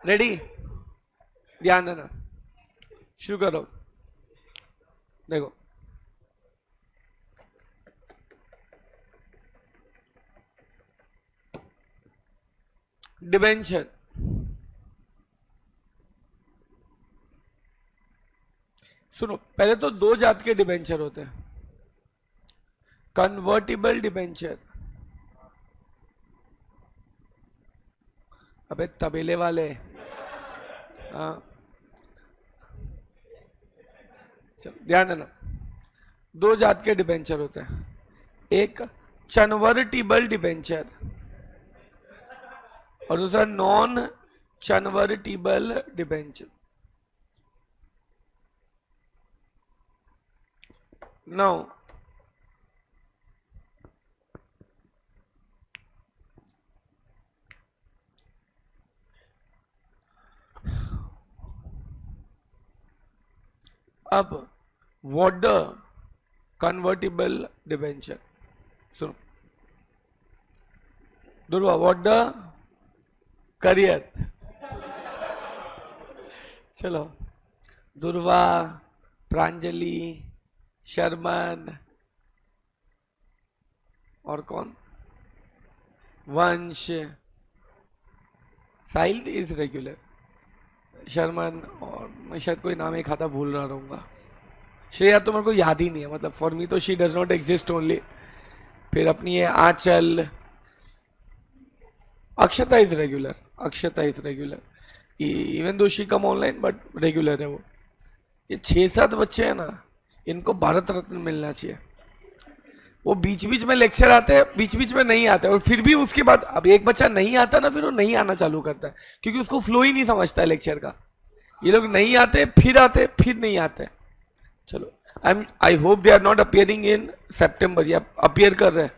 Ready, ध्यान देना, शुरू करो। देखो डिबेंचर, सुनो पहले तो दो जात के डिबेंचर होते हैं, कन्वर्टिबल डिबेंचर, अबे तबेले वाले, हाँ चलो ध्यान देना, दो जात के डिबेंचर होते हैं, एक कन्वर्टिबल डिबेंचर और दूसरा नॉन कन्वर्टिबल डिबेंचर। नाउ अब व्हाट द कन्वर्टिबल डिबेंचर, सुनो दुर्वा, व्हाट द करियर, चलो दुर्वा, प्रांजलि, शर्मन और कौन, वंश, साहिल इज रेगुलर, शर्मन और मैं शायद कोई नाम एक खाता भूल रहा रहूंगा, श्रेया तो मेरे को याद ही नहीं है, मतलब फॉर मी तो she does not exist only. फिर अपनी है Aanchal, Akshata is regular, Akshata is regular, even though she come online but regular है वो। ये 6-7 बच्चे हैं ना, इनको भारत रत्न मिलना चाहिए। वो बीच बीच में लेक्चर आते हैं, बीच बीच में नहीं आते, और फिर भी उसके बाद अब एक बच्चा नहीं आता ना, फिर वो नहीं आना चालू करता है क्योंकि उसको फ्लो ही नहीं समझता है लेक्चर का। ये लोग नहीं आते, फिर नहीं आते। चलो I hope they are not appearing in सितंबर, या अपियर कर रहे हैं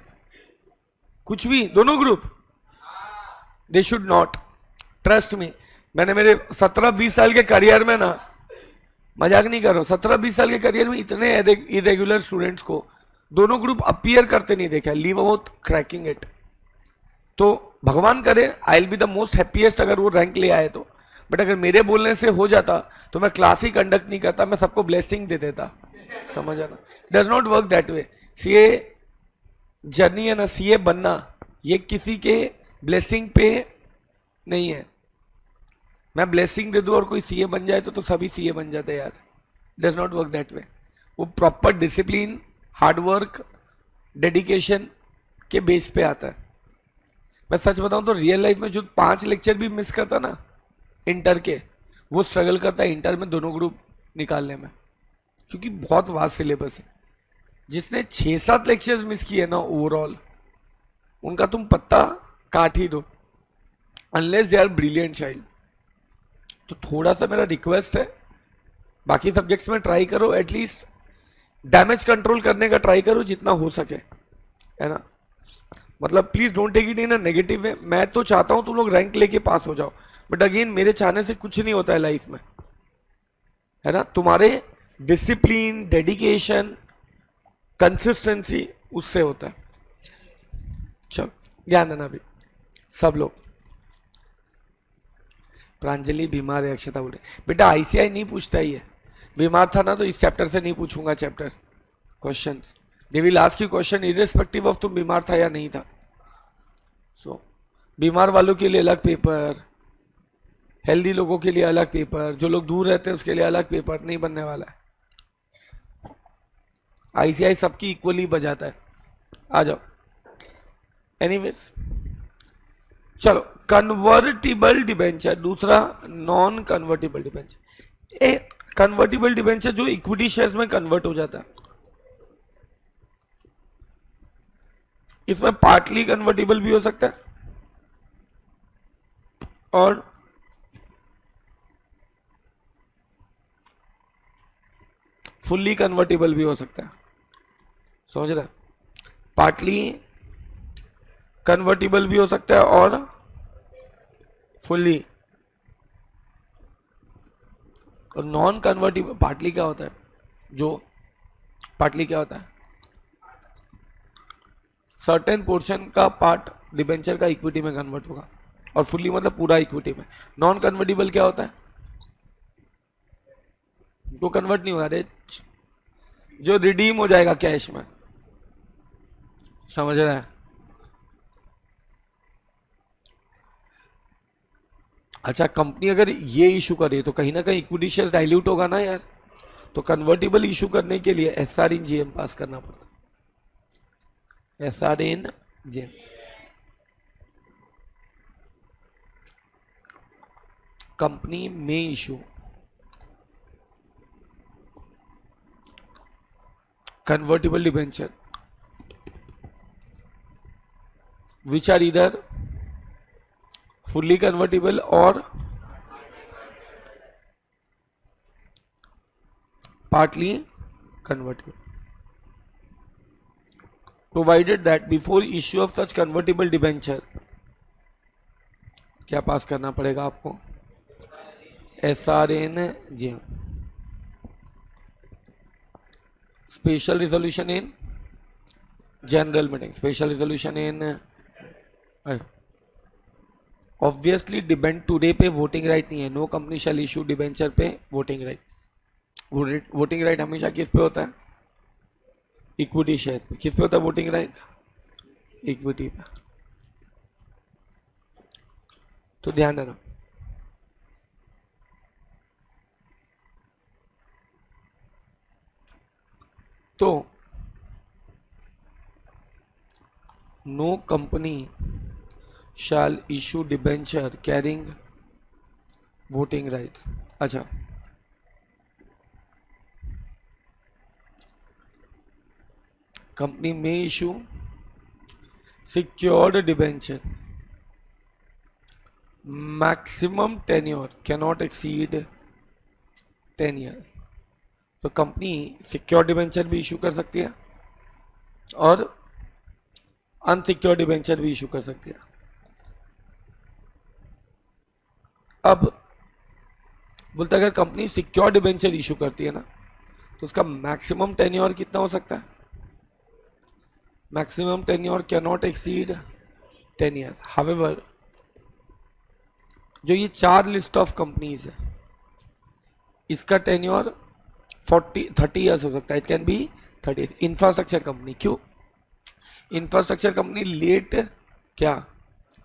कुछ भी, दोनों group, they should not, trust me. मैंने मेरे 17-20 साल के करियर में ना, मजाक नहीं कर रहा हूँ, 17-20 साल के करियर में इतने इरेगुलर स्टूडेंट्स को दोनों ग्रुप अपीयर करते नहीं देखा, लीव अबाउट क्रैकिंग इट। तो भगवान करे I will be the most happiest अगर वो रैंक ले आए तो, बट अगर मेरे बोलने से हो जाता तो मैं क्लास ही कंडक्ट नहीं करता, मैं सबको ब्लेसिंग दे देता, समझ आना। Does not work that way. CA journey है ना, सीए बनना ये किसी के ब्लेसिंग पे नहीं है। मैं ब्लेसिंग दे दूं और कोई सीए बन जाए तो सभी सीए बन जाते यार, does not work that way. वो प्रॉपर डिसिप्लिन, हार्डवर्क, डेडिकेशन के बेस पे आता है। मैं सच बताऊं तो रियल लाइफ में जो 5 लेक्चर भी मिस करता ना इंटर के, वो स्ट्रगल करता है इंटर में दोनों ग्रुप निकालने में, क्योंकि बहुत वास्ट सिलेबस है। जिसने 6-7 लेक्चर्स मिस किए ना ओवरऑल, उनका तुम पत्ता काट ही दो, unless they are brilliant child. तो थोड़ा सा मेरा रिक्वेस्ट है, बाकी सब्जेक्ट्स में ट्राई करो, एटलीस्ट डैमेज कंट्रोल करने का ट्राई करो जितना हो सके, है ना। मतलब please don't take it in a negative way. मैं तो चाहता हूं तुम लोग रैंक लेके पास हो जाओ, बट अगेन मेरे चाहने से कुछ नहीं होता है लाइफ में, है ना। तुम्हारे डिसिप्लिन, डेडिकेशन, कंसिस्टेंसी, उससे होता है। चलो ध्यान देना भी सब लोग। प्रांजलि बीमार है, अक्षता बोले बेटा आईसीआई नहीं पूछता ही है, बीमार था ना तो इस चैप्टर से नहीं पूछूंगा chapter questions. They will ask you question irrespective of तुम बीमार था या नहीं था। सो बीमार वालों के लिए अलग पेपर, हेल्दी लोगों के लिए अलग पेपर, जो लोग दूर रहते हैं उसके लिए अलग पेपर नहीं बनने वाला है। आईसीआई सबकी इक्वली बजाता है। आ जाओ एनीवेज, चलो कन्वर्टिबल डिबेंचर, दूसरा नॉन कन्वर्टिबल डिबेंचर। एक कन्वर्टिबल डिबेंचर जो इक्विटी शेयर्स में कन्वर्ट हो जाता है, इसमें पार्टली कन्वर्टिबल भी हो सकता है और फुल्ली कन्वर्टिबल भी हो सकता है, समझ रहे। पार्टली कन्वर्टिबल भी हो सकता है और फुल्ली। और नॉन कन्वर्टिबल पार्टली क्या होता है, जो पार्टली क्या होता है, सर्टेन पोर्शन का पार्ट डिबेंचर का इक्विटी में कन्वर्ट होगा और फुल्ली मतलब पूरा इक्विटी में। नॉन कन्वर्टिबल क्या होता है? तो कन्वर्ट नहीं होगा रे, जो रिडीम हो जाएगा कैश में, समझ रहे हैं? अच्छा, कंपनी अगर ये इशू करे तो कहीं ना कहीं इक्विटी शेयर डाइल्यूट होगा ना यार, तो कन्वर्टिबल इशू करने के लिए एसआर इन जीएम पास करना पड़ता है। एसआर इन जीएम कंपनी में issue convertible debenture which are either fully convertible or partly convertible, provided that before issue of such convertible debenture क्या पास करना पड़ेगा आपको? SRNGM, special resolution in general meeting, special resolution in obviously debenture पे voting right नहीं है, no company shall issue debenture पे voting right. Voting right हमेशा किस पे होता है? इक्विटी शेयर पे। किस पे होता है वोटिंग राइट? इक्विटी पे। तो ध्यान देना, तो no company shall issue debenture carrying voting rights. अच्छा, कंपनी में issue secured debenture, maximum tenure cannot exceed 10 years. तो कंपनी सिक्योर्ड डिबेंचर भी इशू कर सकती है और अनसिक्योर्ड डिबेंचर भी इशू कर सकती है। अब बोलते अगर कंपनी सिक्योर्ड डिबेंचर इशू करती है ना, तो उसका मैक्सिमम टेन्योर कितना हो सकता है? Maximum tenure can not exceed 10 years. However जो ये 4 लिस्ट ऑफ कंपनीज है, इसका टेन्योर 30 ईयर्स हो सकता है। It can be 30। Infrastructure company, क्यों? इंफ्रास्ट्रक्चर कंपनी लेट क्या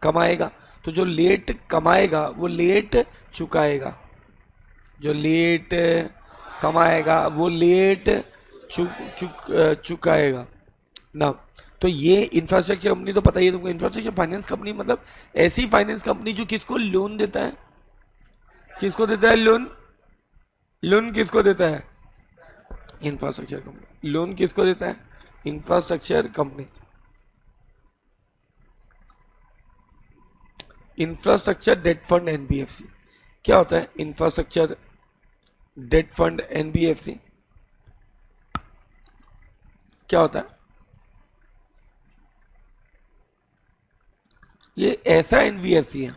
कमाएगा, तो जो लेट कमाएगा वो लेट चुकाएगा, जो लेट कमाएगा वो लेट चुकाएगा ना। तो ये इंफ्रास्ट्रक्चर कंपनी तो पता ही है तुमको। इंफ्रास्ट्रक्चर फाइनेंस कंपनी मतलब ऐसी फाइनेंस कंपनी जो किसको लोन देता है? किसको देता है लोन? लोन किसको देता है? Infrastructure company. लोन किसको देता है? Infrastructure company. Infrastructure debt fund NBFC. क्या होता है इंफ्रास्ट्रक्चर डेट फंड एनबीएफसी? क्या होता है? ये ऐसा एनबीएफसी है,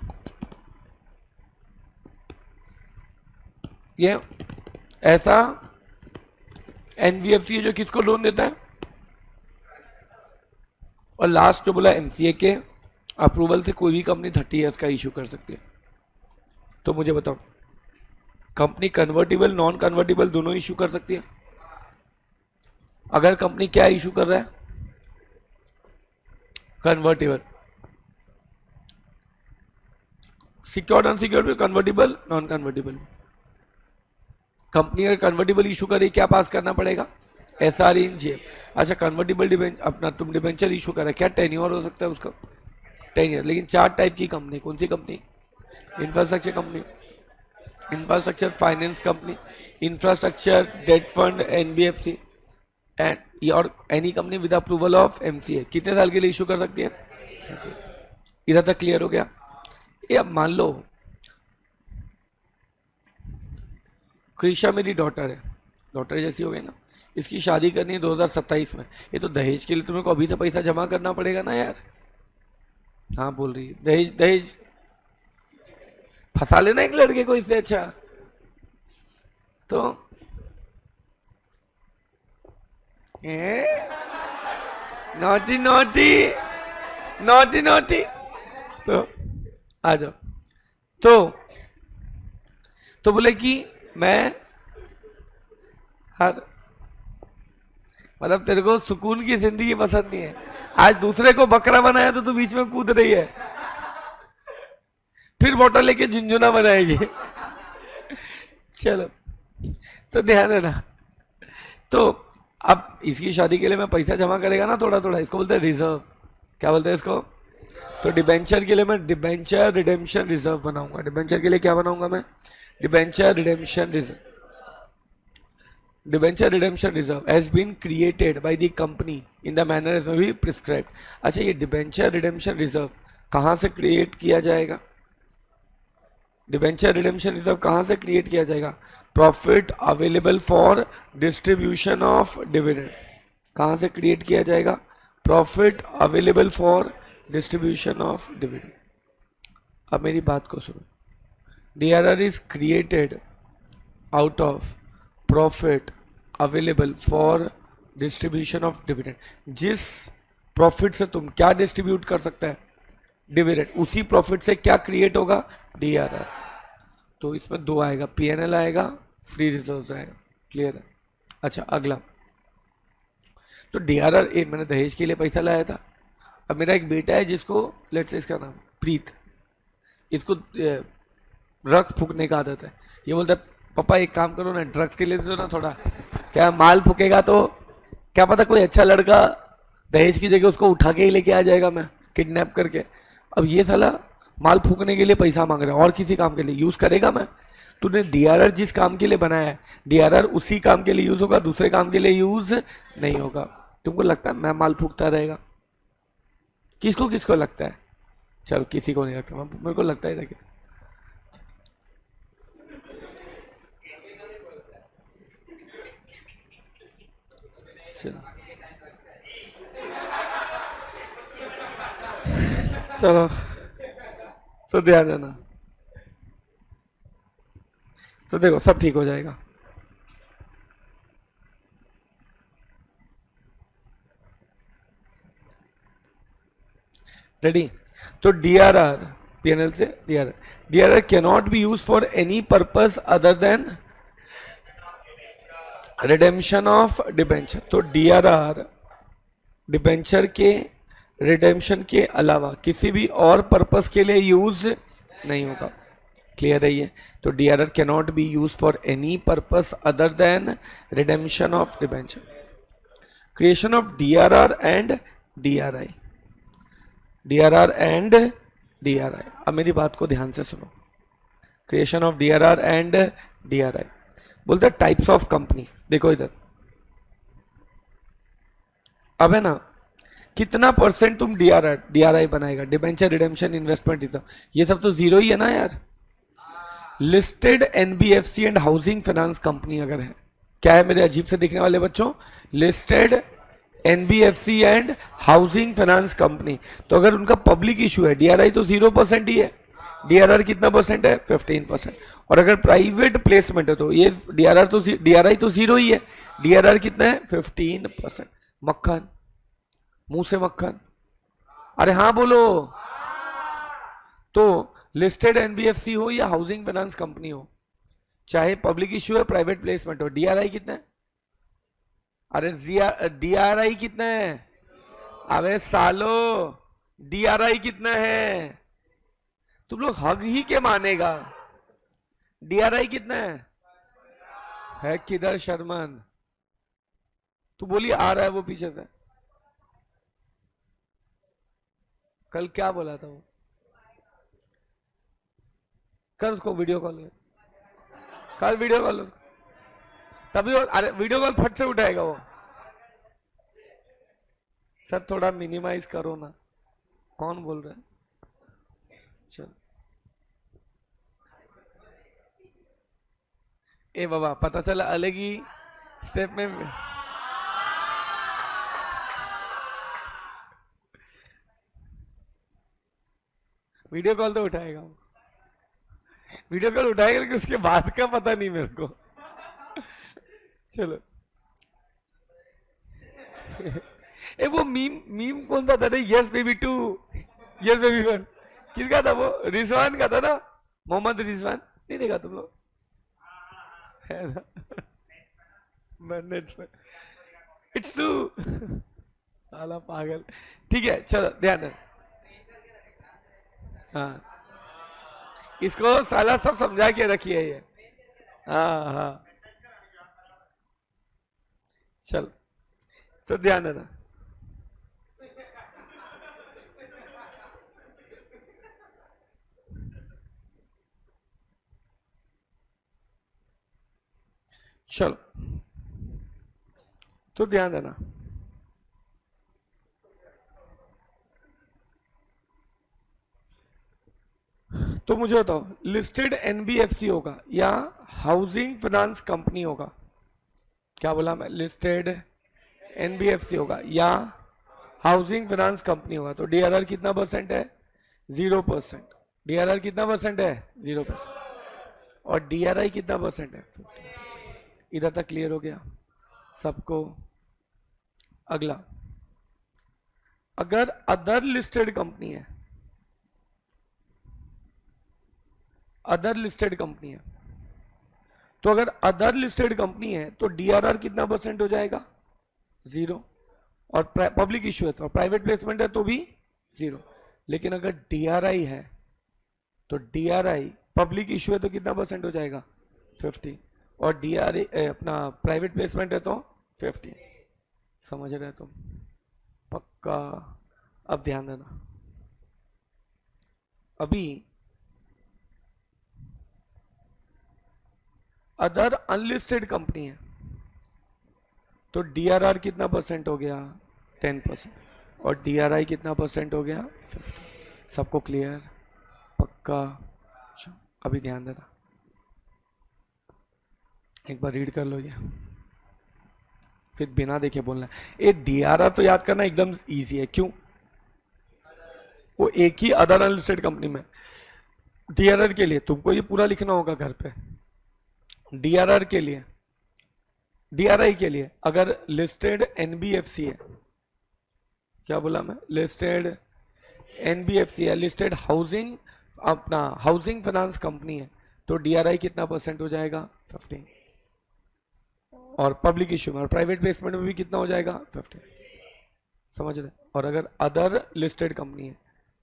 ये ऐसा एनबीएफसी है जो किसको लोन देता है? और लास्ट जो बोला एमसीए के अप्रूवल से कोई भी कंपनी 30 ईयर्स का इशू कर सकती है। तो मुझे बताओ, कंपनी कन्वर्टिबल नॉन कन्वर्टिबल दोनों इशू कर सकती है? अगर कंपनी क्या इशू कर रहा है? Convertible. Secured unsecured, convertible non convertible. Company अगर कन्वर्टिबल इशू करे क्या पास करना पड़ेगा? एसआर इन जेम। अच्छा, कन्वर्टिबल डिबेंचर अपना तुम डिबेंचर इशू करा, क्या टेन्योर हो सकता है उसका? 10 ईयर। लेकिन 4 टाइप की कंपनी, कौन सी company? Infrastructure company, infrastructure finance company, infrastructure debt fund NBFC and और any company with approval of MCA. कितने साल के लिए इशू कर सकती है? इधर तक क्लियर हो गया? ये अब मान लो कृषा मेरी डॉटर है, डॉटर जैसी हो गई ना, इसकी शादी करनी है 2027 में। ये तो दहेज के लिए तुम्हें को अभी से पैसा जमा करना पड़ेगा ना यार। हाँ बोल रही है, दहेज दहेज फंसा लेना एक लड़के को इससे अच्छा। तो नोटी नोटी नोटी नोटी। तो आ जाओ। तो बोले कि मैं हर मतलब तेरे को सुकून की जिंदगी पसंद नहीं है, आज दूसरे को बकरा बनाया तो तू बीच में कूद रही है, फिर बोतल लेके झुंझुना बनाएगी। चलो, तो ध्यान है ना। तो अब इसकी शादी के लिए मैं पैसा जमा करेगा ना थोड़ा थोड़ा, इसको बोलते हैं रिजर्व। क्या बोलते हैं इसको? तो डिबेंचर के लिए मैं डिबेंचर रिडेम्पशन रिजर्व बनाऊंगा। डिबेंचर के लिए क्या बनाऊंगा मैं? Debenture redemption reserve. Debenture redemption reserve has been created by the company in the manner as may be prescribed. अच्छा, ये डिबेंचर रिडेम्पशन रिजर्व कहाँ से क्रिएट किया जाएगा? डिबेंचर रिडेम्पशन रिजर्व कहाँ से क्रिएट किया जाएगा? Profit available for distribution of dividend. कहाँ से क्रिएट किया जाएगा? Profit available for distribution of dividend. अब मेरी बात को सुनो। DRR is created out of profit available for distribution of dividend. जिस प्रॉफिट से तुम क्या डिस्ट्रीब्यूट कर सकता है? डिविडेंड। उसी प्रॉफिट से क्या क्रिएट होगा? DRR। तो इसमें दो आएगा, PNL आएगा, फ्री रिजर्व्स आएगा। क्लियर है? अच्छा, अगला। तो DRR मैंने दहेज के लिए पैसा लाया था। अब मेरा एक बेटा है जिसको लेट्स से इसका नाम प्रीत, इसको ड्रग्स फूकने का आदत है। ये बोलता है पापा एक काम करो ना, ड्रग्स के लिए दो ना थोड़ा। क्या माल फूकेगा तो क्या पता कोई अच्छा लड़का दहेज की जगह उसको उठा के ही लेके आ जाएगा, मैं किडनैप करके। अब ये साला माल फूकने के लिए पैसा मांग रहा है और किसी काम के लिए यूज करेगा मैं? तूने DRR जिस काम के लिए बनाया है, DRR उसी काम के लिए यूज होगा, दूसरे काम के लिए यूज नहीं होगा। तुमको लगता है मैं माल फूकता रहेगा? किसको किसको लगता है? चलो, किसी को नहीं लगता, मेरे को लगता है देखिए। चलो चलो, तो ध्यान देना। तो देखो सब ठीक हो जाएगा। रेडी? तो DRR, PNL से DRR cannot be use for any purpose other than redemption of debenture. तो DRR डिबेंचर के रिडेम्पशन के अलावा किसी भी और पर्पस के लिए यूज नहीं होगा। क्लियर है ये? तो DRR cannot be use for any purpose other than redemption of debenture. Creation of DRR and DRI। DRR and DRI। अब मेरी बात को ध्यान से सुनो। Creation of DRR and DRI बोलते हैं टाइप्स ऑफ कंपनी। देखो इधर, अब है ना, कितना परसेंट तुम DRI बनाएगा? डिबेंचर रिडेम्पशन इन्वेस्टमेंट रिजर्व, ये सब तो जीरो ही है ना यार। Listed NBFC and housing finance company अगर है, क्या है मेरे अजीब से दिखने वाले बच्चों? Listed NBFC and housing finance company. तो अगर उनका पब्लिक इशू है, DRI तो 0% ही है। DRR कितना परसेंट है? 15%। और अगर प्राइवेट प्लेसमेंट है तो ये DRI तो जीरो ही है। DRR कितना है? 15%। मक्खन, मुंह से मक्खन, अरे हाँ बोलो। तो लिस्टेड NBFC हो या हाउसिंग फाइनेंस कंपनी हो, चाहे पब्लिक इश्यू है प्राइवेट प्लेसमेंट हो, DRI कितना है? अरे DRI कितना है? अबे सालो, DRI कितना है? तुम लोग हग ही के मानेगा। DRI कितना है किधर शर्मन? तू बोली आ रहा है वो पीछे से। कल क्या बोला था वो? कर उसको वीडियो कॉल, कल वीडियो कॉल उसको, तभी अरे वीडियो कॉल फट से उठाएगा वो। सर थोड़ा मिनिमाइज करो ना। कौन बोल रहा है? चल ए बाबा, पता चला अलग ही स्टेप में। वीडियो कॉल तो उठाएगा वो, वीडियो कॉल उठाएगा, लेकिन उसके बाद का पता नहीं मेरे को। चलो ए वो मीम मीम कौन सा था? यस बेबी 2, यस बेबी 1, किसका था वो? रिजवान का था ना, मोहम्मद रिजवान। नहीं देखा तुम लोग? है ना? It's true. साला पागल। ठीक है चलो ध्यान रख। हाँ इसको साला सब समझा के रखिए ये। हाँ हाँ चलो तो ध्यान देना। चलो तो ध्यान देना। तो मुझे बताओ, लिस्टेड एनबीएफसी होगा या हाउसिंग फाइनेंस कंपनी होगा? क्या बोला मैं? लिस्टेड एनबीएफसी होगा या हाउसिंग फाइनेंस कंपनी होगा। तो डीआरआर कितना परसेंट है? 0%। डीआरआर कितना परसेंट है? 0%। और डीआरआई कितना परसेंट है? 15%। इधर तक क्लियर हो गया सबको? अगला, अगर अदर लिस्टेड कंपनी है, अदर लिस्टेड कंपनी है, तो अगर अदर लिस्टेड कंपनी है तो डीआरआर कितना परसेंट हो जाएगा? 0। और पब्लिक इश्यू है तो, प्राइवेट प्लेसमेंट है तो भी 0। लेकिन अगर डीआरआई है तो डीआरआई पब्लिक इश्यू है तो कितना परसेंट हो जाएगा? 50। और डीआरआई अपना प्राइवेट प्लेसमेंट है तो 50। समझ रहे तुम? पक्का? अब ध्यान देना। अभी अदर अनलिस्टेड कंपनी है तो डीआरआर कितना परसेंट हो गया? 10%। और डीआरआई कितना परसेंट हो गया? 50। सबको क्लियर? पक्का? अभी ध्यान देना, एक बार रीड कर लो ये, फिर बिना देखे बोलना है। ये डीआरआर तो याद करना एकदम इजी है। क्यों? वो एक ही अदर अनलिस्टेड कंपनी में डीआरआर के लिए तुमको ये पूरा लिखना होगा घर पे। डीआरआर के लिए, डीआरआई के लिए अगर लिस्टेड एनबीएफसी है, क्या बोला मैं? लिस्टेड एनबीएफसी है, लिस्टेड हाउसिंग, अपना हाउसिंग फाइनेंस कंपनी है, तो डीआरआई कितना परसेंट हो जाएगा? 15। और पब्लिक इश्यू में और प्राइवेट प्लेसमेंट में भी कितना हो जाएगा? 15। समझ रहे? और अगर अदर लिस्टेड कंपनी है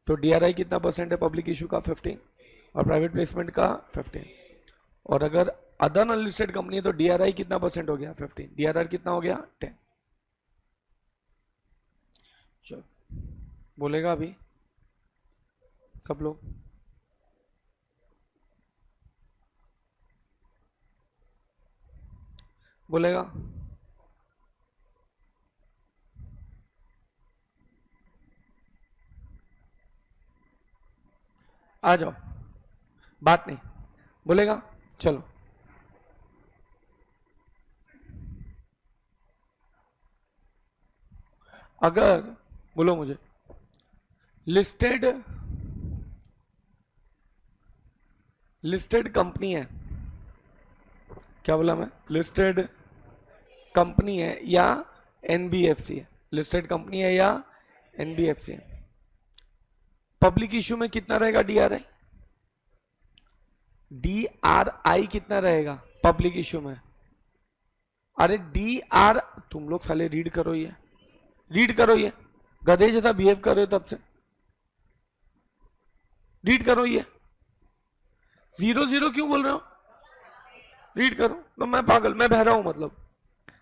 तो डीआरआई कितना परसेंट है? पब्लिक इश्यू का 15 और प्राइवेट प्लेसमेंट का 15। और अगर अदर अनलिस्टेड कंपनी है तो डीआरआई कितना परसेंट हो गया? 15। डीआरआर कितना हो गया? 10। चलो बोलेगा अभी सब लोग? बोलेगा? आ जाओ, बात नहीं। बोलेगा? चलो अगर बोलो मुझे, लिस्टेड लिस्टेड कंपनी है, क्या बोला मैं? लिस्टेड कंपनी है या एनबीएफसी है? लिस्टेड कंपनी है या एनबीएफसी है? पब्लिक इश्यू में कितना रहेगा डीआरआई? डीआरआई कितना रहेगा पब्लिक इश्यू में? अरे डीआर, तुम लोग साले रीड करो ये, रीड करो ये, गधे जैसा बिहेव कर रहे हो तब से। रीड करो ये, 0 क्यों बोल रहे हो? रीड करो। तो मैं पागल, मैं बहरा हूं मतलब?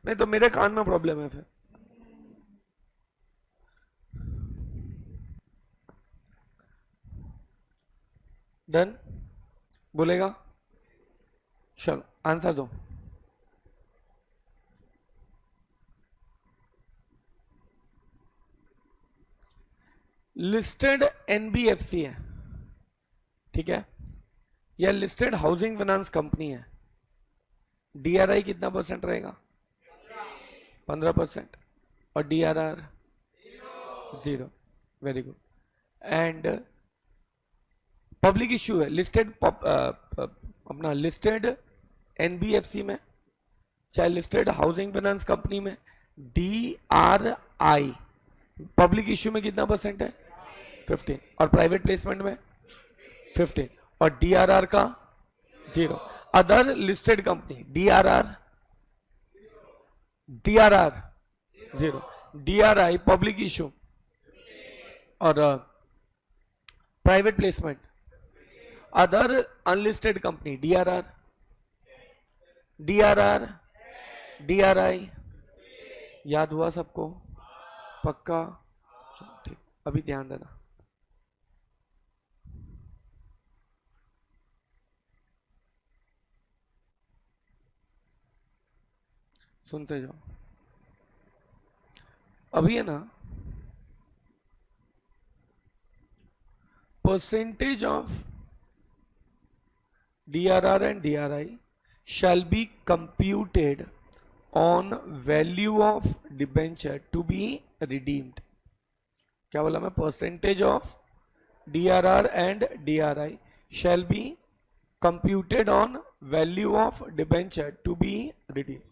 नहीं तो मेरे कान में प्रॉब्लम है फिर। डन? बोलेगा? चलो आंसर दो। लिस्टेड एनबीएफसी है, ठीक है, या लिस्टेड हाउसिंग फाइनेंस कंपनी है, डीआरआई कितना परसेंट रहेगा? 15%। और DRR 0। Very good. And public issue है, लिस्टेड अपना लिस्टेड एनबीएफसी में चाहे लिस्टेड हाउसिंग फाइनेंस कंपनी में, डीआरआई पब्लिक इश्यू में कितना परसेंट है? 15। और प्राइवेट प्लेसमेंट में 15 और DRR का 0. Other listed company DRR 0. DRI public issue और private placement. Other unlisted company DRI. याद हुआ सबको? पक्का? चलो ठीक, अभी ध्यान देना. सुनते जाओ. अभी है ना, percentage of DRR and DRI shall be computed on value of debenture to be redeemed. क्या बोला मैं? percentage of DRR and DRI shall be computed on value of debenture to be redeemed.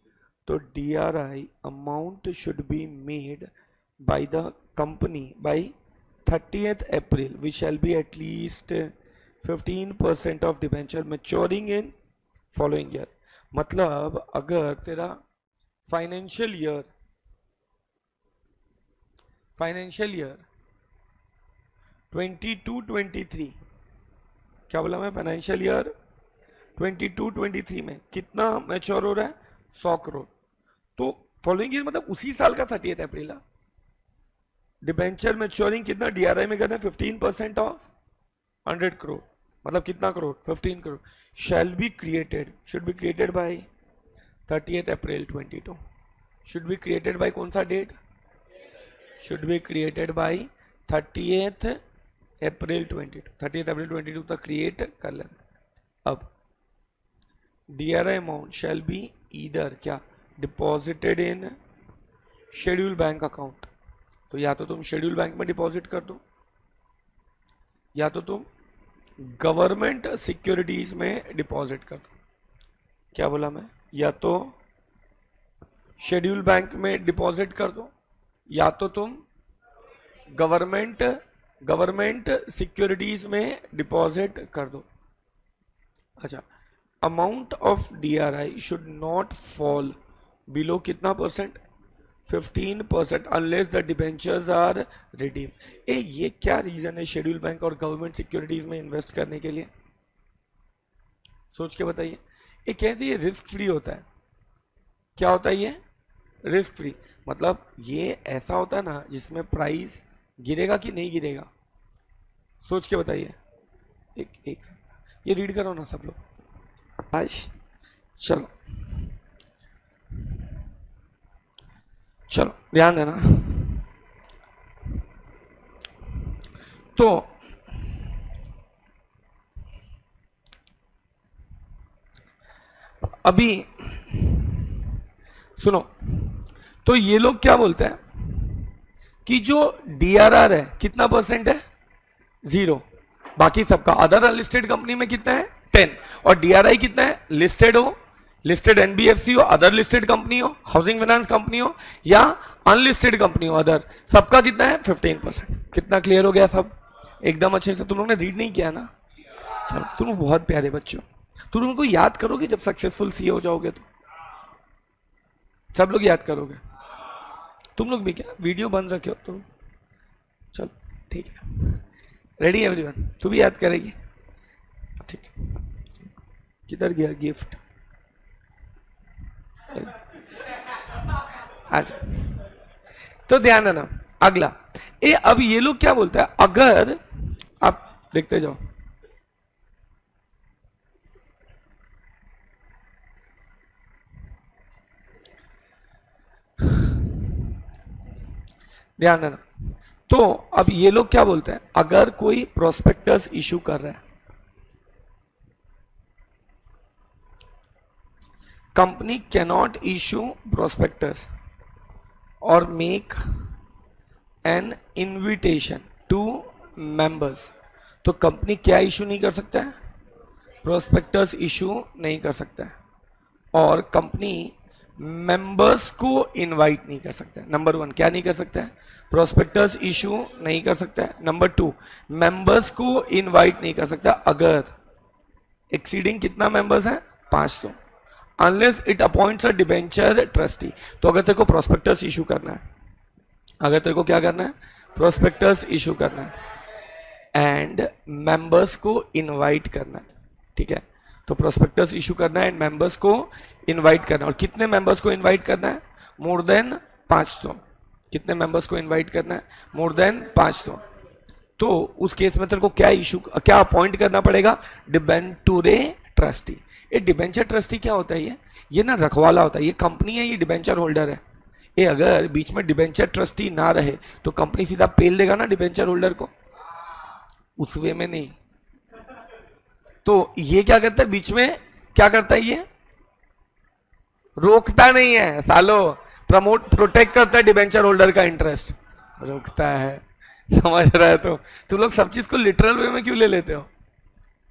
तो DRI amount should be made by the company by 30th April, which shall be at least 15% of debenture maturing in following year. मतलब अगर तेरा financial year 22-23, क्या बोला मैं? Financial year 22-23 में कितना mature हो रहा है? 100 करोड़. तो फॉलोइंग ईयर मतलब उसी साल का 30th अप्रैल. डिबेंचर मैच्योरिंग कितना DRI में करना है? 15% ऑफ 100 करोड़. मतलब कितना crore? 15 crore. Shall be created, should be created by 30th April 22. Should be created by कौन सा date? Should be created by 30th April 22. 30th April 22 तक क्रिएट कर लेना. अब DRI amount shall be either क्या? Deposited in schedule bank account. तो या तो तुम शेड्यूल बैंक में डिपॉजिट कर दो, या तो तुम गवर्नमेंट सिक्योरिटीज में डिपॉजिट कर दो. क्या बोला मैं? या तो शेड्यूल बैंक में डिपॉजिट कर दो, या तो तुम गवर्नमेंट सिक्योरिटीज में डिपॉजिट कर दो. अच्छा, amount of DRI should not fall below कितना percent? 15% unless the debentures are redeem. ये क्या रीजन है शेड्यूल बैंक और गवर्नमेंट सिक्योरिटीज में इन्वेस्ट करने के लिए? सोच के बताइए. ये कैसे ये रिस्क फ्री होता है? क्या होता है ये? Risk free. मतलब ये ऐसा होता है ना जिसमें प्राइस गिरेगा कि नहीं गिरेगा? सोच के बताइए. एक ये रीड करो ना सब लोग. चलो ध्यान देना. तो अभी सुनो. तो ये लोग क्या बोलते हैं कि जो DRR है कितना परसेंट है? 0. बाकी सबका अदर अनलिस्टेड कंपनी में कितना है? 10. और DRI कितना है? लिस्टेड हो, लिस्टेड NBFC हो, अदर लिस्टेड कंपनी हो, हाउसिंग फाइनेंस कंपनी हो, या अनलिस्टेड कंपनी हो अदर, सबका कितना है? 15%. कितना क्लियर हो गया सब? एकदम अच्छे से. तुम लोग ने रीड नहीं किया ना? चलो, तुम बहुत प्यारे बच्चे हो. तुम उनको याद करोगे जब सक्सेसफुल सीए हो जाओगे तो. सब लोग याद करोगे. तुम लोग भी क्या वीडियो बंद रखे हो तो? चलो ठीक है. Ready everyone? तू भी याद करेगी? ठीक. किधर गया गिफ्ट? आज तो ध्यान देना. अगला अब ये लोग क्या बोलता है? अगर आप देखते जाओ. ध्यान देना. तो अब ये लोग क्या बोलते हैं? अगर कोई प्रोस्पेक्टस इशू कर रहा है, कंपनी कैनॉट इशू प्रोस्पेक्टस और make an invitation to members. तो कंपनी क्या इशू नहीं कर सकता है? प्रोस्पेक्टस इशू नहीं कर सकता है. और कंपनी मेंबर्स को इनवाइट नहीं कर सकता है। नंबर 1 क्या नहीं कर सकता है? प्रोस्पेक्टस इशू नहीं कर सकता है। नंबर 2 मेंबर्स को इनवाइट नहीं कर सकता अगर एक्सीडिंग कितना मेंबर्स है? 500, unless it appoints a debenture trustee. तो अगर तेरे को प्रोस्पेक्टस इशू करना है, अगर तेरे को क्या करना है? प्रोस्पेक्टस इशू करना है एंड मेंबर्स को इनवाइट करना है, ठीक है? तो प्रोस्पेक्टस इशू करना है एंड मेंबर्स को इनवाइट करना है। और कितने मेंबर्स को इनवाइट करना है? More than 500। कितने मेंबर्स को इनवाइट करना है? More than 500। तो उस केस में तेरे को क्या इशू, क्या अपॉइंट करना पड़ेगा? डिबेंटूरे ट्रस्टी। ये डिबेंचर ट्रस्टी क्या होता है? ये ना रखवाला होता है। ये कंपनी है, ये डिबेंचर होल्डर है। ये अगर बीच में डिबेंचर ट्रस्टी ना रहे तो कंपनी सीधा पेल देगा ना डिबेंचर होल्डर को, उस वे में नहीं। तो ये क्या करता है? बीच में क्या करता है? ये रोकता नहीं है सालो, प्रोटेक्ट करता है डिबेंचर होल्डर का इंटरेस्ट, रोकता है। समझ रहा है? तो तुम लोग सब चीज को लिटरल वे में क्यों ले लेते हो?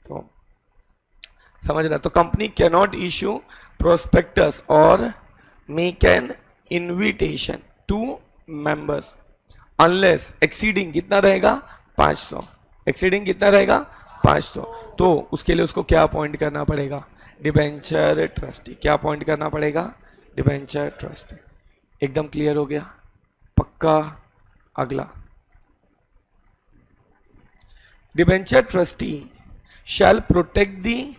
तो समझ रहा है? तो company can not issue prospectus और make an invitation to members unless exceeding कितना रहेगा? 500। एक्सीडिंग कितना रहेगा? 500। तो उसके लिए उसको क्या अपॉइंट करना पड़ेगा? Debenture trustee. क्या अपॉइंट करना पड़ेगा? Debenture trustee. एकदम क्लियर हो गया? पक्का? अगला, debenture trustee shall protect the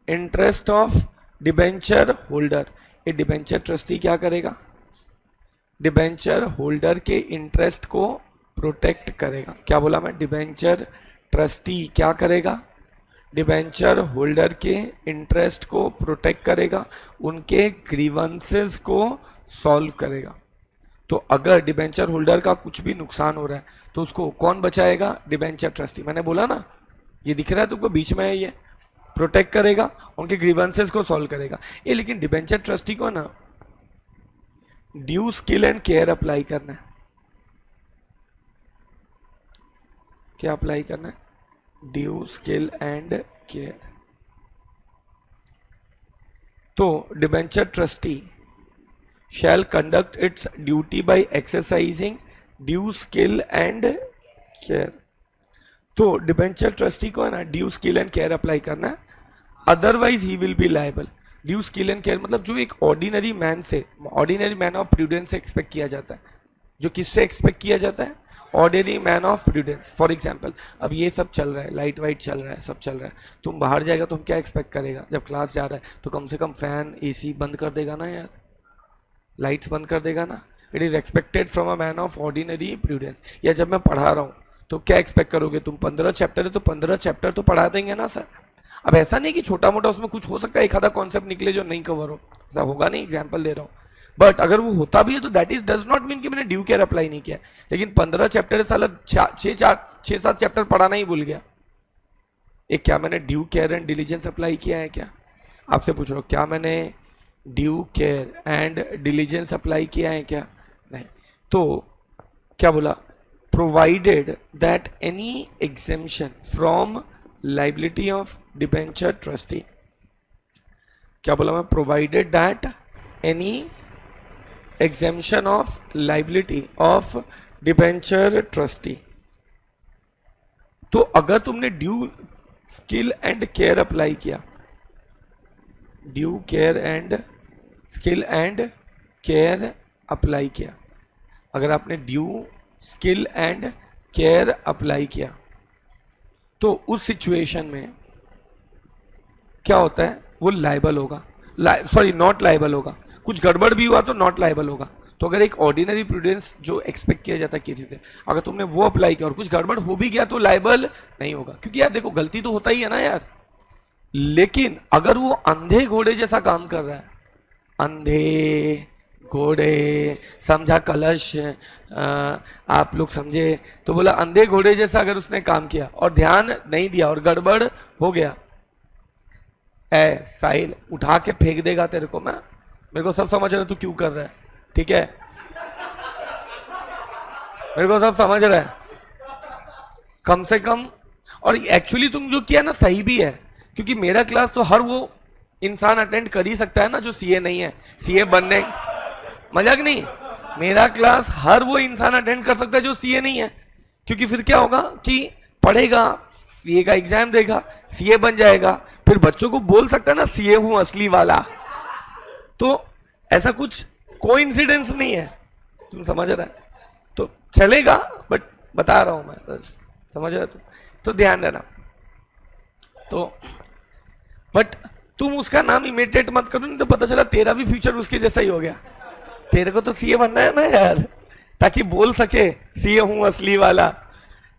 interest of debenture holder. ये डिबेंचर ट्रस्टी क्या करेगा? डिबेंचर होल्डर के इंटरेस्ट को प्रोटेक्ट करेगा। क्या बोला मैं? डिबेंचर ट्रस्टी क्या करेगा? डिबेंचर होल्डर के इंटरेस्ट को प्रोटेक्ट करेगा, उनके ग्रीवेंसेस को सॉल्व करेगा। तो अगर डिबेंचर होल्डर का कुछ भी नुकसान हो रहा है तो उसको कौन बचाएगा? Debenture trustee. मैंने बोला ना, ये दिख रहा है तुमको बीच में है, ये प्रोटेक्ट करेगा, उनके ग्रीवेंसेस को सॉल्व करेगा। ये लेकिन डिबेंचर ट्रस्टी को ना due skill and care apply करना है। क्या अप्लाई करना है? Due skill and care. तो debenture trustee shall conduct its duty by exercising due skill and care। तो डिबेंचर ट्रस्टी को है ना due skill and care apply करना है, otherwise he will be liable. Due skill and care मतलब जो एक ऑर्डिनरी मैन से, ऑर्डिनरी मैन ऑफ प्रूडेंस से एक्सपेक्ट किया जाता है। जो किससे एक्सपेक्ट किया जाता है? Ordinary man of prudence. For example, अब ये सब चल रहा है, लाइट वाइट चल रहा है, सब चल रहा है, तुम बाहर जाएगा तो हम क्या एक्सपेक्ट करेगा? जब क्लास जा रहा है तो कम से कम फैन एसी बंद कर देगा ना यार, लाइट्स बंद कर देगा ना। It is expected from a man of ordinary prudence. या जब मैं पढ़ा रहा हूँ तो क्या एक्सपेक्ट करोगे तुम? 15 चैप्टर है तो 15 चैप्टर तो पढ़ा देंगे ना सर। अब ऐसा नहीं कि छोटा मोटा उसमें कुछ हो सकता है, एक आधा कॉन्सेप्ट निकले जो नहीं कवर हो, ऐसा होगा नहीं, एग्जाम्पल दे रहा हूँ। बट अगर वो होता भी है तो that is does not mean कि मैंने ड्यू केयर अप्लाई नहीं किया। लेकिन 15 चैप्टर साला 6-7 चैप्टर पढ़ाना ही भूल गया। एक क्या मैंने due care and diligence apply किया है? क्या आपसे पूछ रहा हूँ, क्या मैंने due care and diligence apply किया है? क्या नहीं। तो क्या बोला? Provided that any exemption from liability of debenture trustee. क्या बोला मैं? Provided that any exemption of liability of debenture trustee. तो अगर तुमने due skill and care apply किया, due care and skill and care apply किया, अगर आपने due skill and care apply किया तो उस सिचुएशन में क्या होता है? वो लायबल होगा, सॉरी नॉट लायबल होगा। कुछ गड़बड़ भी हुआ तो नॉट लायबल होगा। तो अगर एक ऑर्डिनरी प्रूडेंस जो एक्सपेक्ट किया जाता है किसी से, अगर तुमने वो अप्लाई किया और कुछ गड़बड़ हो भी गया तो लायबल नहीं होगा। क्योंकि यार देखो, गलती तो होता ही है ना यार। लेकिन अगर वो अंधे घोड़े जैसा काम कर रहा है, अंधे घोड़े समझा, कलश आप लोग समझे, तो बोला अंधे घोड़े जैसा अगर उसने काम किया और ध्यान नहीं दिया और गड़बड़ हो गया, ए साहिल उठा के फेंक देगा तेरे को। मैं मेरे को सब समझ रहा है तू क्यों कर रहा है, ठीक है? मेरे को सब समझ रहा है कम से कम। और एक्चुअली तुम जो किया ना सही भी है, क्योंकि मेरा क्लास तो हर वो इंसान अटेंड कर ही सकता है ना जो सीए नहीं है। सीए बनने, मजाक नहीं, मेरा क्लास हर वो इंसान अटेंड कर सकता है जो सीए नहीं है, क्योंकि फिर क्या होगा कि पढ़ेगा, सीए का एग्जाम देगा, सीए बन जाएगा, फिर बच्चों को बोल सकता है ना सीए हूं असली वाला। तो ऐसा कुछ कोइंसिडेंस नहीं है, तुम समझ रहा है? तो चलेगा, बट बता रहा हूं मैं बस, समझ रहे तुम? तो ध्यान देना। तो बट तुम उसका नाम इमिटेट मत करो, नहीं तो पता चला तेरा भी फ्यूचर उसके जैसा ही हो गया। तेरे को तो सीए बनना है ना यार, ताकि बोल सके सीए हूं असली वाला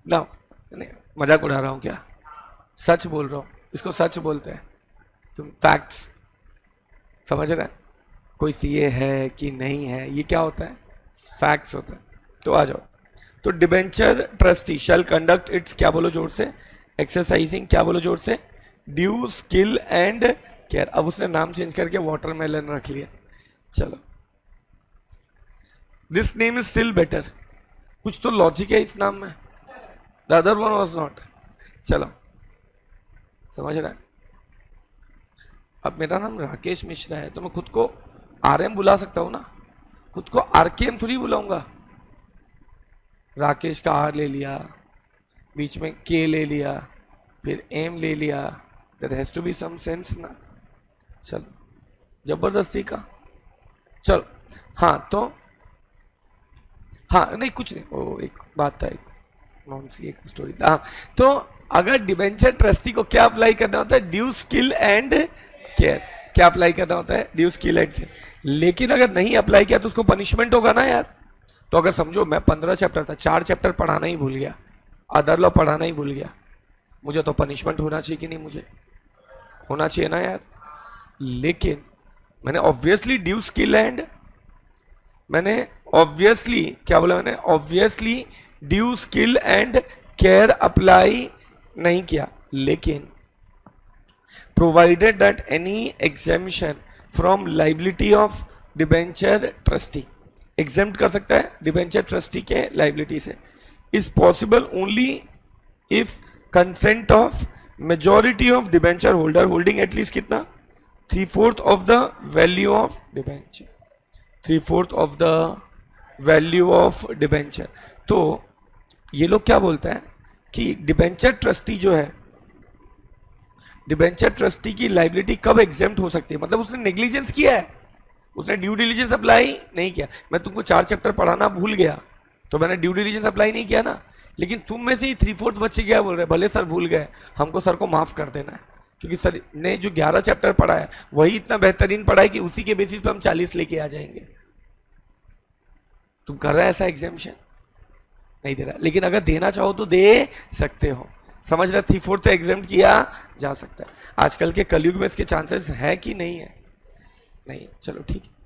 ना। नहीं, मजाक उड़ा रहा हूं क्या, सच बोल रहा हूं, इसको सच बोलते हैं। तुम फैक्ट्स समझ रहे हैं? कोई सीए है कि नहीं है, ये क्या होता है? फैक्ट्स होता है। तो आ जाओ। तो debenture trustee shell conduct it's, क्या बोलो जोर से, एक्सरसाइजिंग, क्या बोलो जोर से, ड्यू स्किल एंड केयर। अब उसने नाम चेंज करके वाटरमेलन रख लिया। चलो, this name is still better, कुछ तो लॉजिक है इस नाम में, the other one was not. चलो, समझ रहा है? अब मेरा नाम राकेश मिश्रा है, तो मैं खुद को आरएम बुला सकता हूं ना, खुद को आरकेएम थोड़ी बुलाऊंगा। राकेश का आर ले लिया, बीच में के ले लिया, फिर एम ले लिया, there has to be some sense ना। चलो, जबरदस्ती का। चलो, हाँ तो, हाँ नहीं कुछ नहीं, वो एक बात था, एक स्टोरी था। हाँ, तो अगर डिबेंचर ट्रस्टी को क्या अप्लाई करना होता है? Due skill and care. क्या अप्लाई करना होता है? Due skill and care. लेकिन अगर नहीं अप्लाई किया तो उसको पनिशमेंट होगा ना यार। तो अगर समझो मैं 15 चैप्टर था, 4 चैप्टर पढ़ाना ही भूल गया, अदर लॉ पढ़ाना ही भूल गया, मुझे तो पनिशमेंट होना चाहिए कि नहीं? मुझे होना चाहिए ना यार। लेकिन मैंने ऑब्वियसली ड्यू स्किल एंड, मैंने ऑब्वियसली क्या बोला, मैंने obviously due skill and care apply नहीं किया। लेकिन provided that any exemption from liability of debenture trustee, exempt कर सकता है डिबेंचर ट्रस्टी के लाइबिलिटी से, is possible only if consent of majority of debenture holder holding at least कितना, 3/4 of the value of debenture, 3/4 of the value of debenture. तो ये लोग क्या बोलते हैं कि डिबेंचर ट्रस्टी जो है, डिबेंचर ट्रस्टी की लाइबिलिटी कब एग्जेम्प्ट हो सकती है? मतलब उसने नेग्लिजेंस किया है, उसने ड्यू डिलीजेंस अप्लाई नहीं किया। मैं तुमको 4 चैप्टर पढ़ाना भूल गया तो मैंने ड्यू डिलीजेंस अप्लाई नहीं किया ना। लेकिन तुम में से ही 3/4 बच्चे क्या बोल रहे हैं, भले सर भूल गए, हमको सर को माफ कर देना है, क्योंकि सर ने जो 11 चैप्टर पढ़ा है वही इतना बेहतरीन पढ़ा है कि उसी के बेसिस पे हम 40 लेके आ जाएंगे। तुम कर रहे हैं ऐसा एग्जामिशन? नहीं दे रहा, लेकिन अगर देना चाहो तो दे सकते हो। समझ रहे? 3/4 एग्जाम किया जा सकता है। आजकल के कलयुग में इसके चांसेस है कि नहीं है? नहीं। चलो ठीक है।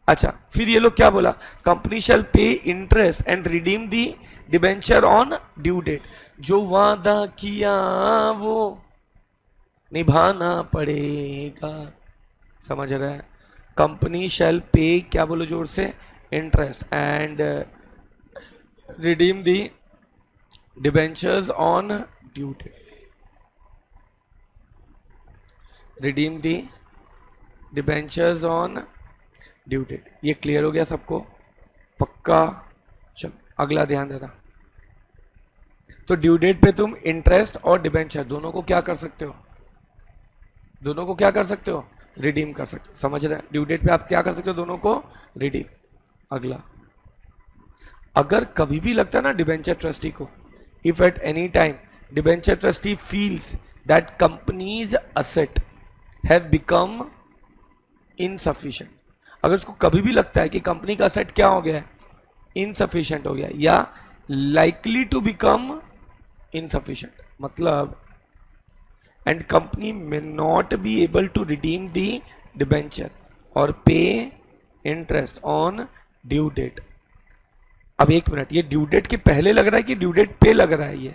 अच्छा, फिर ये लोग क्या बोला, company shall pay interest and redeem the debenture on due date. जो वादा किया वो निभाना पड़ेगा। समझ रहे हैं? कंपनी शैल पे, क्या बोलो जोर से, interest and redeem the debentures on due date, redeem the debentures on due date. ये क्लियर हो गया सबको? पक्का? चलो अगला ध्यान देना। तो ड्यू डेट पे तुम इंटरेस्ट और डिबेंचर दोनों को क्या कर सकते हो? दोनों को क्या कर सकते हो? रिडीम कर सकते हो। समझ रहे हैं? ड्यू डेट पे आप क्या कर सकते हो? दोनों को रिडीम। अगला, अगर कभी भी लगता है ना डिबेंचर ट्रस्टी को, if at any time debenture trustee feels that companies asset have become insufficient, अगर उसको कभी भी लगता है कि कंपनी का असेट क्या हो गया है, इनसफिशिएंट हो गया या लाइकली टू बिकम इनसफिशिएंट, मतलब and company may not be able to redeem the debenture और pay interest on due date. अब एक मिनट, ये ड्यू डेट के पहले लग रहा है कि ड्यू डेट पे लग रहा है?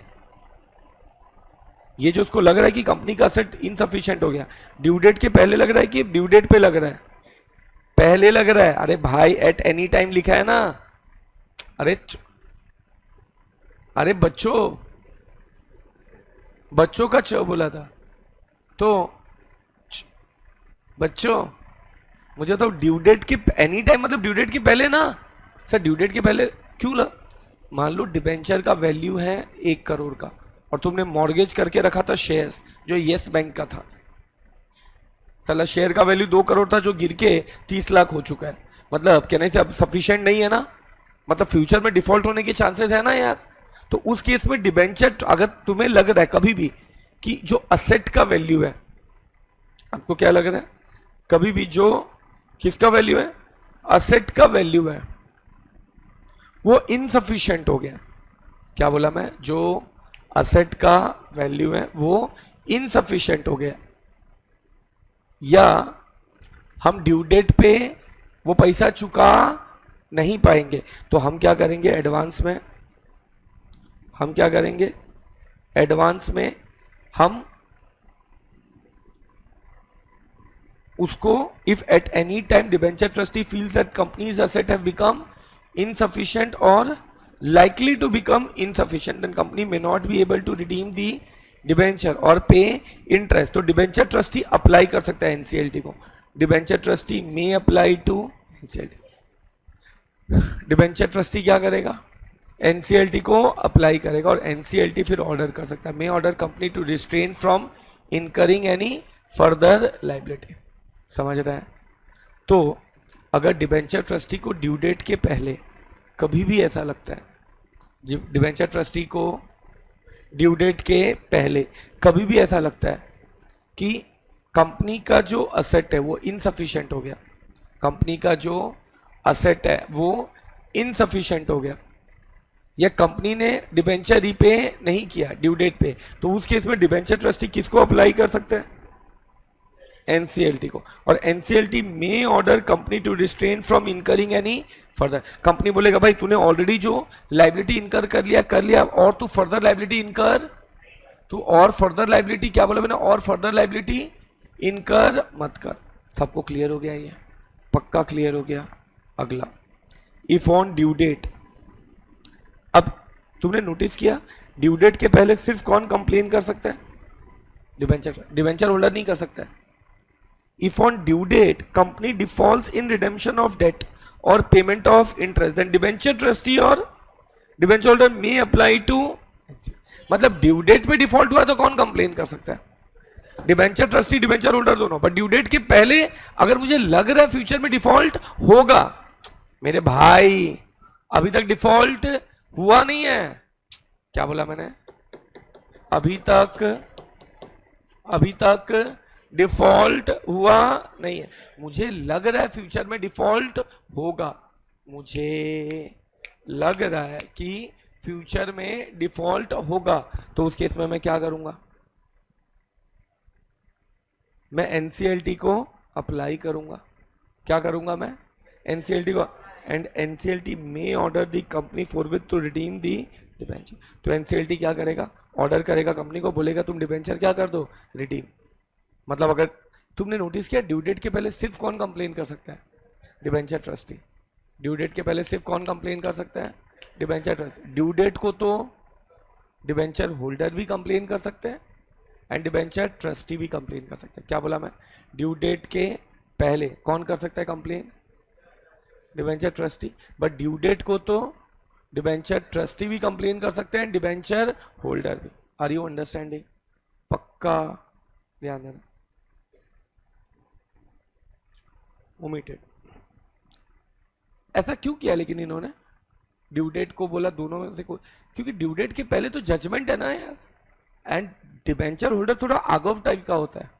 ये जो उसको लग रहा है कि कंपनी का असेट इनसफिशिएंट हो गया, ड्यू डेट के पहले लग रहा है कि ड्यू डेट पे लग रहा है? पहले लग रहा है। अरे भाई, एट एनी टाइम लिखा है ना। अरे बच्चों का च बोला था तो बच्चों मुझे तो ड्यू डेट के एनी टाइम, मतलब ड्यू डेट के पहले ना सर, ड्यू डेट के पहले क्यों लग, मान लो डिबेंचर का वैल्यू है 1 करोड़ का और तुमने मॉर्गेज करके रखा था शेयर्स जो यस बैंक का था, साला शेयर का वैल्यू 2 करोड़ था जो गिर के 30 लाख हो चुका है, मतलब कहने से अब सफिशिएंट नहीं है ना, मतलब फ्यूचर में डिफॉल्ट होने के चांसेस है ना यार। तो उस केस में डिबेंचर अगर तुम्हें लग रहा है कभी भी कि जो असेट का वैल्यू है, आपको क्या लग रहा है कभी भी जो किसका वैल्यू है, असेट का वैल्यू है, वो इनसफिशिएंट हो गया, क्या बोला मैं, जो असेट का वैल्यू है वो इनसफिशिएंट हो गया, या हम ड्यू डेट पे वो पैसा चुका नहीं पाएंगे, तो हम क्या करेंगे एडवांस में, हम क्या करेंगे एडवांस में, हम उसको if at any time debenture trustee feels that companies asset have become insufficient or likely to become insufficient, then company may not be able to redeem the debenture और पे इंटरेस्ट, तो debenture trustee apply कर सकता है NCLT को, debenture trustee may apply to NCLT, debenture trustee क्या करेगा NCLT को apply करेगा और एनसीएलटी फिर ऑर्डर कर सकता है, may order company to restrain from incurring any further liability, समझ रहा है। तो अगर डिबेंचर ट्रस्टी को ड्यू डेट के पहले कभी भी ऐसा लगता है, डिबेंचर ट्रस्टी को ड्यू डेट के पहले कभी भी ऐसा लगता है कि कंपनी का जो असेट है वो इनसफिशिएंट हो गया, कंपनी का जो असेट है वो इनसफिशिएंट हो गया, या कंपनी ने डिबेंचर रीपे नहीं किया ड्यू डेट पे, तो उस केस में डिबेंचर ट्रस्टी किसको अप्लाई कर सकते हैं एनसीएलटी को, और एनसीएलटी में order company to restrain from incurring any further, company बोलेगा भाई तूने ऑलरेडी जो लाइबिलिटी इनकर कर लिया और तू फर्दर लाइबिलिटी इनकर, तू और फर्दर लाइबिलिटी, क्या बोला मैंने, और फर्दर लाइबिलिटी इनकर मत कर। सबको क्लियर हो गया, ये पक्का क्लियर हो गया। अगला, इफ ऑन ड्यू डेट, अब तुमने नोटिस किया ड्यू डेट के पहले सिर्फ कौन कंप्लेन कर सकता है, डिबेंचर होल्डर नहीं कर सकता है। If on due date company defaults in redemption of debt or payment of interest, then debenture trustee or debenture holder may apply to, मतलब ड्यू डेट पे डिफॉल्ट हुआ तो कौन कंप्लेन कर सकता है, डिबेंचर ट्रस्टी डिबेंचर होल्डर दोनों, but due date के पहले अगर मुझे लग रहा है फ्यूचर में डिफॉल्ट होगा, मेरे भाई अभी तक डिफॉल्ट हुआ नहीं है, क्या बोला मैंने, अभी तक डिफॉल्ट हुआ नहीं है, मुझे लग रहा है फ्यूचर में डिफॉल्ट होगा, मुझे लग रहा है कि फ्यूचर में डिफॉल्ट होगा, तो उस केस में मैं क्या करूंगा, मैं एनसीएलटी को अप्लाई करूंगा, क्या करूंगा मैं एनसीएलटी को, एंड एनसीएलटी में order the company forthwith to redeem the debenture, तो एनसीएलटी क्या करेगा, ऑर्डर करेगा कंपनी को, बोलेगा तुम डिबेंचर क्या कर दो, रिडीम। मतलब अगर तुमने नोटिस किया ड्यू डेट के पहले सिर्फ कौन कंप्लेन कर सकता है, डिबेंचर ट्रस्टी, ड्यू डेट के पहले सिर्फ कौन कंप्लेन कर सकता है, डिबेंचर ट्रस्टी, ड्यू डेट को तो डिबेंचर होल्डर भी कंप्लेन कर सकते हैं एंड डिबेंचर ट्रस्टी भी कंप्लेन कर सकते हैं, क्या बोला मैं, ड्यू डेट के पहले कौन कर सकता है complain, debenture trustee, but due date को तो डिबेंचर ट्रस्टी भी कंप्लेन कर सकते हैं, डिबेंचर होल्डर भी। आर यू अंडरस्टैंडिंग, पक्का ध्यान देना। ओमिटेड, ऐसा क्यों किया लेकिन इन्होंने, ड्यू डेट को बोला दोनों में से कोई, क्योंकि ड्यू डेट के पहले तो जजमेंट है ना यार, एंड डिबेंचर होल्डर थोड़ा आगव टाइप का होता है,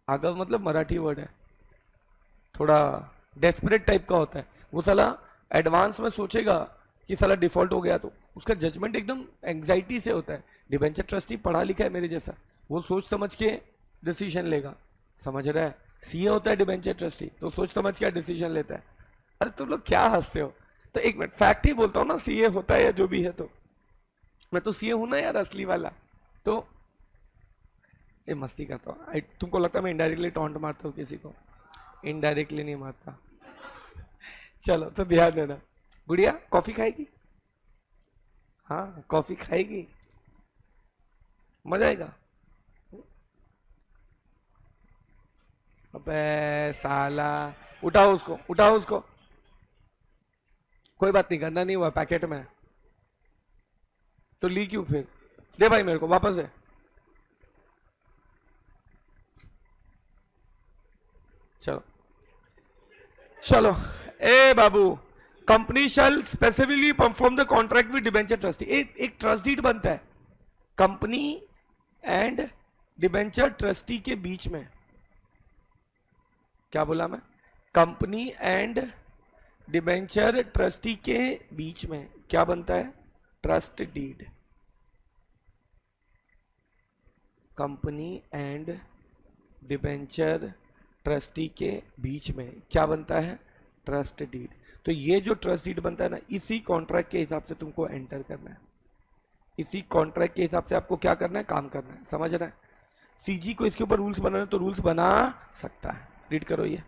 आगव मतलब मराठी वर्ड है, थोड़ा डेस्परेट टाइप का होता है, वो साला एडवांस में सोचेगा कि साला डिफॉल्ट हो गया, तो उसका जजमेंट एकदम एंग्जाइटी से होता है, डिबेंचर ट्रस्टी पढ़ा लिखा है मेरे जैसा, वो सोच समझ के डिसीजन लेगा, समझ रहा है, सीए होता है डिबेंचर ट्रस्टी तो सोच समझ के डिसीजन लेता है। अरे तुम लोग क्या हंसते हो, तो एक मिनट फैक्ट ही बोलता हूँ ना, सीए होता है या जो भी है, तो मैं तो सीए हूं ना यार असली वाला, तो ये मस्ती करता हूँ, तुमको लगता है मैं इनडायरेक्टली टॉन्ट मारता हूँ किसी को, इनडायरेक्टली नहीं मारता। चलो तो ध्यान देना, गुड़िया कॉफी खाएगी, हाँ कॉफी खाएगी, मजा आएगा। अबे साला, उठाओ उसको, उठाओ उसको। कोई बात नहीं, गंदा नहीं हुआ, पैकेट में है। तो ली क्यों फिर? दे भाई मेरे को वापस दे। चलो चलो, ए बाबू, company shall specifically perform the contract with debenture trustee. एक ट्रस्ट डीड बनता है कंपनी एंड डिबेंचर ट्रस्टी के बीच में। क्या बोला मैं? कंपनी एंड डिबेंचर ट्रस्टी के बीच में क्या बनता है? Trust deed. Company and debenture trustee के बीच में क्या बनता है? Trust deed. तो ये जो ट्रस्ट डीड बनता है ना, इसी कॉन्ट्रैक्ट के हिसाब से तुमको एंटर करना है। इसी कॉन्ट्रैक्ट के हिसाब से आपको क्या करना है? काम करना है। समझ रहे हैं? सीजी को इसके ऊपर रूल्स बनाना तो रूल्स बना सकता है। रीड करो, ये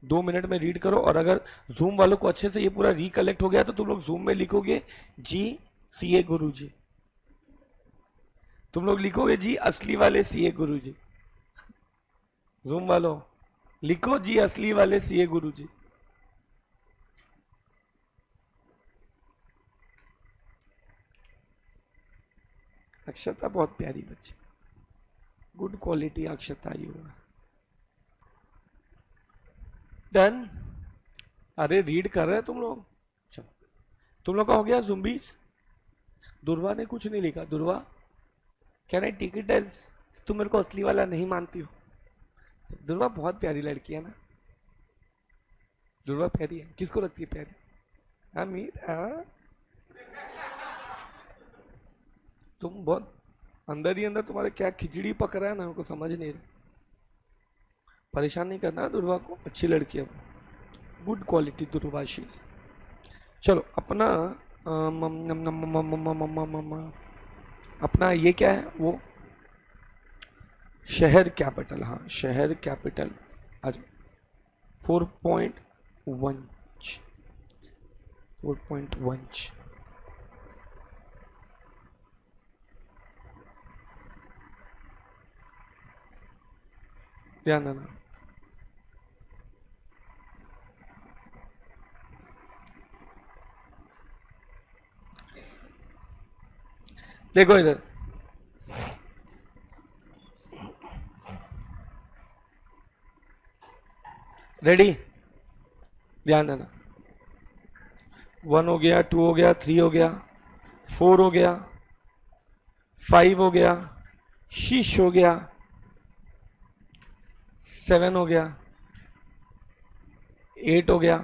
2 मिनट में रीड करो। और अगर जूम वालों को अच्छे से ये पूरा रिकलेक्ट हो गया तो तुम लोग जूम में लिखोगे जी सीए गुरु जी। तुम लोग लिखोगे जी असली वाले सीए गुरु जी। जूम वालों लिखो जी असली वाले सीए गुरु जी। अक्षता बहुत प्यारी बच्ची, good quality Akshata you. Done. अरे रीड कर रहे हैं तुम लोग? चलो, तुम लोग का हो गया जुम्बीस। दुर्वा ने कुछ नहीं लिखा। Durva, can I take it as तुम मेरे को असली वाला नहीं मानती हो? दुर्वा बहुत प्यारी लड़की है ना? दुर्वा प्यारी है, किसको लगती है प्यारी? अमीर, हाँ। तुम बहुत अंदर ही अंदर तुम्हारे क्या खिचड़ी पक रहा है ना, हमको समझ नहीं रहा। परेशान नहीं करना दुर्वा को, अच्छी लड़की है, गुड क्वालिटी दुर्वाशी। चलो अपना अपना ये क्या है वो? शहर कैपिटल। हाँ शहर कैपिटल आज 4.1 4.1 ध्यान देना। देखो इधर, रेडी? ध्यान देना। 1 हो गया, 2 हो गया, 3 हो गया, 4 हो गया, 5 हो गया, 6 हो गया, 7 हो गया, 8 हो गया,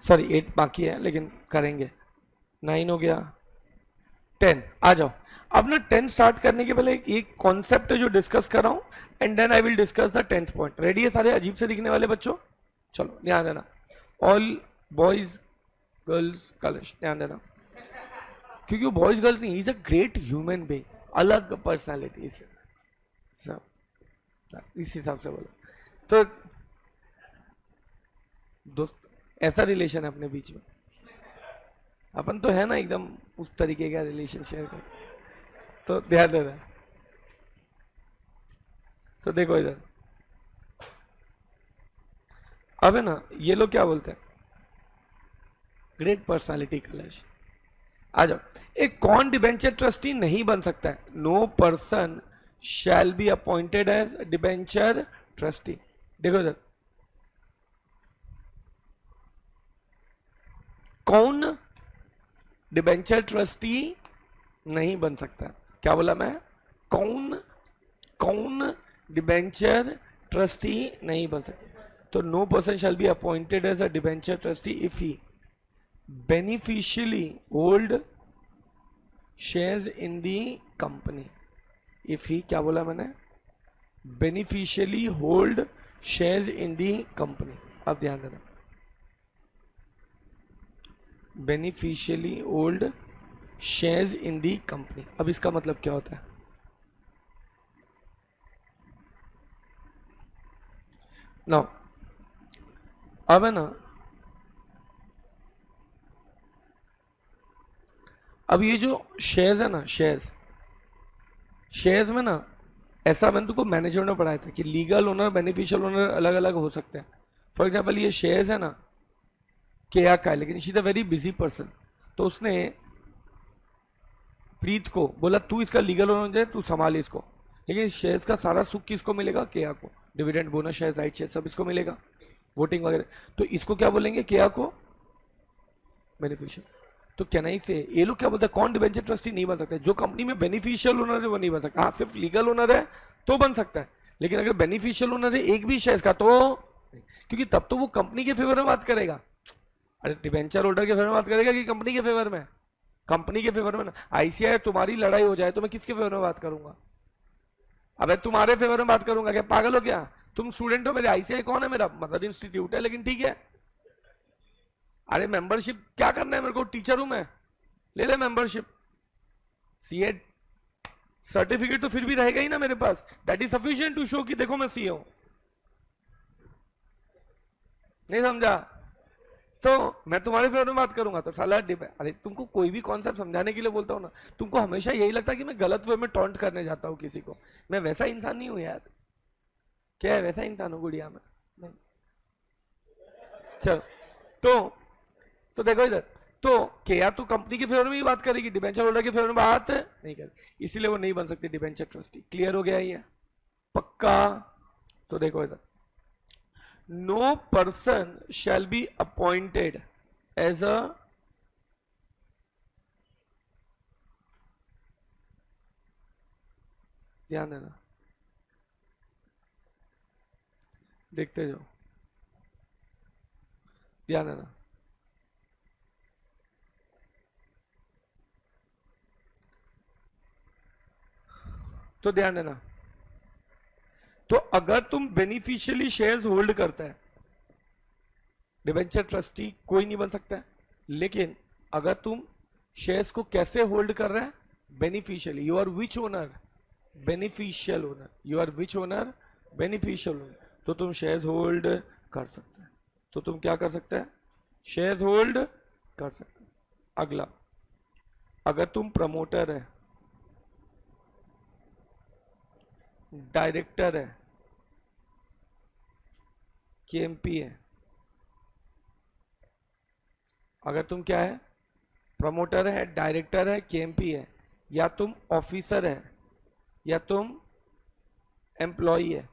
सॉरी 8 बाकी है लेकिन करेंगे, 9 हो गया, 10। आ जाओ। अब ना 10 स्टार्ट करने के पहले एक कॉन्सेप्ट है जो डिस्कस कर रहा हूं, and then I will discuss the 10th point. Ready है सारे अजीब से दिखने वाले बच्चों? चलो ध्यान देना। ऑल बॉयज गर्ल्स कॉलेज, ध्यान देना, क्योंकि वो बॉयज गर्ल्स नहीं, is a great human being, अलग पर्सनालिटी, इसलिए इस हिसाब से बोलो। तो दोस्त ऐसा रिलेशन है अपने बीच में, अपन तो है ना एकदम उस तरीके का रिलेशन शेयर कर। तो ध्यान देना। तो देखो इधर, अब है ना ये लोग क्या बोलते हैं? Great personality college. आ जाओ। एक कौन डिबेंचर ट्रस्टी नहीं बन सकता है? No person shall be appointed as debenture trustee. देखो इधर, कौन डिबेंचर ट्रस्टी नहीं बन सकता? क्या बोला मैं? कौन कौन डिबेंचर ट्रस्टी नहीं बन सकता? तो no person shall be appointed as a debenture trustee if he beneficially hold shares in the company. If he, क्या बोला मैंने? Beneficially hold shares in the company. अब ध्यान देना, beneficially hold shares in the company. अब इसका मतलब क्या होता है? नाउ अब है ना, अब ये जो शेयर्स है ना, शेयर्स में ना ऐसा मैंने तुमको मैनेजमेंट में पढ़ाया था कि लीगल ओनर बेनिफिशियल ओनर अलग अलग हो सकते हैं। फॉर एग्जाम्पल ये शेयर्स है ना, केया का है, लेकिन she is a very busy person, तो उसने प्रीत को बोला तू इसका लीगल ओनर जाए, तू संभाल इसको, लेकिन शेयर्स का सारा सुख किसको मिलेगा? केया को। Dividend, bonus share, right share सब इसको मिलेगा, वोटिंग वगैरह। तो इसको क्या बोलेंगे? केया को बेनिफिशियल। तो कैन से ये लोग क्या बोलते हैं, कौन डिवेंचर ट्रस्टी नहीं बन सकता? जो कंपनी में बेनिफिशियल ओनर है वो नहीं बन सकता। हाँ, सिर्फ लीगल ओनर है तो बन सकता है, लेकिन अगर बेनिफिशियल ओनर है एक भी शेयर का तो, क्योंकि तब तो वो कंपनी के फेवर में बात करेगा। अरे डिवेंचर होल्डर के फेवर में बात करेगा कि कंपनी के फेवर में? कंपनी के फेवर में ना। आईसीआई तुम्हारी लड़ाई हो जाए तो मैं किसके फेवर में बात करूंगा? अबे तुम्हारे फेवर में बात करूंगा क्या? पागल हो क्या? तुम स्टूडेंट हो मेरे, आईसीआई कौन है? मेरा मदर इंस्टीट्यूट है, लेकिन ठीक है। अरे मेंबरशिप क्या करना है मेरे को? टीचर हूं मैं, ले ले मेंबरशिप। सीए सर्टिफिकेट तो फिर भी रहेगा ही ना मेरे पास, that is sufficient to show कि देखो मैं सीए हूं। नहीं समझा? तो मैं तुम्हारे फेवर में बात करूंगा तो साला अरे तुमको कोई भी कॉन्सेप्ट समझाने के लिए बोलता हूं ना, तुमको हमेशा यही लगता है कि मैं गलत वे में टॉन्ट करने जाता हूं किसी को। मैं वैसा इंसान नहीं हूं यार। क्या है? वैसा इंसान हूं गुड़िया में? नहीं। चलो, तो देखो इधर, तो केया तो कंपनी के फेवर में ही बात करेगी, डिबेंचर होल्डर के फेवर में बात नहीं करेगी, इसीलिए वो नहीं बन सकती डिबेंचर ट्रस्टी। क्लियर हो गया ये? पक्का? तो देखो इधर, no person shall be appointed as a ध्यान देना, देखते जाओ, ध्यान देना। तो ध्यान देना, तो अगर तुम बेनिफिशियली शेयर्स होल्ड करता है, डिबेंचर ट्रस्टी कोई नहीं बन सकता है। लेकिन अगर तुम शेयर्स को कैसे होल्ड कर रहे हैं? Beneficially. You are which owner? Beneficial owner. You are which owner? Beneficial owner. तो तुम शेयर्स होल्ड कर सकते हैं। तो तुम क्या कर सकते हैं? शेयर्स होल्ड कर सकते हैं। अगला, अगर तुम प्रमोटर है, डायरेक्टर है, केएमपी है, अगर तुम क्या है? प्रमोटर है, डायरेक्टर है, केएमपी है, या तुम ऑफिसर है, या तुम एम्प्लॉई है,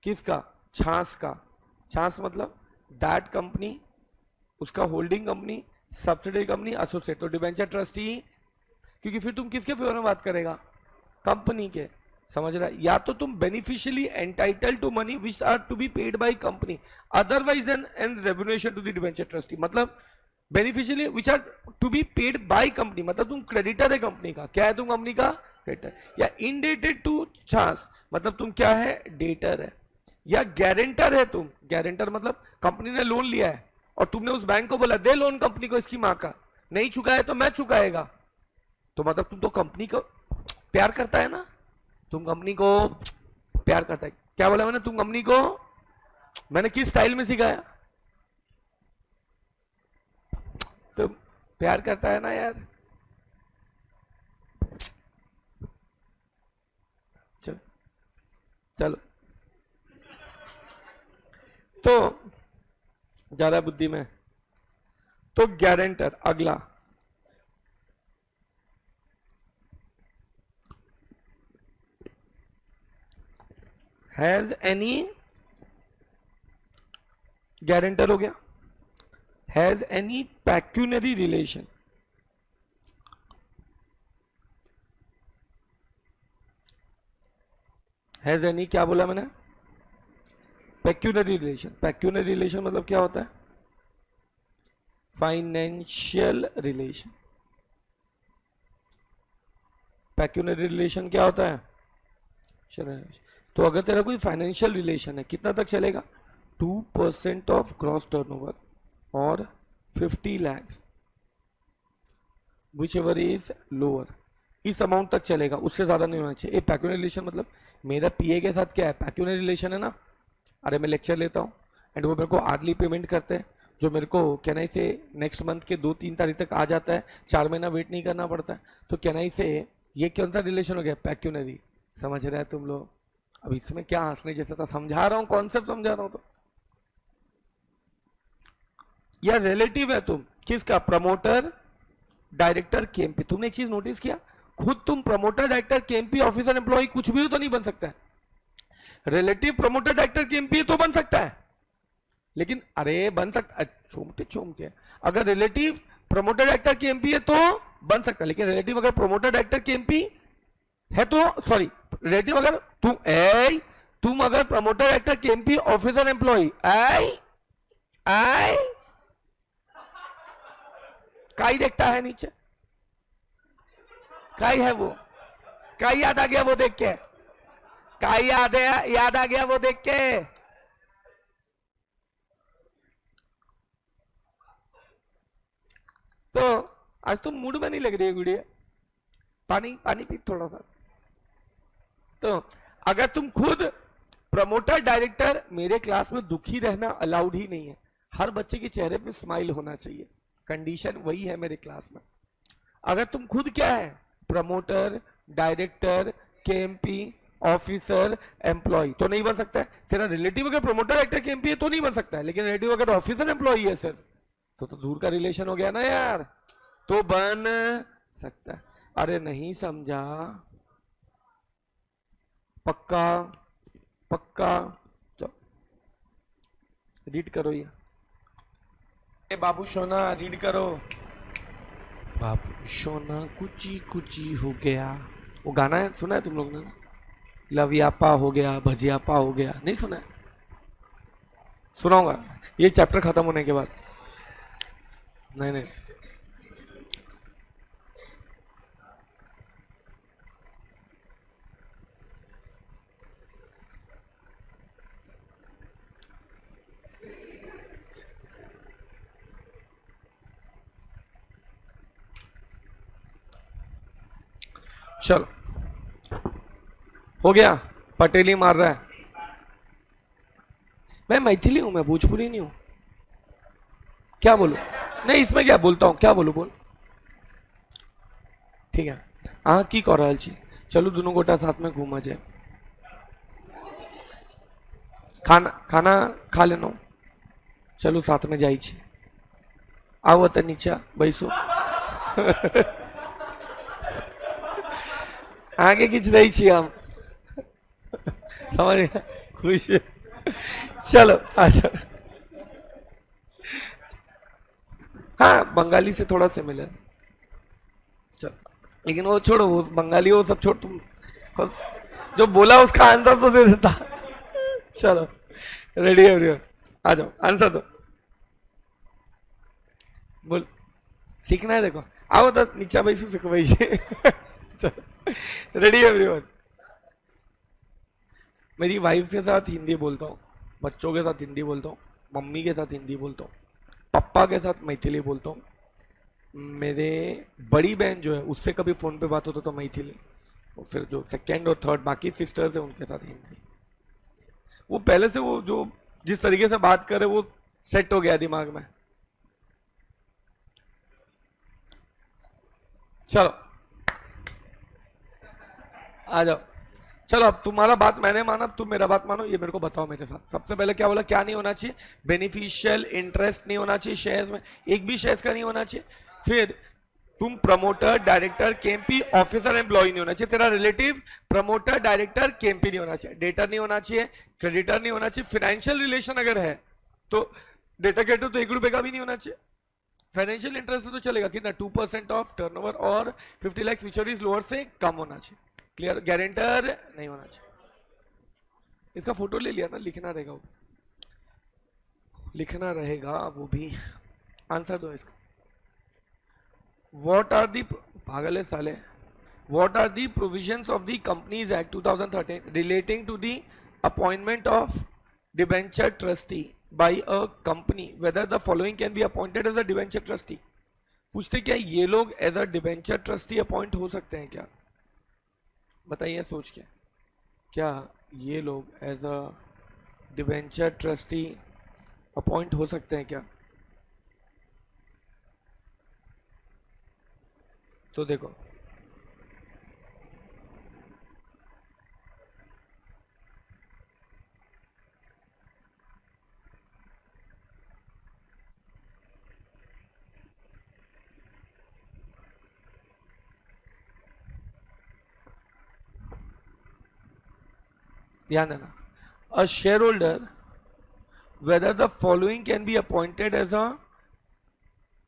किसका? छास का। छास मतलब दैट कंपनी, उसका holding company, subsidiary company, associate. तो डिबेंचर ट्रस्टी, क्योंकि फिर तुम किसके फेवर में बात करेगा? कंपनी के। समझ रहा है? या तो तुम beneficially entitled to money which are to be paid by company otherwise an remuneration to the debenture trustee. मतलब beneficially which are to be paid by company, मतलब तुम क्रेडिटर है कंपनी का। क्या है तुम? कंपनी का क्रेडिटर। या इनडेटेड टू चांस, मतलब तुम क्या है? डेटर है। या गारंटर है तुम। गारंटर मतलब कंपनी ने लोन लिया है और तुमने उस बैंक को बोला दे लोन कंपनी को इसकी मां का, नहीं चुका है तो मैं चुकाएगा। तो मतलब तुम तो कंपनी को प्यार करता है ना, तुम कंपनी को प्यार करता है। क्या बोला मैंने? तुम कंपनी को, मैंने किस स्टाइल में सिखाया? तो प्यार करता है ना यार। चलो चलो, तो ज्यादा बुद्धि में, तो गारंटर। अगला, हैज एनी, गारंटर हो गया। Has any pecuniary relation, has any क्या बोला मैंने? पैक्यूनरी रिलेशन। पैक्यूनरी रिलेशन मतलब क्या होता है? Financial relation. पैक्यूनरी रिलेशन क्या होता है? तो अगर तेरा कोई फाइनेंशियल रिलेशन है, कितना तक चलेगा? 2% ऑफ ग्रॉस टर्नओवर और 50 lakhs, which ever is lower, इस अमाउंट तक चलेगा, उससे ज्यादा नहीं होना चाहिए। पैक्यूनरी रिलेशन मतलब मेरा पीए के साथ क्या है? पैक्यूनरी रिलेशन है ना। अरे मैं लेक्चर लेता हूँ एंड वो मेरे को आर्ली पेमेंट करते हैं, जो मेरे को कैनाई से नेक्स्ट मंथ के 2-3 तारीख तक आ जाता है, 4 महीना वेट नहीं करना पड़ता है। तो कैनाई से ये कौन सा रिलेशन हो गया? पैक्यूनरी। समझ रहे हैं तुम लोग? अब इसमें क्या हंसने जैसा था, समझा रहा हूं, कॉन्सेप्ट समझा रहा हूं। तो यह रिलेटिव है तुम किसका, प्रमोटर डायरेक्टर केएमपी। तुमने एक चीज नोटिस किया, खुद तुम promoter director KMP officer employ कुछ भी हो तो नहीं बन सकता है, रिलेटिव प्रमोटर डायरेक्टर केएमपी तो बन सकता है, लेकिन अरे बन सकता, चूमते चूमते, अगर रिलेटिव प्रमोटर डायरेक्टर केएमपी है तो बन सकता है, लेकिन रिलेटिव अगर प्रमोटर डायरेक्टर केएमपी है तो, सॉरी, रिलेटिव अगर तुम अगर promoter director KMP officer employ आई आई काई देखता है नीचे, काई है वो, काई याद आ गया वो देख के, काई याद आ गया वो देख के। तो आज तुम मूड में नहीं लग रही है गुड़िया, पानी पानी पी थोड़ा सा। तो अगर तुम खुद प्रमोटर डायरेक्टर, मेरे क्लास में दुखी रहना अलाउड ही नहीं है, हर बच्चे के चेहरे पे स्माइल होना चाहिए, कंडीशन वही है मेरे क्लास में। अगर तुम खुद क्या है, promoter director KMP officer employ, तो नहीं बन सकता है। तेरा रिलेटिव अगर प्रमोटर डायरेक्टर केएमपी है तो नहीं बन सकता है, लेकिन रिलेटिव अगर ऑफिसर एम्प्लॉय है सिर्फ, तो दूर का रिलेशन हो गया ना यार, तो बन सकता है। अरे नहीं समझा, पक्का पक्का, चलो रीड करो ये बाबू सोना रीड करो। बाबू सोना कुची कुची हो गया, वो गाना है, सुना है तुम लोग ने? लवियापा हो गया, भजियापा हो गया, नहीं सुना है? सुनाऊंगा ये चैप्टर खत्म होने के बाद। नहीं नहीं, चलो हो गया। पटेली मार रहा है, मैं मैथिली हूं, मैं भोजपुरी नहीं हूं। क्या बोलूं? नहीं इसमें क्या बोलता हूं, क्या बोलूं, बोल। ठीक है, हाँ की कर रहा छी, चलो दोनों गोटा साथ में घूमा जाए, खाना खाना खा लेनो, चलो साथ में जाई छी, आओ तो नीचा बैसो। आगे किच दई छी हम, समझ गया? खुश, चलो अच्छा। हाँ बंगाली से थोड़ा सिमिलर, चलो, लेकिन वो छोड़ो, वो बंगाली वो सब छोड़, तुम जो बोला उसका आंसर तो दे देता। चलो रेडी एवरीवन, आ जाओ आंसर दो, बोल। सीखना है देखो, आओ तो नीचा बैसू सीखो भाई। चलो रेडी एवरीवन। मेरी वाइफ के साथ हिंदी बोलता हूँ, बच्चों के साथ हिंदी बोलता हूँ, मम्मी के साथ हिंदी बोलता हूँ, पापा के साथ मैथिली बोलता हूँ, मेरे बड़ी बहन जो है उससे कभी फोन पे बात होता तो मैथिली, और फिर जो सेकेंड और थर्ड बाकी सिस्टर्स है उनके साथ हिंदी। वो पहले से वो जो जिस तरीके से बात करे वो सेट हो गया दिमाग में। चलो आ जाओ, चलो अब तुम्हारा बात मैंने माना, अब तुम मेरा बात मानो, ये मेरे को बताओ मेरे साथ। सबसे पहले क्या बोला, क्या नहीं होना चाहिए? बेनिफिशियल इंटरेस्ट नहीं होना चाहिए शेयर्स में, एक भी शेयर्स का नहीं होना चाहिए। फिर तुम promoter director KMP officer employ नहीं होना चाहिए, तेरा रिलेटिव प्रमोटर डायरेक्टर केएमपी नहीं होना चाहिए, डेटर नहीं होना चाहिए, क्रेडिटर नहीं होना चाहिए, फाइनेंशियल रिलेशन अगर है तो डेटा क्रेडिटर तो 1 रुपए का भी नहीं होना चाहिए, फाइनेंशियल इंटरेस्ट तो चलेगा कितना, 2% ऑफ टर्नओवर और 50 लाख फ्यूचर इज लोअर से कम होना चाहिए, क्लियर? गारंटर नहीं होना चाहिए। इसका फोटो ले लिया ना, लिखना रहेगा वो, लिखना रहेगा वो भी। आंसर दो इसका। व्हाट आर दी, पागल है साले, what are the provisions of the Companies Act 2013 relating to the appointment of debenture trustee by a company, whether the following can be appointed as a debenture trustee. पूछते क्या ये लोग as a debenture trustee appoint हो सकते हैं क्या? बताइए सोच के, क्या ये लोग as a debenture trustee appoint हो सकते हैं क्या? तो देखो, ध्यान देना, a share holder whether the following can be appointed as a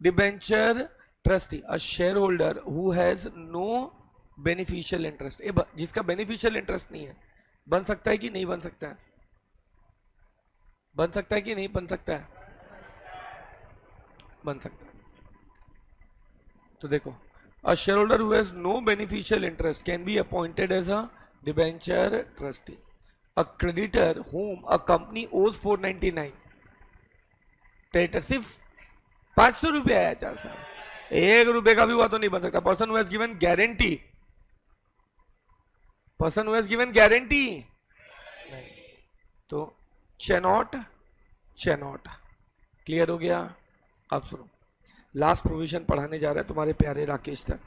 debenture trustee, a shareholder who has no beneficial interest, जिसका beneficial interest नहीं है, बन सकता है कि नहीं बन सकता है? बन सकता है कि नहीं बन सकता है? बन सकता है। तो देखो, a shareholder who has no beneficial interest can be appointed as a debenture trustee. A creditor whom a company owes 499, creditor सिर्फ 500 रुपया है 4 साल, 1 रुपए का भी हुआ तो नहीं बन सकता। Person who has given guarantee, person who has given guarantee नहीं, तो चैनॉट, चैनॉट। क्लियर हो गया? अब सुनो, लास्ट प्रोविजन पढ़ाने जा रहा है तुम्हारे प्यारे राकेश सर।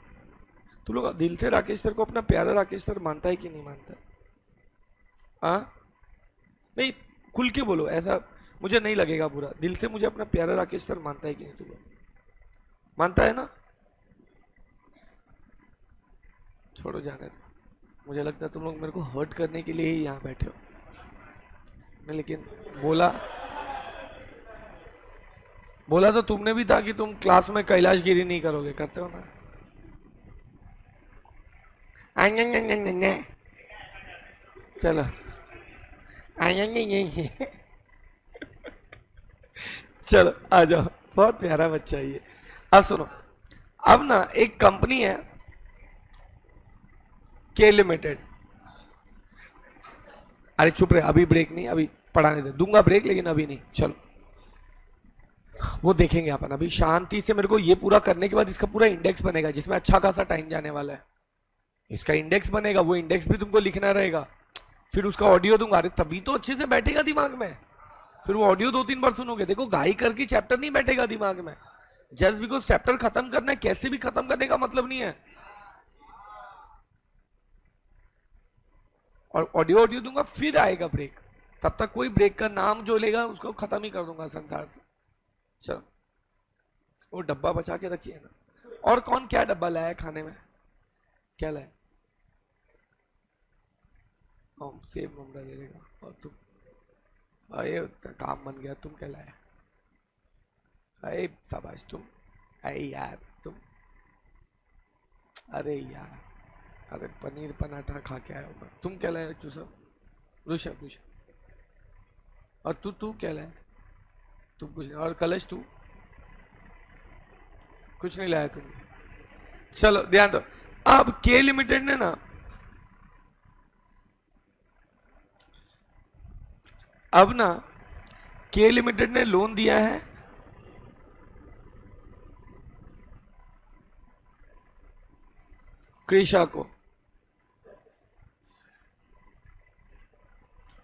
तुम लोग दिल से राकेश सर को अपना प्यारा राकेश सर मानता है कि नहीं मानता? नहीं, खुल के बोलो, ऐसा मुझे नहीं लगेगा बुरा, दिल से मुझे अपना प्यारा राकेश सर मानता है कि नहीं? तुम मानता है ना? छोड़ो, जाने दो, मुझे लगता है तुम लोग मेरे को हर्ट करने के लिए ही यहाँ बैठे हो। मैं लेकिन बोला तो तुमने भी था कि तुम क्लास में कैलाशगिरी नहीं करोगे, करते हो ना? चलो चलो आ जाओ, बहुत प्यारा बच्चा है ये। अब सुनो, अब ना एक कंपनी है के लिमिटेड। अरे चुप रहे, अभी ब्रेक नहीं, अभी पढ़ाने दे, दूंगा ब्रेक लेकिन अभी नहीं। चलो वो देखेंगे अपन, अभी शांति से। मेरे को ये पूरा करने के बाद इसका पूरा इंडेक्स बनेगा जिसमें अच्छा खासा टाइम जाने वाला है। इसका इंडेक्स बनेगा, वो इंडेक्स भी तुमको लिखना रहेगा, फिर उसका ऑडियो दूंगा। अरे तभी तो अच्छे से बैठेगा दिमाग में, फिर वो ऑडियो 2-3 बार सुनोगे। देखो, गाई करके चैप्टर नहीं बैठेगा दिमाग में, जस्ट बिकॉज चैप्टर खत्म करना है, कैसे भी खत्म करने का मतलब नहीं है। और ऑडियो दूंगा, फिर आएगा ब्रेक, तब तक कोई ब्रेक का नाम जो लेगा उसको खत्म ही कर दूंगा संसार से। चलो, वो डब्बा बचा के रखिए ना। और कौन क्या डब्बा लाया खाने में? क्या लाया? सेब ममरा दे देगा। और तुम, अरे काम बन गया। तुम क्या लाया? अरे शाबाश तुम, अरे यार तुम, अरे यार, अरे पनीर पराठा खा के आया होगा। तुम क्या लाया ऋषभ? ऋषभ, और तू क्या लाया? तुम कुछ नहीं। और कलश, तू कुछ नहीं लाया तुमने? चलो ध्यान दो, अब के लिमिटेड ने ना, अब ना के लिमिटेड ने लोन दिया है कृषा को।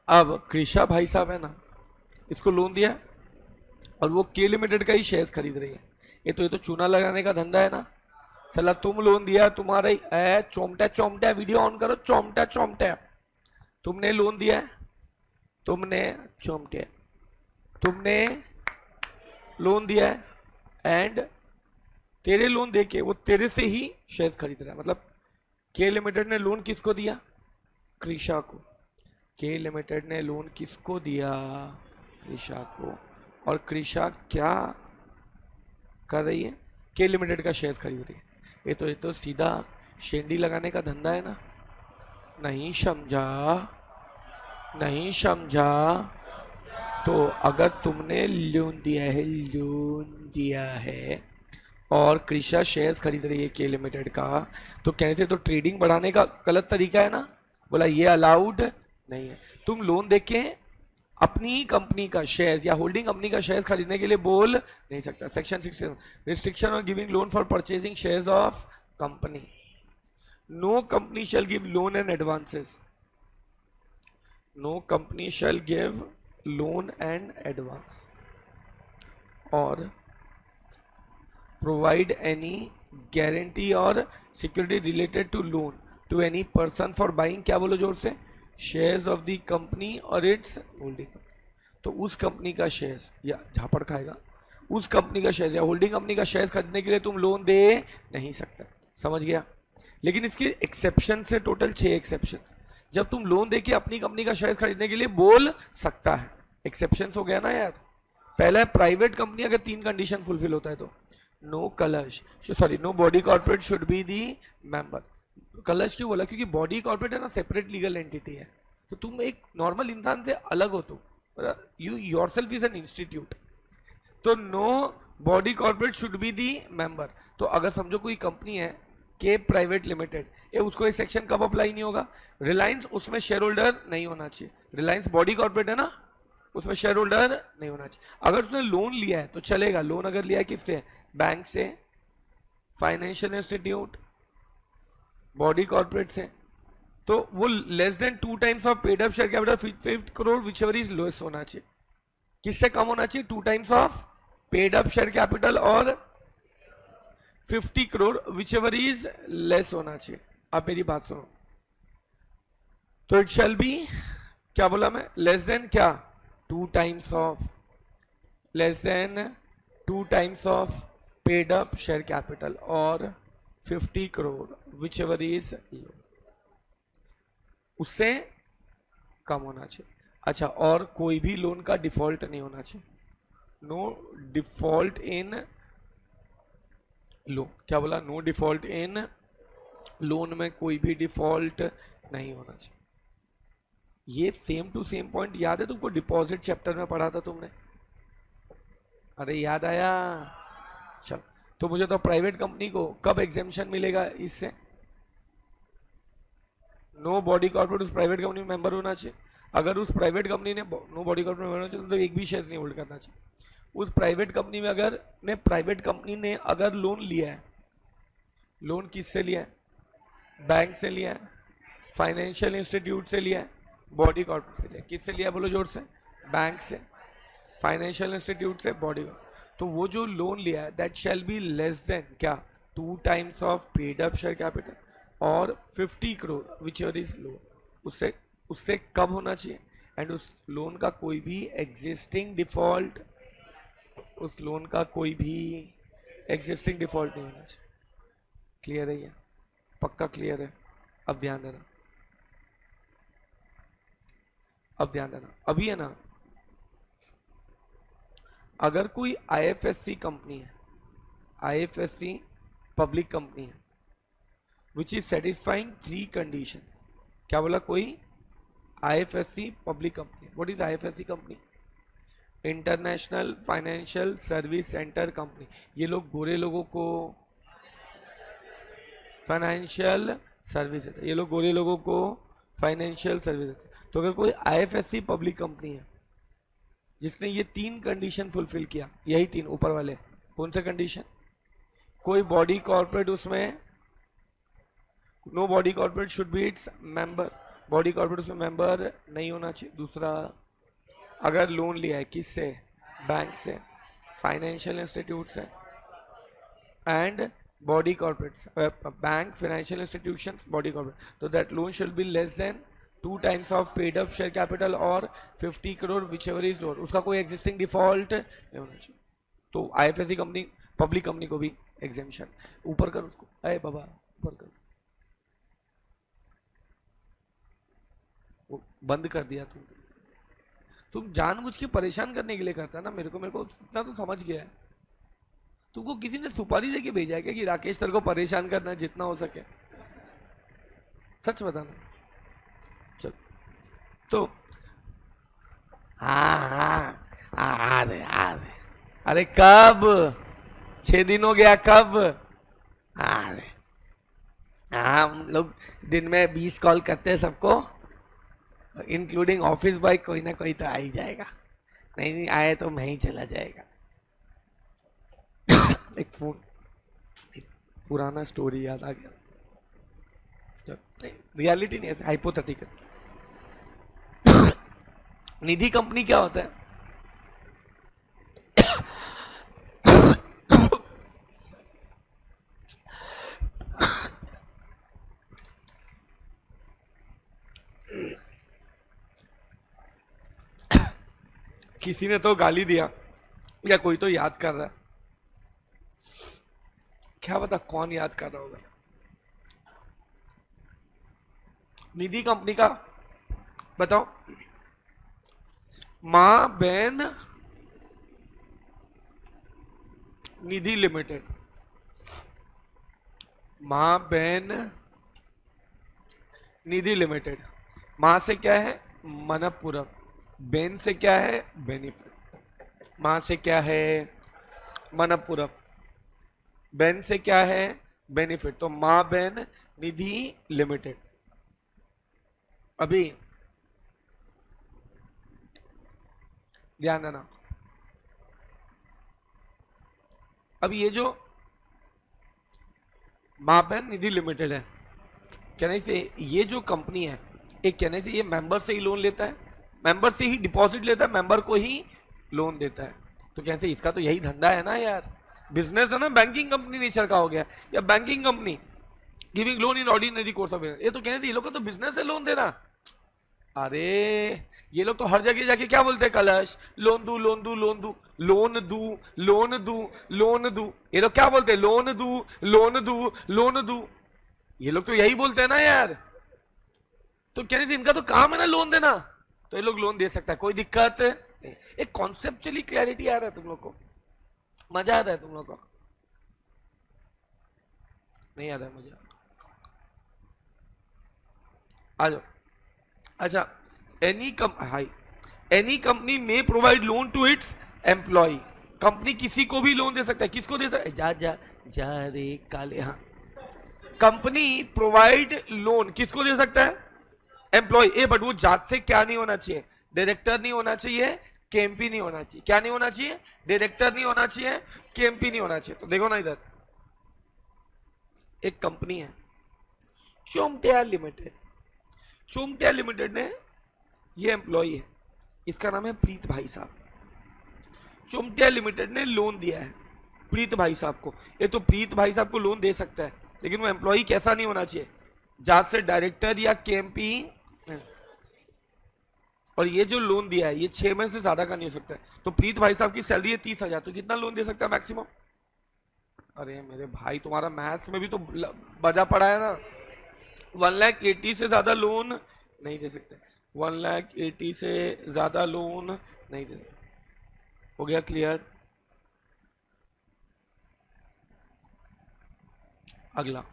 अब कृषा भाई साहब है ना, इसको लोन दिया है और वो के लिमिटेड का ही शेयर्स खरीद रही है। ये तो चूना लगाने का धंधा है ना। चला, तुम लोन दिया, तुम्हारा ही चोमटा चोमटा, वीडियो ऑन करो, चोमटा चोमटा, तुमने लोन दिया है, तुमने चोमटे, तुमने लोन दिया है, एंड तेरे लोन देके वो तेरे से ही शेयर खरीद रहा है। मतलब के लिमिटेड ने लोन किसको दिया? कृषा को। के लिमिटेड ने लोन किसको दिया? कृषा को। और कृषा क्या कर रही है? के लिमिटेड का शेयर खरीद रही है। ये तो सीधा शेंडी लगाने का धंधा है ना। नहीं समझा? नहीं समझा? तो अगर तुमने लोन दिया है और कृषा शेयर्स खरीद रही है के लिमिटेड का, तो कहने से तो ट्रेडिंग बढ़ाने का गलत तरीका है ना। बोला ये अलाउड नहीं है। तुम लोन देके अपनी कंपनी का शेयर्स या होल्डिंग कंपनी का शेयर्स खरीदने के लिए बोल नहीं सकता। Section 6 restriction on giving loan for purchasing shares of company. No company shall give loan and advances. No company shall give loan and advance और provide any guarantee or security related to loan to any person for buying, क्या बोलो जोर से, shares of the company or its holding। तो उस company का shares या झापड़ खाएगा, उस कंपनी का शेयर या होल्डिंग कंपनी का शेयर्स खरीदने के लिए तुम लोन दे नहीं सकते। समझ गया? लेकिन इसके एक्सेप्शन से टोटल 6 एक्सेप्शन, जब तुम लोन देके अपनी कंपनी का शेयर खरीदने के लिए बोल सकता है। एक्सेप्शन हो गया ना यार। पहला है प्राइवेट कंपनी, अगर 3 कंडीशन फुलफिल होता है तो नो कलश, sorry no body corporate should be the member. कलश क्यों बोला? क्योंकि बॉडी कॉर्पोरेट है ना, सेपरेट लीगल एंटिटी है, तो तुम एक नॉर्मल इंसान से अलग हो, तुम you yourself is an institute, तो no body corporate should be the member. तो अगर समझो कोई कंपनी है के प्राइवेट लिमिटेड, ये उसको ये सेक्शन कब अप्लाई नहीं होगा? रिलायंस उसमें शेयर होल्डर नहीं होना चाहिए, रिलायंस बॉडी कॉर्पोरेट है ना, उसमें शेयर होल्डर नहीं होना चाहिए। अगर उसने लोन लिया है तो चलेगा। लोन अगर लिया है किससे? बैंक से, फाइनेंशियल इंस्टीट्यूट, बॉडी कॉर्पोरेट से, तो वो less than 2 times of paid up share capital 50 crore which is lowest होना चाहिए। किससे कम होना चाहिए? 2 times of paid up share capital और 50 crore which is less होना चाहिए। आप मेरी बात सुनो, तो इट शैल बी, क्या बोला मैं? लेस देन क्या? 2 times of, less than 2 times of paid up share capital और 50 crore which is low, उससे कम होना चाहिए। अच्छा, और कोई भी लोन का डिफॉल्ट नहीं होना चाहिए, नो डिफॉल्ट इन लोन। क्या बोला? नो डिफॉल्ट इन लोन, में कोई भी डिफॉल्ट नहीं होना चाहिए। ये सेम टू सेम पॉइंट याद है तुमको? डिपॉजिट चैप्टर में पढ़ा था तुमने, अरे याद आया? चल, तो मुझे तो प्राइवेट कंपनी को कब एग्जेम्पशन मिलेगा इससे? नो बॉडी कॉर्पोरेट उस प्राइवेट कंपनी में मेंबर होना चाहिए। अगर उस प्राइवेट कंपनी ने नो बॉडी कॉर्पोरेट में होना चाहिए तो एक भी शेयर नहीं होल्ड करना चाहिए। उस प्राइवेट कंपनी में अगर प्राइवेट कंपनी ने अगर लोन लिया है, लोन किससे लिया है? बैंक से लिया है, फाइनेंशियल इंस्टीट्यूट से लिया है, बॉडी कॉर्पोरेट से लिया है। किससे लिया? बोलो जोर से। बैंक से, फाइनेंशियल इंस्टीट्यूट से, बॉडी। तो वो जो लोन लिया है that shall be less then क्या? 2 times of paid up share capital और 50 crore which is low, उससे उससे कम होना चाहिए। एंड उस लोन का कोई भी एग्जिस्टिंग डिफॉल्ट, उस लोन का कोई भी एग्जिस्टिंग डिफॉल्ट नहीं होना चाहिए। क्लियर है? ये पक्का क्लियर है? अब ध्यान देना, अब ध्यान देना। अभी है ना, अगर कोई आईएफएससी कंपनी है, आईएफएससी पब्लिक कंपनी है, विच इज सेटिस्फाइंग 3 कंडीशन। क्या बोला? कोई IFSC public company. What is IFSC company? International financial service centre company. ये लोग गोरे लोगों को फाइनेंशियल सर्विस देते हैं, ये लोग गोरे लोगों को फाइनेंशियल सर्विस देते हैं। तो अगर कोई आईएफएससी पब्लिक कंपनी है जिसने ये 3 कंडीशन फुलफिल किया, यही 3 ऊपर वाले, कौन से कंडीशन? कोई बॉडी कॉर्पोरेट उसमें, no body corporate should be its member, body corporate उसमें मेंबर नहीं होना चाहिए। दूसरा, अगर लोन लिया है किससे? बैंक से, फाइनेंशियल इंस्टीट्यूट से and body corporate, bank, financial institution, body corporate, तो that loan should be less than 2 times of paid up share capital और 50 crore which is lower, उसका कोई एग्जिस्टिंग डिफॉल्ट नहीं होना चाहिए। तो आईएफएससी कंपनी, पब्लिक कंपनी को भी एग्जेम्पशन। ऊपर कर उसको, अरे बाबा ऊपर कर, वो बंद कर दिया तुम जानबूझ के परेशान करने के लिए करता है ना मेरे को इतना तो समझ गया है। तुमको किसी ने सुपारी देके भेजा है क्या कि राकेश तेरे को परेशान करना है जितना हो सके? सच बताना। चल, तो आ रहे। अरे कब? 6 दिन हो गया, कब आ रहे? हाँ, हम लोग दिन में 20 कॉल करते हैं सबको, इंक्लूडिंग ऑफिस बॉय, कोई ना कोई तो आ ही जाएगा। नहीं आए तो मैं ही चला जाएगा। एक फोन, एक पुराना स्टोरी याद आ गया, रियलिटी नहीं है, हाइपोथेटिकल। निधि कंपनी क्या होता है? किसी ने तो गाली दिया या कोई तो याद कर रहा है, क्या पता कौन याद कर रहा होगा। निधि कंपनी का बताओ। मां बहन निधि लिमिटेड, मां बहन निधि लिमिटेड। मां से क्या है मनप्पुरम, बहन से क्या है बेनिफिट। मां से क्या है मनप्पुरम, बहन से क्या है बेनिफिट, तो मां बहन निधि लिमिटेड। अभी ध्यान देना, अब ये जो मां बहन निधि लिमिटेड है, कहने से ये जो कंपनी है, एक कहने से ये मेंबर से ही लोन लेता है, मेंबर से ही डिपॉजिट लेता है, मेंबर को ही लोन देता है। तो कहते इसका तो यही धंधा है ना यार, बिजनेस है ना, बैंकिंग कंपनी नेचर का हो गया, या banking company giving loan in ordinary course of business. ये तो कहने से ये लोग का तो बिजनेस है लोन देना। अरे ये लोग तो हर जगह जाके क्या बोलते हैं कलश, लोन दू लोन दू लोन दू लोन दू लोन दू लोन दू। ये लोग क्या बोलते हैं, लोन दू लोन दू लोन दू। ये लोग तो यही बोलते हैं ना यार। तो कहने से इनका तो काम है ना लोन देना, तो ये लोग लोन दे सकता है, कोई दिक्कत नहीं। एक कॉन्सेप्चुअली क्लैरिटी आ रहा है तुम लोग को, मजा आता है तुम लोग को, नहीं आता है मुझे, आ जाओ। अच्छा, any company may provide loan to its employ. Company किसी को भी लोन दे सकता है, किसको दे सकता है, जा जा जा रे काले, हाँ। कंपनी प्रोवाइड लोन किसको दे सकता है, एम्प्लॉय। ए बट वो जात से क्या नहीं होना चाहिए, डायरेक्टर नहीं होना चाहिए, केएमपी नहीं होना चाहिए। क्या नहीं होना चाहिए, डायरेक्टर नहीं होना चाहिए, केएमपी नहीं होना चाहिए। तो देखो ना इधर एक कंपनी है चोमटिया लिमिटेड, चोमटिया लिमिटेड ने ये एम्प्लॉय है, इसका नाम है प्रीत भाई साहब। चोमटिया लिमिटेड ने लोन दिया है प्रीत भाई साहब को। ये तो प्रीत भाई साहब को लोन दे सकता है, लेकिन वो एम्प्लॉय कैसा नहीं होना चाहिए, जात से डायरेक्टर या केएमपी। और ये जो लोन दिया है ये 6 महीने से ज्यादा का नहीं हो सकता है। तो प्रीत भाई साहब की सैलरी है 30,000, तो कितना लोन दे सकता है मैक्सिमम। अरे मेरे भाई तुम्हारा मैथ्स में भी तो बजा पड़ा है ना, 1,80,000 से ज्यादा लोन नहीं दे सकते, 1,80,000 से ज्यादा लोन नहीं दे सकते। हो गया क्लियर। अगला,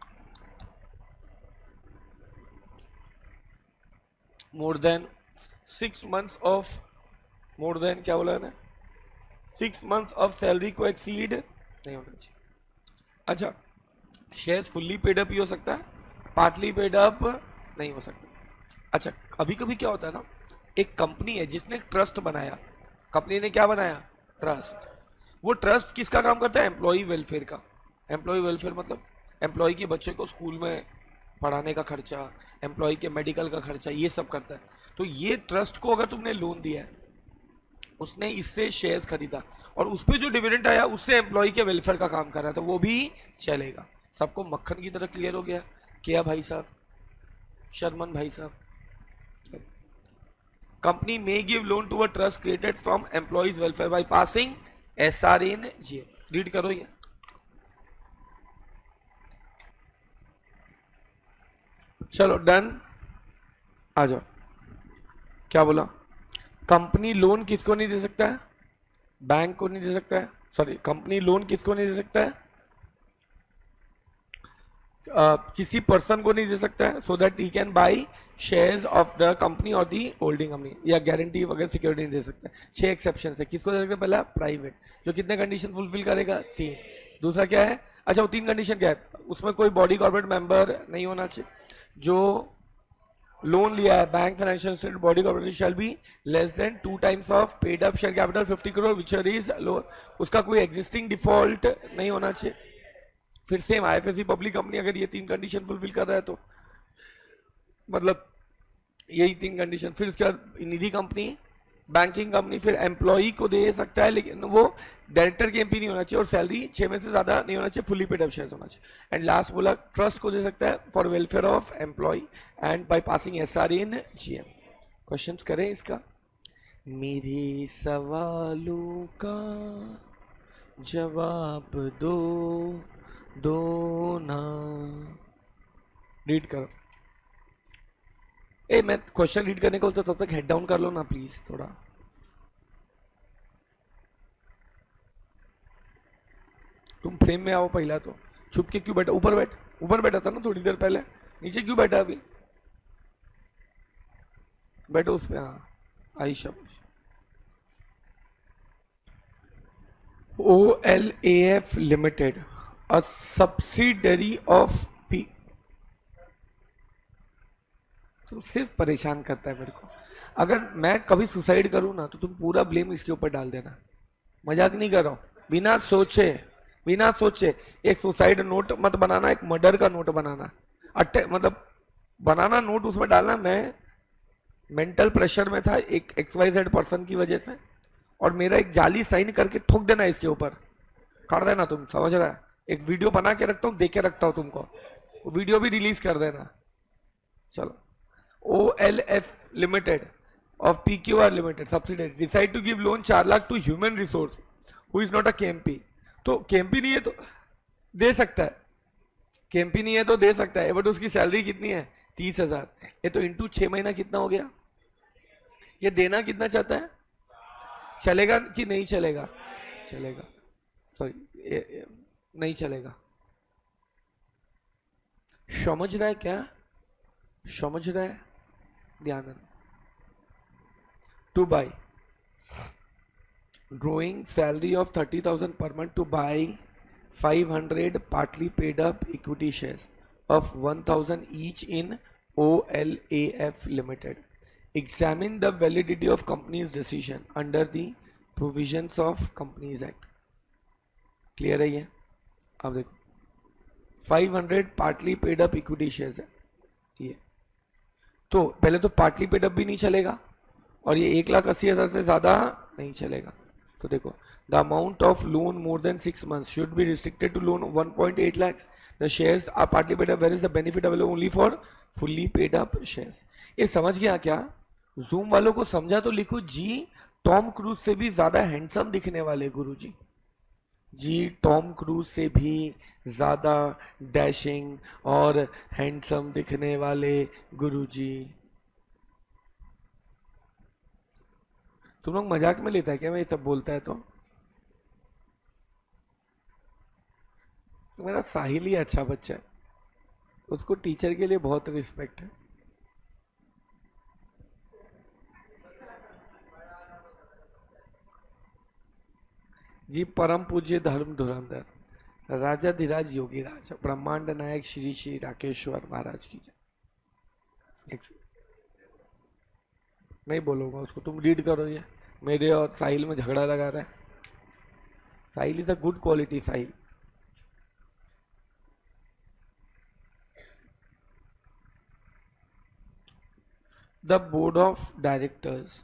मोर than 6 months of, more than क्या बोला है, 6 months ऑफ सैलरी को एक्सीड नहीं होना चाहिए। अच्छा, शेयर्स फुल्ली पेड अप ही हो सकता है, पार्टली पेड अप नहीं हो सकता। अच्छा, कभी कभी क्या होता है ना, एक कंपनी है जिसने ट्रस्ट बनाया, कंपनी ने क्या बनाया, ट्रस्ट। वो ट्रस्ट किसका काम करता है, एम्प्लॉय वेलफेयर का। एम्प्लॉय वेलफेयर मतलब एम्प्लॉय के बच्चे को स्कूल में पढ़ाने का खर्चा, एम्प्लॉय के मेडिकल का खर्चा, ये सब करता है। तो ये ट्रस्ट को अगर तुमने लोन दिया है, उसने इससे शेयर्स खरीदा और उस पर जो डिविडेंड आया उससे एम्प्लॉय के वेलफेयर का काम कर रहा है, तो वो भी चलेगा। सबको मक्खन की तरह क्लियर हो गया क्या भाई साहब, शर्मन भाई साहब। Company may give loan to a trust created from employees welfare by passing SR in G. Read करो ये, चलो डन, आ जाओ। क्या बोला, कंपनी लोन किसको नहीं दे सकता है, बैंक को नहीं दे सकता है, सॉरी कंपनी लोन किसको नहीं दे सकता है, किसी पर्सन को नहीं दे सकता है, so that he can buy shares of the company और दी होल्डिंग कंपनी, या गारंटी वगैरह सिक्योरिटी नहीं दे सकता है। 6 एक्सेप्शन है, किसको दे सकता है, पहला प्राइवेट, जो कितने कंडीशन फुलफिल करेगा, 3। दूसरा क्या है, अच्छा वो 3 कंडीशन क्या है, उसमें कोई बॉडी कॉर्पोरेट मेंबर नहीं होना चाहिए, जो लोन लिया है bank financial institute body corporation shall be less than 2 times of paid up share capital 50 crore which is lower, उसका कोई एग्जिस्टिंग डिफॉल्ट नहीं होना चाहिए। फिर सेम आईएफएससी पब्लिक कंपनी अगर ये 3 कंडीशन फुलफिल कर रहा है तो मतलब यही 3 कंडीशन। फिर उसके बाद निधि कंपनी, बैंकिंग कंपनी, फिर एम्प्लॉई को दे सकता है लेकिन वो डायरेक्टर के एमपी नहीं होना चाहिए और सैलरी 6 में से ज्यादा नहीं होना चाहिए, फुली पेड अप शेयर होना चाहिए। एंड लास्ट बोला ट्रस्ट को दे सकता है for welfare of employ and by passing SR in GM. Questions करें इसका, मेरे सवालों का जवाब दो ना, रीड करो। ए मैं क्वेश्चन रीड करने को बोलता तब तक हेड डाउन कर लो ना प्लीज थोड़ा। तुम फ्रेम में आओ पहला तो। छुप के क्यों बैठा? ऊपर बैठ। ऊपर बैठा था ना थोड़ी देर पहले, नीचे क्यों बैठा अभी? बैठो उस पे। हाँ आई शाबाश। OLAF limited, a subsidiary of P. तुम सिर्फ परेशान करता है मेरे को। अगर मैं कभी सुसाइड करूं ना तो तुम पूरा ब्लेम इसके ऊपर डाल देना। मजाक नहीं कर रहा हूं। बिना सोचे, बिना सोचे एक सुसाइड नोट मत बनाना, एक मर्डर का नोट बनाना। मतलब बनाना नोट, उसमें डालना मैं मेंटल प्रेशर में था एक XYZ पर्सन की वजह से, और मेरा एक जाली साइन करके ठोक देना इसके ऊपर, कर देना। तुम समझ रहा है? एक वीडियो बना के रखता हूँ, देख के रखता हूँ तुमको, वो वीडियो भी रिलीज कर देना। चलो। OLF limited of PQR limited subsidiary decide to give loan 4 lakh to human resource who is not a KMP। तो KMP नहीं है तो दे सकता है, KMP नहीं है तो दे सकता है, बट उसकी सैलरी कितनी है? 30,000। ये तो इंटू 6 महीना कितना हो गया? ये देना कितना चाहता है? चलेगा कि नहीं चलेगा? चलेगा। सॉरी, नहीं चलेगा। समझ रहा है क्या? समझ रहा है? ध्यान। Two by drawing salary of 30,000 per month to buy 500 partly paid up equity shares of 1,000 each in OLAF Limited. Examine the validity of company's decision under the provisions of Companies Act. Clear है ये? अब देखो 500 partly paid up equity shares है ये, तो पहले तो partly paid up भी नहीं चलेगा और ये 1,80,000 से ज्यादा नहीं चलेगा। तो देखो the amount of loan more than 6 months should be restricted to loan 1.8 lakhs। The shares are partly paid up where is the benefit available only for fully paid up shares. ये समझ गया क्या? जूम वालों को समझा तो लिखो जी। Tom cruise से भी ज्यादा हैंडसम दिखने वाले गुरुजी जी, टॉम क्रूज से भी ज्यादा डैशिंग और हैंडसम दिखने वाले गुरुजी। तुम लोग मजाक में लेता है क्या मैं ये सब बोलता है तो? मेरा साहिल ही अच्छा बच्चा है, उसको टीचर के लिए बहुत रिस्पेक्ट है। जी परम पूज्य धर्म धुरंधर राजाधिराज योगी राज ब्रह्मांड नायक श्री श्री राकेश्वर महाराज की जय। नहीं बोलूंगा उसको, तुम रीड करो। ये मेरे और साहिल में झगड़ा लगा रहा है। Sahil is a good quality. Sahil the board of directors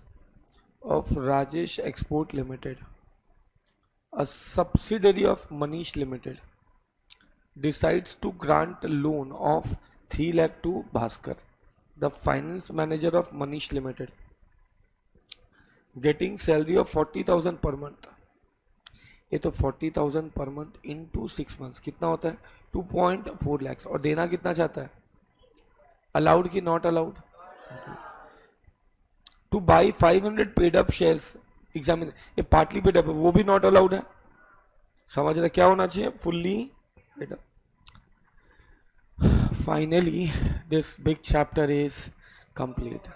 of Rajesh export limited, a subsidiary of Manish Limited, decides to grant a loan of 3 lakh to Bhaskar, the finance manager of Manish Limited, getting salary of 40,000 per month। ये तो 40,000 per month into 6 months कितना होता है? 2.4 lakhs। और देना कितना चाहता है? अलाउड कि not allowed? Two by 500 paid up shares examine, ये पार्टली पेड अप है, वो भी नॉट अलाउड है। समझ रहे क्या होना चाहिए? Fully paid up. Finally this big chapter is complete.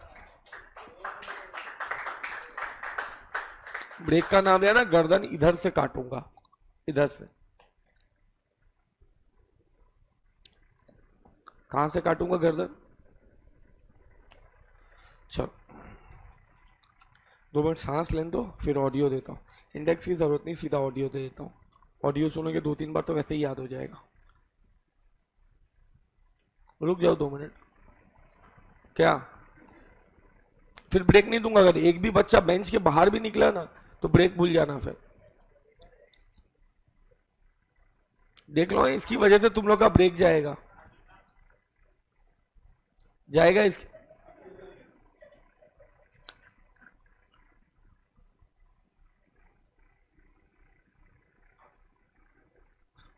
Break का नाम लिया ना, गर्दन इधर से काटूंगा, इधर से। कहां से काटूंगा गर्दन? चलो 2 मिनट सांस लेने दो, फिर ऑडियो देता हूँ। इंडेक्स की जरूरत नहीं, सीधा ऑडियो दे देता हूँ। ऑडियो सुनोगे 2-3 बार तो वैसे ही याद हो जाएगा। रुक जाओ 2 मिनट। क्या? फिर ब्रेक नहीं दूंगा। अगर एक भी बच्चा बेंच के बाहर भी निकला ना तो ब्रेक भूल जाना। फिर देख लो, इसकी वजह से तुम लोग का ब्रेक जाएगा, जाएगा इसकी।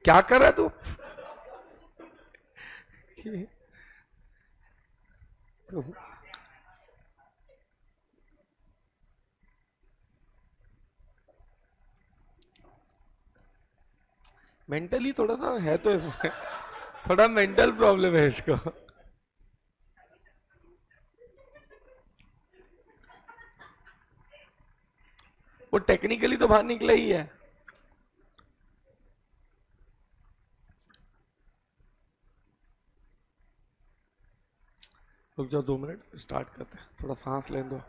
क्या कर रहा है तू? मेंटली थोड़ा सा है तो इसमें थोड़ा मेंटल प्रॉब्लम है इसको। वो टेक्निकली तो बाहर निकला ही है। रुक जाओ 2 मिनट, स्टार्ट करते हैं, थोड़ा सांस लेने दो।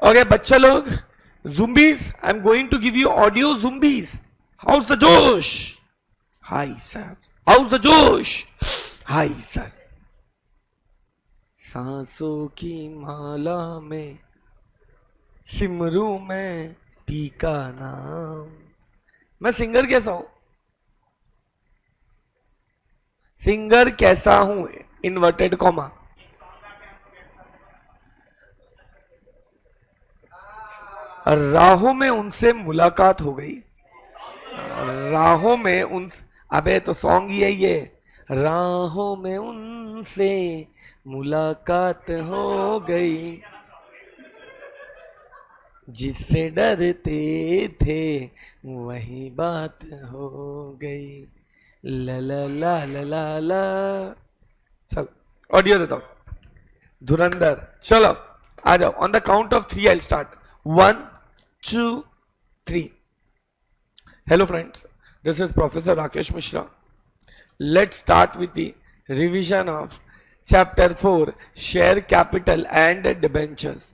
ओके बच्चा लोग, zombies, I'm going to give you audio zombies. How's the जोश? Hi sir. How's the जोश? Hi sir. सांसों की माला में सिमरू में पी का नाम। मैं सिंगर कैसा हूं? सिंगर कैसा हूं? Inverted comma. राहों में उनसे मुलाकात हो गई। राहों में उन, अबे तो सॉन्ग ही है ये। राहों में उनसे मुलाकात हो गई, जिससे डरते थे वही बात हो गई। ला ला ला ला ला ला। चल ऑडियो देता हूं। धुरंधर, चलो आ जाओ। On the count of 3 I start. 1 2 3। Hello friends, this is Professor Rakesh Mishra. Let's start with the revision of Chapter 4 Share Capital and Debentures.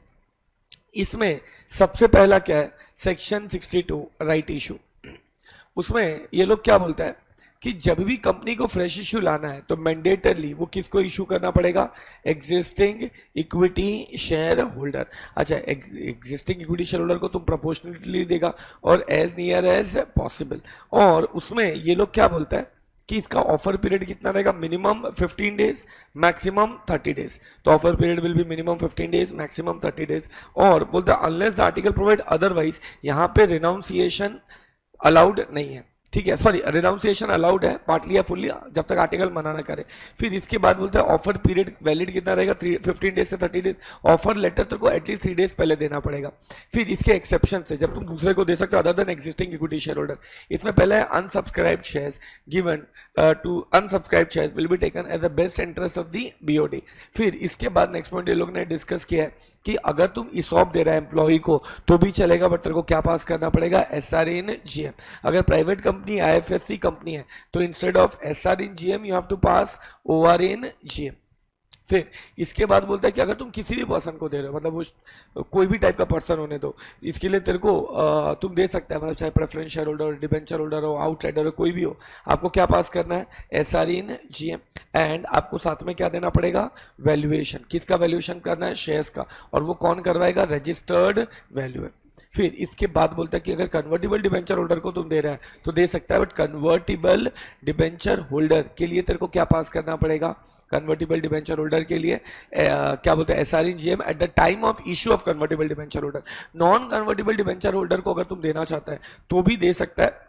इसमें सबसे पहला क्या है? Section 62 right issue. उसमें ये लोग क्या बोलता है कि जब भी कंपनी को फ्रेश इश्यू लाना है तो मैंडेटरली वो किसको इश्यू करना पड़ेगा? Existing equity share holder. अच्छा, एग्जिस्टिंग इक्विटी शेयर होल्डर को तुम प्रोपोर्शनली देगा और एज नियर एज पॉसिबल। और उसमें ये लोग क्या बोलता है कि इसका ऑफर पीरियड कितना रहेगा? Minimum 15 days, maximum 30 days. तो offer period will be minimum 15 days, maximum 30 days. और बोलता है unless the article provide otherwise, यहां पे रिनाउंसिएशन अलाउड नहीं है। ठीक है, सॉरी, रिनाउंसिएशन अलाउड है पार्टली या फुल्ली, जब तक आर्टिकल मना ना करे। फिर इसके बाद बोलता है ऑफर पीरियड वैलिड कितना रहेगा? 15 डेज से 30 डेज। ऑफर लेटर तेरे को एटलीस्ट 3 डेज पहले देना पड़ेगा। फिर इसके एक्सेप्शन से जब तुम दूसरे को दे सकते हो other than existing equity share holder. इसमें पहले है unsubscribed shares given to unsubscribed shares will be taken as the best interest of the BOD. फिर इसके बाद नेक्स्ट पॉइंट ये लोग ने डिस्कस किया है कि अगर तुम इसॉप दे रहा है एम्प्लॉय को तो भी चलेगा, बट तेरे को क्या पास करना पड़ेगा? SR in GM. अगर प्राइवेट कंपनी आईएफएससी कंपनी है तो instead of SR in GM you have to pass OR in GM. फिर इसके बाद बोलता है कि अगर तुम किसी भी पर्सन को दे रहे हो, मतलब वो कोई भी टाइप का पर्सन होने दो, इसके लिए तेरे को तुम दे सकता है, मतलब चाहे preference share holder, debenture holder हो, आउटसाइडर हो, कोई भी हो, आपको क्या पास करना है? SR in GM. एंड आपको साथ में क्या देना पड़ेगा? वैल्यूएशन। किसका वैल्यूएशन करना है? शेयर्स का। और वो कौन करवाएगा? Registered valuer. फिर इसके बाद बोलता है कि अगर कन्वर्टिबल डिबेंचर होल्डर को तुम दे रहा है तो दे सकता है, बट कन्वर्टिबल डिबेंचर होल्डर के लिए तेरे को क्या पास करना पड़ेगा? कन्वर्टिबल डिबेंचर होल्डर के लिए क्या बोलते हैं? SR in GM eight the time of issue of convertible debenture holder. Non convertible debenture holder को अगर तुम देना चाहता है तो भी दे सकता है,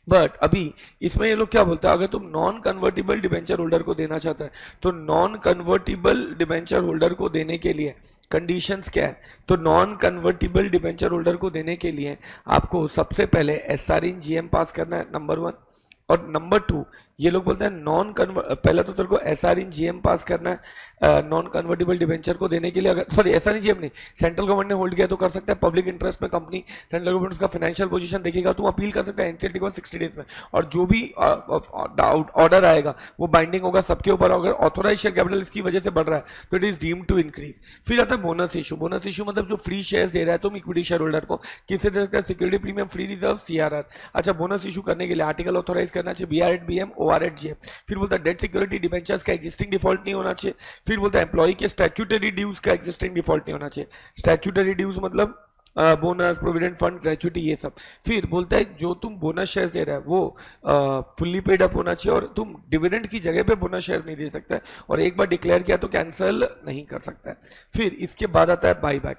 बट अभी इसमें ये लोग क्या बोलता है, अगर तुम नॉन कन्वर्टिबल डिबेंचर होल्डर को देना चाहता है तो नॉन कन्वर्टिबल डिबेंचर होल्डर को देने के लिए कंडीशंस क्या है? तो नॉन कन्वर्टिबल डिबेंचर होल्डर को देने के लिए आपको सबसे पहले एसआर इन जीएम पास करना है, नंबर 1। और नंबर 2 ये लोग बोलते हैं नॉन कन्वर्ट, पहले तो तेरे को एसआर इन जीएम पास करना है नॉन कन्वर्टिबल डिबेंचर को देने के लिए। अगर सॉरी एसआर इन जीएम नहीं, सेंट्रल गवर्नमेंट ने होल्ड किया तो कर सकता है। पब्लिक इंटरेस्ट में कंपनी, सेंट्रल गवर्नमेंट उसका फाइनेंशियल पोजीशन देखेगा, तुम अपील कर सकता है एनसीएलटी को 60 डेज में। और जो भी ऑर्डर आएगा वो बाइंडिंग होगा सबके ऊपर। अगर ऑथोराइज शेयर कैपिटल इसकी वजह से बढ़ रहा है तो it is deemed to increase. फिर आता है बोनस इशू। बोनस इशू मतलब जो फ्री शेयर दे रहा है तुम इक्विटी शेयर होल्डर को, किसे दे सकता है? Security premium, free reserve, CRR. अच्छा, बोनस इशू करने के लिए आर्टिकल ऑथोराइज करना चाहिए BR at BM, OR at GM. फिर बोलता है डेट सिक्योरिटी डिबेंचर्स का एग्जिस्टिंग डिफॉल्ट नहीं होना चाहिए। फिर बोलता है एम्प्लॉय के स्टैट्यूटरी ड्यूज का एग्जिस्टिंग डिफॉल्ट नहीं होना चाहिए। स्टैट्यूटरी ड्यूज मतलब बोनस, प्रोविडेंट फंड, ग्रेचुइटी, ये सब। फिर बोलता है जो तुम बोनस शेयर्स दे रहा है वो फुल्ली पेड अप होना चाहिए और तुम डिविडेंड की जगह पे बोनस शेयर्स नहीं दे सकता है, और एक बार डिक्लेयर किया तो कैंसिल नहीं कर सकता है। फिर इसके बाद आता है बाईबैक।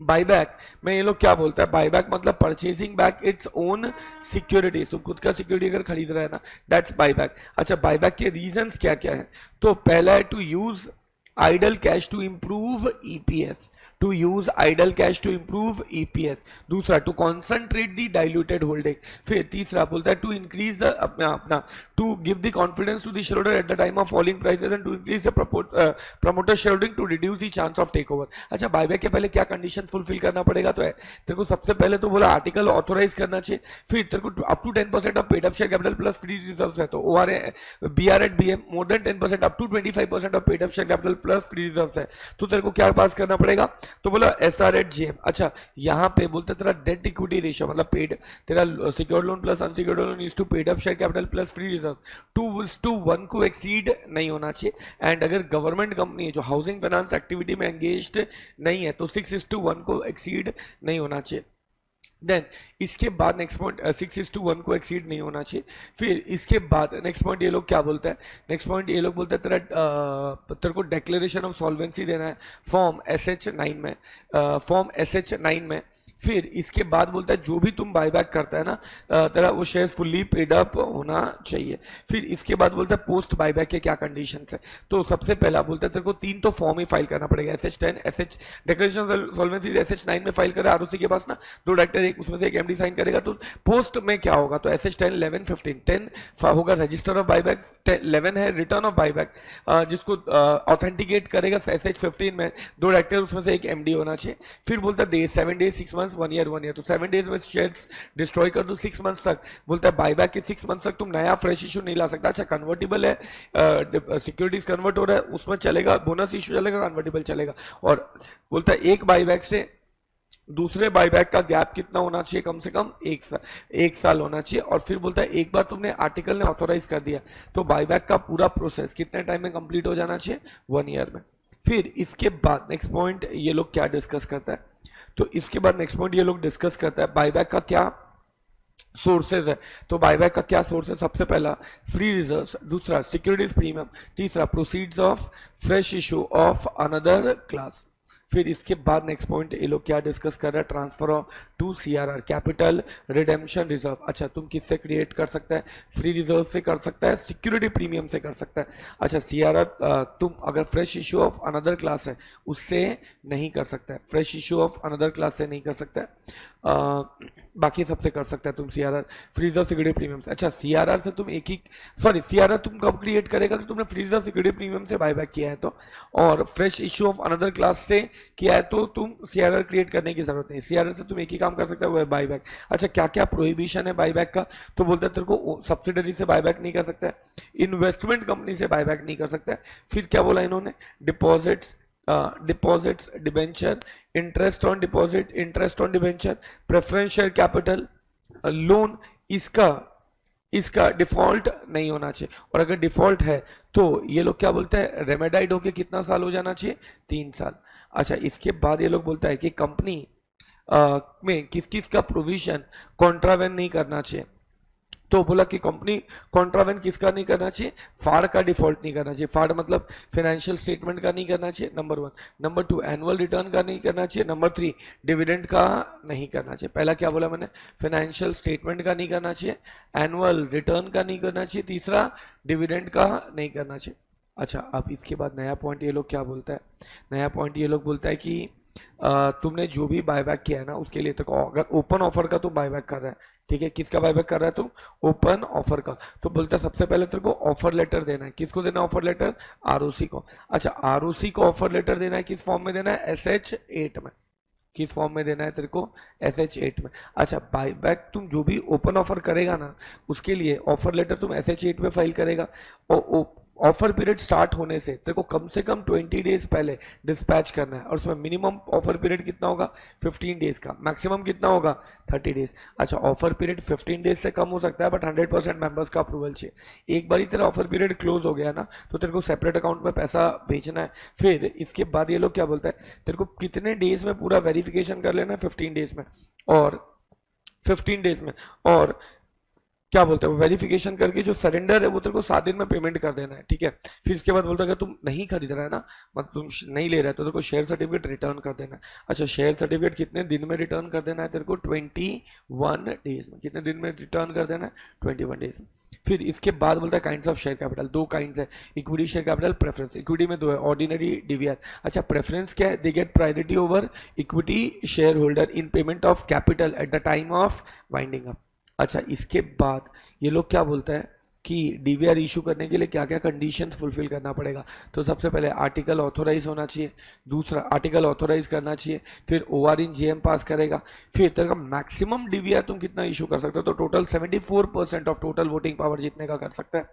बाईबैक में ये लोग क्या बोलता है, बाईबैक मतलब purchasing back its own securities, तो खुद का सिक्योरिटी अगर खरीद रहा है ना, दैट्स बाईबैक। अच्छा बाईबैक के रीजंस क्या क्या है, तो पहला है to use idle cash to improve EPS, to use idle cash to improve EPS. दूसरा to concentrate the diluted holding. फिर तीसरा बोलता है टू इंक्रीज द अपना to give the confidence to the share holder at the time of falling prices and to increase the promoter share holding to reduce the chance of take over. अच्छा buyback के पहले क्या condition fulfil करना पड़ेगा, तो है तेरे को सबसे पहले तो बोला आर्टिकल ऑथोराइज करना चाहिए, फिर तेरे को up to 10% of paid up share capital plus free reserves है, तो OR BR at BM more than 10% up to 25% of paid up share capital plus free reserves है, तो तेरे को क्या पास करना पड़ेगा, तो बोला एसआर एट जीएम। अच्छा यहाँ पे बोलते तेरा डेट इक्विटी रेशियो मतलब पेड तेरा secured loan plus unsecured loan is to paid up share capital plus free reserve 2:1 को एक्सीड नहीं होना चाहिए। एंड अगर गवर्नमेंट कंपनी है जो हाउसिंग फाइनेंस एक्टिविटी में एंगेज्ड नहीं है तो 6:1 को एक्सीड नहीं होना चाहिए। देन इसके बाद नेक्स्ट पॉइंट 6:1 को एक्सीड नहीं होना चाहिए। फिर इसके बाद नेक्स्ट पॉइंट ये लोग क्या बोलते हैं, नेक्स्ट पॉइंट ये लोग बोलते हैं तेरे को डिक्लेरेशन ऑफ सॉल्वेंसी देना है फॉर्म SH9 में, फॉर्म SH9 में। फिर इसके बाद बोलता है जो भी तुम बायबैक करता है ना तेरा वो शेयर्स फुल्ली पेड अप होना चाहिए। फिर इसके बाद बोलता है पोस्ट बायबैक के क्या कंडीशन है, तो सबसे पहला बोलता है तेरे को 3 तो फॉर्म ही फाइल करना पड़ेगा, SH10 SH declaration solvency SH9 में फाइल करे आरओसी के पास ना, 2 डायरेक्टर एक उसमें से एक एमडी साइन करेगा। तो पोस्ट में क्या होगा, तो SH10 11 15 10 होगा रजिस्टर ऑफ बायबैक, 11 है रिटर्न ऑफ बायबैक जिसको ऑथेंटिकेट करेगा SH15 में 2 डायरेक्टर उसमें से एक एमडी होना चाहिए। फिर बोलता है डे 7 डेज 6 मंथ्स 1 ईयर, तो 7 डेज में शेयर्स डिस्ट्रॉय कर दो 6 मंथ्स तक। बोलता है बायबैक के 6 मंथ्स तक तुम नया फ्रेश इशू नहीं ला सकता। अच्छा कन्वर्टेबल है, सिक्योरिटीज कन्वर्ट हो रहा है उसमें चलेगा, बोनस इशू चलेगा, कन्वर्टेबल चलेगा। और बोलता है एक बायबैक से दूसरे बायबैक का गैप कितना होना चाहिए, कम से कम 1 साल होना चाहिए। और फिर बोलता है एक बार तुमने आर्टिकल ने ऑथोराइज कर दिया तो बायबैक का पूरा प्रोसेस कितने टाइम में कंप्लीट हो जाना चाहिए, 1 ईयर में। फिर इसके बाद नेक्स्ट पॉइंट ये लोग क्या डिस्कस करता है, तो इसके बाद नेक्स्ट पॉइंट ये लोग डिस्कस करता है बायबैक का क्या सोर्सेज है। तो बायबैक का क्या सोर्स है, सबसे पहला फ्री रिजर्व्स, दूसरा सिक्योरिटीज प्रीमियम, तीसरा proceeds of fresh issue of another class. फिर इसके बाद नेक्स्ट पॉइंट ये लोग क्या डिस्कस कर रहा है, transfer of to CRR capital redemption reserve. अच्छा तुम किससे क्रिएट कर सकता है, फ्री रिजर्व से कर सकता है, सिक्योरिटी प्रीमियम से कर सकता है। अच्छा सीआरआर तुम अगर fresh issue of another class है उससे नहीं कर सकता है, fresh issue of another class से नहीं कर सकता है, बाकी सबसे कर सकता है तुम सीआरआर फ्रीजर सिक्योरिटी प्रीमियम से। अच्छा सीआरआर से तुम सीआरआर तुम कब क्रिएट करेगा कि तुमने फ्रीजर सिक्योरिटी प्रीमियम से बायबैक किया है तो, और fresh issue of another class से किया है तो तुम सीआरआर क्रिएट करने की जरूरत नहीं, सीआरआर से तुम एक ही काम कर सकते हो वो है बायबैक। अच्छा क्या क्या प्रोहिबिशन है बायबैक का, तो बोलते हैं तेरे को सब्सिडरी से बायबैक नहीं कर सकता है, इन्वेस्टमेंट कंपनी से बायबैक नहीं कर सकता है। फिर क्या बोला इन्होंने, deposits debenture, interest on deposit, interest on debenture, preference share capital, loan, इसका डिफॉल्ट नहीं होना चाहिए। और अगर डिफॉल्ट है तो ये लोग क्या बोलते हैं, रेमेडाइड होके कितना साल हो जाना चाहिए, 3 साल। अच्छा इसके बाद ये लोग बोलता है कि कंपनी में किस किस का प्रोविजन कॉन्ट्रावेन नहीं करना चाहिए, तो बोला कि कंपनी कॉन्ट्रावेन किसका नहीं करना चाहिए, फाड़ का डिफॉल्ट नहीं करना चाहिए, फाड़ मतलब फाइनेंशियल स्टेटमेंट का नहीं करना चाहिए, नंबर 1। नंबर 2 एनुअल रिटर्न का नहीं करना चाहिए, नंबर 3 डिविडेंड का नहीं करना चाहिए। पहला क्या बोला मैंने, फाइनेंशियल स्टेटमेंट का नहीं करना चाहिए, एनुअल रिटर्न का नहीं करना चाहिए, तीसरा डिविडेंड का नहीं करना चाहिए। अच्छा अब इसके बाद नया पॉइंट ये लोग क्या बोलता है, नया पॉइंट ये लोग बोलता है कि तुमने जो भी बायबैक किया है ना उसके लिए तो अगर ओपन ऑफर का तुम बायबैक कर रहा है, ठीक है, किसका बायबैक कर रहा है तुम, ओपन ऑफर का, तो बोलता है सबसे पहले तेरे को ऑफर लेटर देना है, किसको देना है ऑफर लेटर, आरओसी को। अच्छा आरओसी को ऑफर लेटर देना है किस फॉर्म में देना है, SH8 में, किस फॉर्म में देना है तेरे को, SH8 में। अच्छा बायबैक तुम जो भी ओपन ऑफर करेगा ना उसके लिए ऑफर लेटर तुम SH8 में फाइल करेगा, और ऑफर पीरियड स्टार्ट होने से तेरे को कम से कम 20 डेज पहले डिस्पैच करना है, और उसमें मिनिमम ऑफर पीरियड कितना होगा, 15 डेज का, मैक्सिमम कितना होगा, 30 डेज। अच्छा ऑफर पीरियड 15 डेज से कम हो सकता है बट 100% मेंबर्स का अप्रूवल चाहिए। एक बार ही तेरा ऑफर पीरियड क्लोज हो गया ना तो तेरे को सेपरेट अकाउंट में पैसा भेजना है। फिर इसके बाद ये लोग क्या बोलता है, तेरे को कितने डेज में पूरा वेरिफिकेशन कर लेना है, 15 डेज में, और 15 डेज में, और क्या बोलते हैं, वेरिफिकेशन करके जो सरेंडर है वो तेरे को 7 दिन में पेमेंट कर देना है, ठीक है। फिर इसके बाद बोलता है अगर तुम नहीं खरीद रहा है ना, मतलब तुम नहीं ले रहा है, तो तेरे को शेयर सर्टिफिकेट रिटर्न कर देना है। अच्छा, शेयर सर्टिफिकेट कितने दिन में रिटर्न कर देना है तेरे को? 21 डेज में। कितने दिन में रिटर्न कर देना है? 21 डेज में। फिर इसके बाद बोलता है kinds of share capital, 2 kinds है, equity share capital, preference. Equity में 2 है, ऑर्डिनरी, डीवीआर। अच्छा, प्रेफरेंस क्या है? They get priority over equity share holder in payment of capital at the time of winding up. अच्छा, इसके बाद ये लोग क्या बोलता है कि डीवीआर इशू करने के लिए क्या क्या कंडीशंस फुलफिल करना पड़ेगा। तो सबसे पहले आर्टिकल ऑथोराइज होना चाहिए, दूसरा आर्टिकल ऑथोराइज करना चाहिए, फिर ओआर इन जीएम पास करेगा, फिर तेरा मैक्सिमम डीवीआर तुम कितना इशू कर सकते हो, तो total 74% of total voting power जीतने का कर सकता है।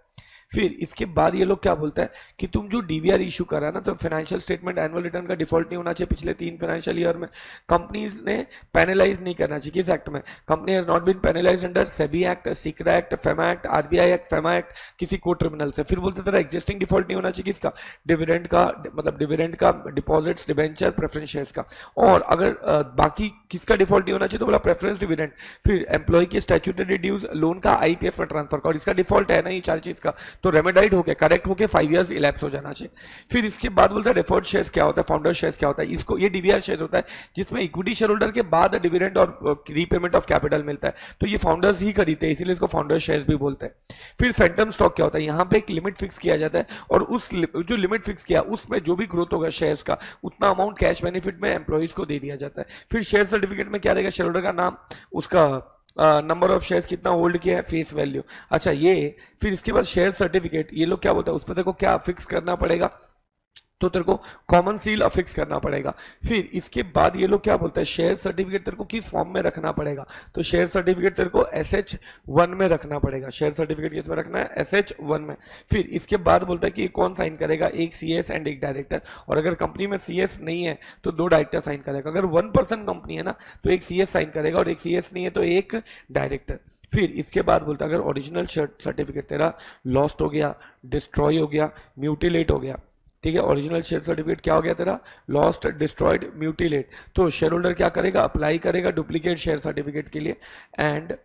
फिर इसके बाद ये लोग क्या बोलता है कि तुम जो डीवीआर इशू करा है ना, तो फाइनेंशियल स्टेटमेंट, एनुअल रिटर्न का डिफॉल्ट नहीं होना चाहिए पिछले 3 फाइनेंशियल ईयर में। कंपनीज ने पैनलाइज नहीं करना चाहिए। किस एक्ट में? Company has not been penalise under SEBI act, SCRA act, FEMA act, RBI act, FEMA act, किसी कोर्ट ट्रिब्यूनल से। फिर बोलते तेरा एग्जिस्टिंग डिफॉल्ट नहीं होना चाहिए किसका? डिविडेंड का, मतलब डिविडेंड का, डिपॉजिट्स, डिबेंचर, प्रेफरेंस शेयर्स का। और अगर बाकी किसका डिफॉल्ट नहीं होना चाहिए, तो बोला प्रेफरेंस, डिविडेंड। फिर एम्प्लॉय की स्टैट्यूटरी ड्यूज, लोन का आईपीएफ में ट्रांसफर का, और इसका डिफॉल्ट है ना ये 4 चीज का, तो रेमेडाइड हो गया, करेक्ट हो गया, 5 इयर्स इलैप्स हो जाना चाहिए। फिर इसके बाद बोलता है डेफर्ड शेयर्स क्या होता है, फाउंडर शेयर्स क्या होता है। इसको, ये डीवीआर शेयर्स होता है जिसमें इक्विटी शेयर होल्डर के बाद डिविडेंड और रीपेमेंट ऑफ कैपिटल मिलता है, तो ये फाउंडर्स ही खरीदते हैं, इसीलिए इसको फाउंडर शेयर्स भी बोलते हैं। फिर फैंटम स्टॉक क्या होता है, यहाँ पे एक लिमिट फिक्स किया जाता है, और उस जो लिमिट फिक्स किया उसमें जो भी ग्रोथ होगा शेयर्स का, उतना अमाउंट कैश बेनिफिट में एम्प्लॉइज को दे दिया जाता है। फिर शेयर सर्टिफिकेट में क्या रहेगा, शेयर होल्डर का नाम, उसका नंबर ऑफ शेयर्स कितना होल्ड किया है, फेस वैल्यू। अच्छा ये, फिर इसके बाद शेयर सर्टिफिकेट, ये लोग क्या बोलता है, उस पर देखो क्या फिक्स करना पड़ेगा, तो तेरे को कॉमन सील अफिक्स करना पड़ेगा। फिर इसके बाद ये लोग क्या बोलते हैं, शेयर सर्टिफिकेट तेरे को किस फॉर्म में रखना पड़ेगा, तो शेयर सर्टिफिकेट तेरे को SH1 में रखना पड़ेगा। शेयर सर्टिफिकेट किस में रखना है, SH1 में। फिर इसके बाद बोलता है कि कौन साइन करेगा, एक CS एंड एक डायरेक्टर, और अगर कंपनी में CS नहीं है तो 2 डायरेक्टर साइन करेगा। अगर 1% कंपनी है ना, तो एक CS साइन करेगा, और एक CS नहीं है तो एक डायरेक्टर। फिर इसके बाद बोलता है अगर ओरिजिनल सर्टिफिकेट तेरा लॉस्ट हो गया, डिस्ट्रॉय हो गया, म्यूटिलेट हो गया, ठीक है, ओरिजिनल शेयर सर्टिफिकेट क्या हो गया तेरा, लॉस्ट, डिस्ट्रॉयड, म्यूटिलेट, तो शेयर होल्डर क्या करेगा, अप्लाई करेगा डुप्लीकेट शेयर सर्टिफिकेट के लिए। एंड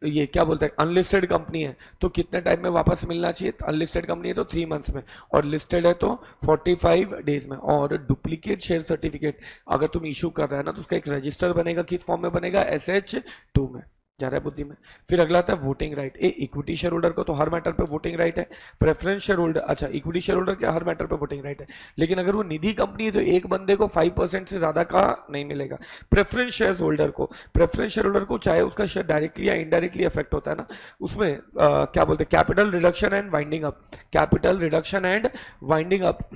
ये क्या बोलता है, अनलिस्टेड कंपनी है तो कितने टाइम में वापस मिलना चाहिए, अनलिस्टेड कंपनी है तो 3 मंथ्स में, और लिस्टेड है तो 45 डेज में। और डुप्लीकेट शेयर सर्टिफिकेट अगर तुम इशू कर रहा है ना, तो उसका एक रजिस्टर बनेगा, किस फॉर्म में बनेगा, SH2 में। जा रहा है बुद्धि में। फिर अगला आता है voting right. Equity share holder को तो हर मैटर पे वोटिंग राइट है। प्रेफरेंस शेयर होल्डर, अच्छा इक्विटी शेयर होल्डर क्या हर मैटर पे वोटिंग राइट है, लेकिन अगर वो निधि कंपनी है तो एक बंदे को 5% से ज्यादा का नहीं मिलेगा। प्रेफरेंस शेयर होल्डर को चाहे उसका शेयर डायरेक्टली या इनडायरेक्टली इफेक्ट होता है ना, उसमें क्या बोलते हैं, capital reduction and winding up,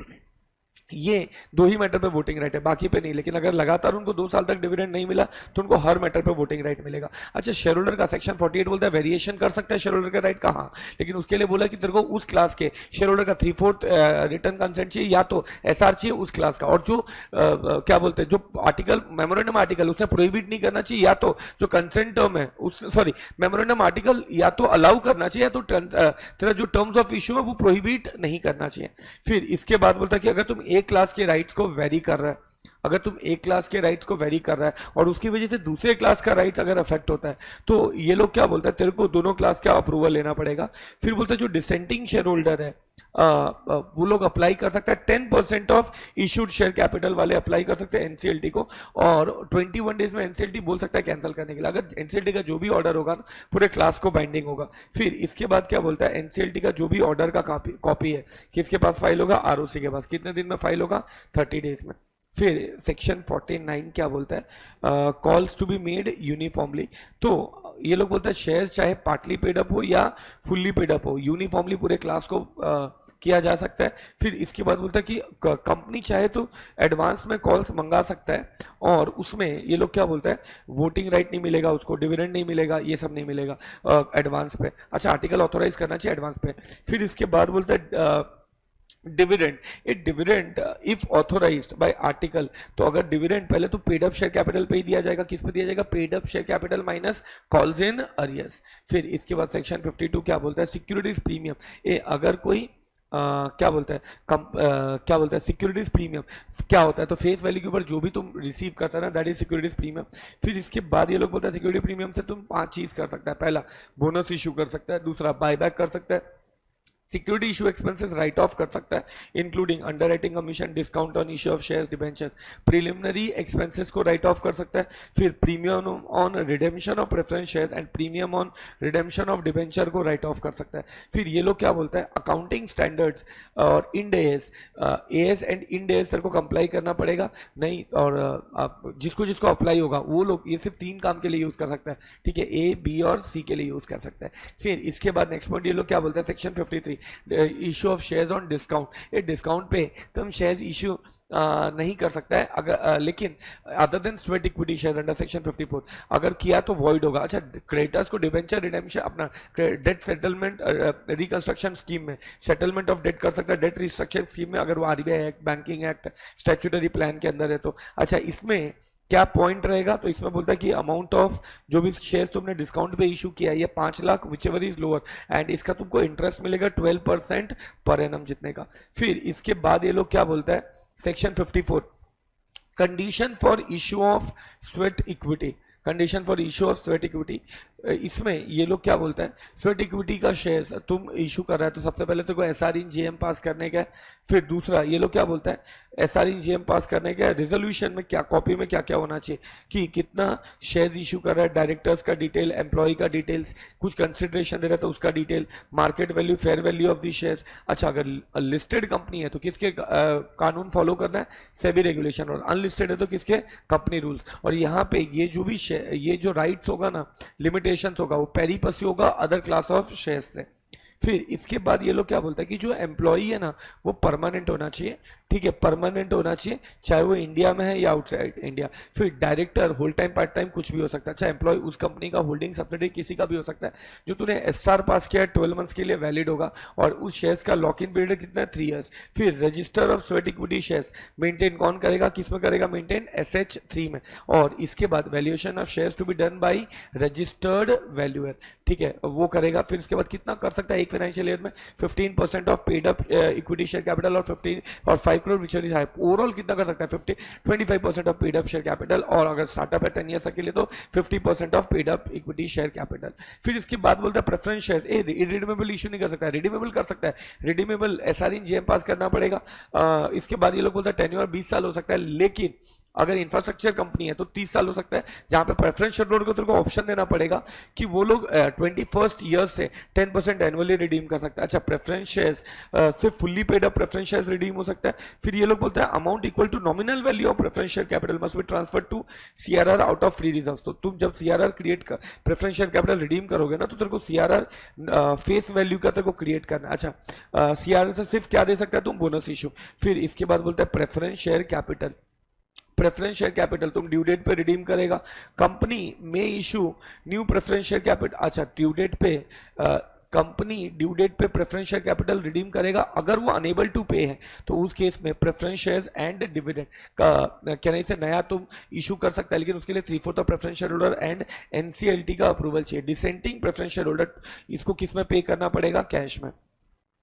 ये 2 ही मैटर पे वोटिंग राइट है, बाकी पे नहीं। लेकिन अगर लगातार उनको 2 साल तक डिविडेंड नहीं मिला तो उनको हर मैटर पे वोटिंग राइट मिलेगा। अच्छा, शेयर होल्डर का सेक्शन 48 बोलता है वेरिएशन कर सकता है शेयर होल्डर का राइट, कहाँ, लेकिन उसके लिए बोला कि तेरे को उस क्लास के शेयर होल्डर का 3/4 रिटर्न कंसेंट चाहिए, या तो SR चाहिए उस क्लास का, और जो क्या बोलते हैं, जो आर्टिकल मेमोरेंडम आर्टिकल उसने प्रोहिबिट नहीं करना चाहिए, या तो जो कंसेंट टर्म है उस, सॉरी मेमोरेंडम आर्टिकल या तो अलाउ करना चाहिए, या तो तेरा जो टर्म्स ऑफ इश्यू है वो प्रोहिबिट नहीं करना चाहिए। फिर इसके बाद बोलता है कि अगर तुम एक क्लास के राइट्स को वेरी कर रहा है, अगर तुम एक क्लास के राइट्स को वेरी कर रहा है और उसकी वजह से दूसरे क्लास का राइट्स अगर अफेक्ट होता है, तो ये लोग क्या बोलता है, तेरे को दोनों क्लास का अप्रूवल लेना पड़ेगा। फिर बोलते हैं जो डिसेंटिंग शेयर होल्डर है वो लोग अप्लाई कर सकता है, 10% ऑफ इशूड शेयर कैपिटल वाले अप्लाई कर सकते हैं एनसीएलटी को, और 21 डेज में एनसीएलटी बोल सकता है कैंसिल करने के लिए। अगर एनसीएलटी का जो भी ऑर्डर होगा ना, पूरे क्लास को बाइंडिंग होगा। फिर इसके बाद क्या बोलता है, एनसीएलटी का जो भी ऑर्डर का कॉपी है किसके पास फाइल होगा, आरओसी के पास। कितने दिन में फाइल होगा, 30 डेज में। फिर सेक्शन 49 क्या बोलता है, calls to be made uniformly, तो ये लोग बोलते हैं शेयर्स चाहे पार्टली पेड अप हो या फुल्ली पेड अप हो, यूनिफॉर्मली पूरे क्लास को किया जा सकता है। फिर इसके बाद बोलता है कि कंपनी चाहे तो एडवांस में कॉल्स मंगा सकता है, और उसमें ये लोग क्या बोलता है, वोटिंग राइट नहीं मिलेगा उसको, डिविडेंड नहीं मिलेगा, ये सब नहीं मिलेगा एडवांस पे। अच्छा, आर्टिकल ऑथोराइज करना चाहिए एडवांस पे। फिर इसके बाद बोलता है dividend if authorized by article, तो अगर डिविडेंड पहले तो पेड अप शेयर कैपिटल पे ही दिया जाएगा, किस पे दिया जाएगा, paid up share capital minus calls in arrears. फिर इसके बाद सेक्शन 52 क्या बोलता है, सिक्योरिटीज प्रीमियम, अगर कोई क्या बोलते हैं क्या बोलते हैं सिक्योरिटीज प्रीमियम क्या होता है, तो फेस वैल्यू के ऊपर जो भी तुम रिसीव करता है ना दैट इज सिक्योरिटीज प्रीमियम। फिर इसके बाद ये लोग बोलते हैं सिक्योरिटी प्रीमियम से तुम 5 चीज कर सकता है। पहला बोनस इशू कर सकता है, दूसरा बायबैक कर सकता है, security issue expenses right of कर सकता है including underwriting commission, discount on issue of shares, debentures, preliminary expenses को राइट ऑफ कर सकता है। फिर premium on redemption of preference shares and premium on redemption of debenture को राइट ऑफ कर सकता है। फिर ये लोग क्या बोलता है अकाउंटिंग स्टैंडर्ड्स और Ind AS, as and Ind AS तेरे को कंप्लाई करना पड़ेगा नहीं, और जिसको जिसको अप्लाई होगा वो लोग ये सिर्फ 3 काम के लिए यूज कर सकता है, ठीक है, ए बी और सी के लिए यूज कर सकता है। फिर इसके बाद नेक्स्ट पॉइंट ये लोग क्या बोलते हैं section 53 issue of shares on discount, ये डिस्काउंट पे तुम शेयर्स इशू नहीं कर सकता है अगर लेकिन other than sweat equity share under section 54 अगर किया तो वॉइड होगा। अच्छा क्रेडिटर्स को डिबेंचर रिडेम्पशन अपना डेट सेटलमेंट रिकंस्ट्रक्शन स्कीम में सेटलमेंट ऑफ डेट कर सकता है, डेट रिस्ट्रक्चर स्कीम में अगर वो RBI act, banking act, statutory plan के अंदर है तो। अच्छा इसमें क्या पॉइंट रहेगा, तो इसमें बोलता है कि अमाउंट ऑफ जो भी शेयर्स तुमने डिस्काउंट पे इशू किया ये 5 lakh which ever is lower and इसका तुमको इंटरेस्ट मिलेगा 12% पर एनम जितने का। फिर इसके बाद ये लोग क्या बोलता है section 54 condition for issue of sweat equity, condition for issue of sweat equity, इसमें ये लोग क्या बोलता है स्वेट इक्विटी का शेयर्स तुम इशू कर रहा है तो सबसे पहले तो एसआर इन जीएम पास करने का है। फिर दूसरा ये लोग क्या बोलता है एसआर इन जीएम पास करने का रिजोल्यूशन में क्या कॉपी में क्या क्या होना चाहिए कि कितना शेयर्स इशू कर रहा है, डायरेक्टर्स का डिटेल, एम्प्लॉय का डिटेल्स, कुछ कंसिडरेशन दे रहा है तो उसका detail, market value, fair value of the shares. अच्छा अगर लिस्टेड कंपनी है तो किसके कानून फॉलो करना है सेबी रेगुलेशन, और अनलिस्टेड है तो किसके कंपनी रूल्स। और यहाँ पे ये जो भी ये जो राइट्स होगा ना लिमिटेशन होगा वो पेरी पसी होगा अदर क्लास ऑफ शेयर्स से। फिर इसके बाद ये लोग क्या बोलता है कि जो एम्प्लॉई है ना वो परमानेंट होना चाहिए, ठीक है, परमानेंट होना चाहिए चाहे वो इंडिया में है या आउटसाइड इंडिया। फिर director whole time part time कुछ भी हो सकता है, अच्छा एम्प्लॉय उस कंपनी का होल्डिंग सब्सिडी किसी का भी हो सकता है। जो तूने एसआर पास किया है 12 मंथ्स के लिए वैलिड होगा और उस शेयर्स का लॉक इन पीरियड कितना है 3 ईयर्स। फिर register of sweat equity shares maintain कौन करेगा, किस में करेगा, मेंटेन SH3 में। और इसके बाद valuation of shares to be done by registered valuer, ठीक है, वो करेगा। फिर इसके बाद कितना कर सकता है एक फाइनेंशियल ईयर में 15% of paid up equity share capital और 5 crore which is high, overall कितना कर सकता है 25% of paid up share capital, और अगर स्टार्टअप है 10 ईयर्स तक के लिए तो 50% of paid up equity share capital. फिर इसके बाद बोलता है प्रेफरेंस शेयर रिडीमेबल इशू नहीं कर सकता है, रिडीमेबल कर सकता है, रिडीमेबल एसआर इन जीएम पास करना पड़ेगा। इसके बाद ये लोग बोलता है टेन्योर 20 साल हो सकता है, लेकिन अगर इंफ्रास्ट्रक्चर कंपनी है तो 30 साल हो सकता है, जहां पे प्रेफरेंस शेयर होल्डर को तेरे को ऑप्शन देना पड़ेगा कि वो लोग 21st ईयर से 10% एनुअली रिडीम कर सकता है। अच्छा प्रेफरेंस शेयर्स सिर्फ fully paid up preference shares redeem हो सकता है। फिर ये लोग बोलते हैं amount equal to nominal value of preference share capital must be transfer to CRR out of free reserve. तो तुम जब सीआरआर क्रिएट कर प्रेफरेंस शेयर कैपिटल रिडीम करोगे ना तो तेरे को सीआरआर फेस वैल्यू का तेरे को क्रिएट करना है। अच्छा सीआरआर से सिर्फ क्या दे सकता है तुम, बोनस इशू। फिर इसके बाद बोलते हैं preference share capital, preference share capital तुम ड्यू डेट पे रिडीम करेगा, कंपनी में issue new preference share capital. अच्छा ड्यू डेट पे कंपनी ड्यू डेट पे प्रेफरेंस शेयर कैपिटल रिडीम करेगा, अगर वो अनेबल टू पे है तो उस केस में प्रेफरेंस शेयर्स एंड डिविडेंड का कहने से नया तुम इशू कर सकता है, लेकिन उसके लिए 3/4 of preference share holder and NCLT का अप्रूवल चाहिए। डिसेंटिंग प्रेफरेंस शेयर होल्डर इसको किस में पे करना पड़ेगा, कैश में।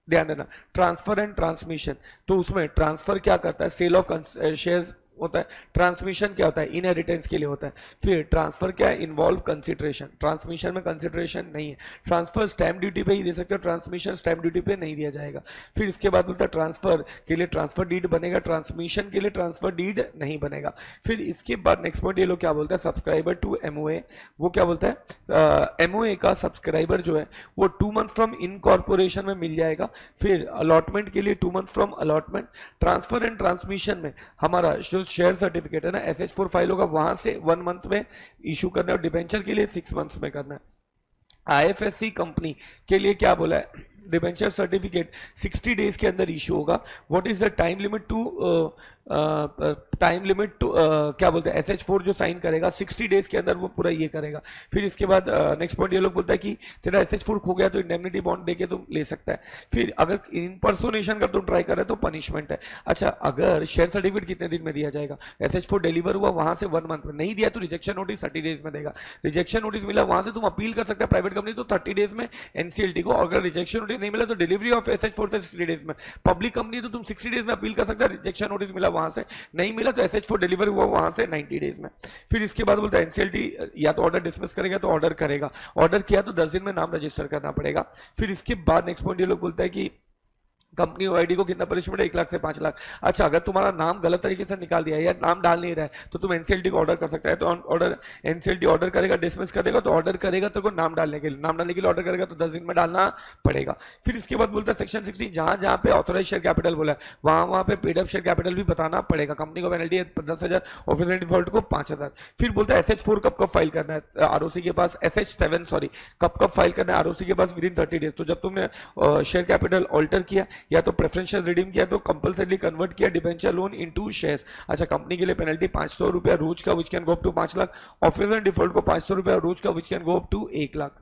ध्यान देना ट्रांसफर एंड ट्रांसमिशन, तो उसमें ट्रांसफर क्या करता है सेल ऑफ शेयर्स होता है, ट्रांसमिशन क्या होता है इनहेरिटेंस के लिए होता है। फिर ट्रांसफर क्या है इन्वॉल्व कंसिडरेशन, ट्रांसमिशन में कंसिडरेशन नहीं है। ट्रांसफर स्टैम्प ड्यूटी पे ही दे सकते हो, ट्रांसमिशन स्टैम्प ड्यूटी पे नहीं दिया जाएगा। फिर इसके बाद बोलता है ट्रांसफर के लिए ट्रांसफर डीड बनेगा, ट्रांसमिशन के लिए ट्रांसफर डीड नहीं बनेगा। फिर इसके बाद नेक्स्ट पॉइंट ये लोग क्या बोलता है सब्सक्राइबर टू एमओए, वो क्या बोलता है एमओए का सब्सक्राइबर जो है वो 2 मंथ फ्रॉम इनकॉर्पोरेशन में मिल जाएगा। फिर अलॉटमेंट के लिए 2 month from allotment. Transfer and transmission में हमारा जो शेयर सर्टिफिकेट है ना SH4 फाइल होगा, वहां से 1 मंथ में इशू करना है, और डिबेंचर के लिए 6 मंथ्स में करना है। IFSC कंपनी के लिए क्या बोला है डिबेंचर सर्टिफिकेट 60 डेज के अंदर इशू होगा। What is the time limit to क्या बोलते हैं SH4 जो साइन करेगा 60 डेज के अंदर वो पूरा ये करेगा। फिर इसके बाद नेक्स्ट पॉइंट ये लोग बोलता है कि तेरा SH4 खो गया तो इंडेमनिटी बॉन्ड देके तुम ले सकता है। फिर अगर इम्पर्सोनेशन का तुम ट्राई कर रहे हो तो पनिशमेंट है। अच्छा अगर शेयर सर्टिफिकेट कितने दिन में दिया जाएगा, SH4 डिलीवर हुआ वहां से 1 मंथ में, नहीं दिया तो रिजेक्शन नोटिस 30 डेज में देगा। रिजेक्शन नोटिस मिला वहां से तुम अपील कर सकते हैं प्राइवेट कंपनी तो 30 डेज में NCLT को, अगर रिजेक्शन नोटिस नहीं मिला तो डिलीवरी ऑफ SH4 से 60 डेज में। पब्लिक कंपनी तो तुम 60 डेज में अपील कर सकते हो, रिजेक्शन नोटिस मिला वहां से, नहीं मिला तो SH4 डिलीवर हुआ वहां से 90 डेज में। फिर इसके बाद बोलता है NCLT या तो ऑर्डर डिसमिस करेगा तो ऑर्डर करेगा, ऑर्डर किया तो 10 दिन में नाम रजिस्टर करना पड़ेगा। फिर इसके बाद नेक्स्ट पॉइंट ये लोग बोलता है कि कंपनी OID को कितना पनिशमेंट है, 1 लाख से 5 लाख। अच्छा, अगर तुम्हारा नाम गलत तरीके से निकाल दिया है या नाम डाल नहीं रहा है तो तुम NCLT को ऑर्डर कर सकता है। तो ऑर्डर NCLT ऑर्डर करेगा, डिसमिस करेगा तो ऑर्डर करेगा तो नाम डालने के लिए, नाम डालने के लिए ऑर्डर करेगा तो 10 दिन में डालना पड़ेगा। फिर इसके बाद बोलता है सेक्शन 16 जहां जहां पे ऑथोराइज शेयर कैपिटल बोला है वहां पे पेड अप शेयर कैपिटल भी बताना पड़ेगा। कंपनी को पेनल्टी है 10,000, ऑफिशियल डिफॉल्ट को 5,000। फिर बोलता है SH4 कब फाइल करना है ROC के पास, SH7 सॉरी कब फाइल करना है ROC के पास, विद इन 30 डेज। तो जब तुमने शेयर कैपिटल ऑल्टर किया या तो प्रेफरेंशियल रिडीम किया तो कंपलसरी कन्वर्ट किया डिबेंचर लोन इनटू शेयर्स। अच्छा, कंपनी के लिए पेनल्टी 500 रुपया रोज का, which can go up to 5 lakh. Officer default को 500 रुपया रोज का, which can go up to 1 lakh.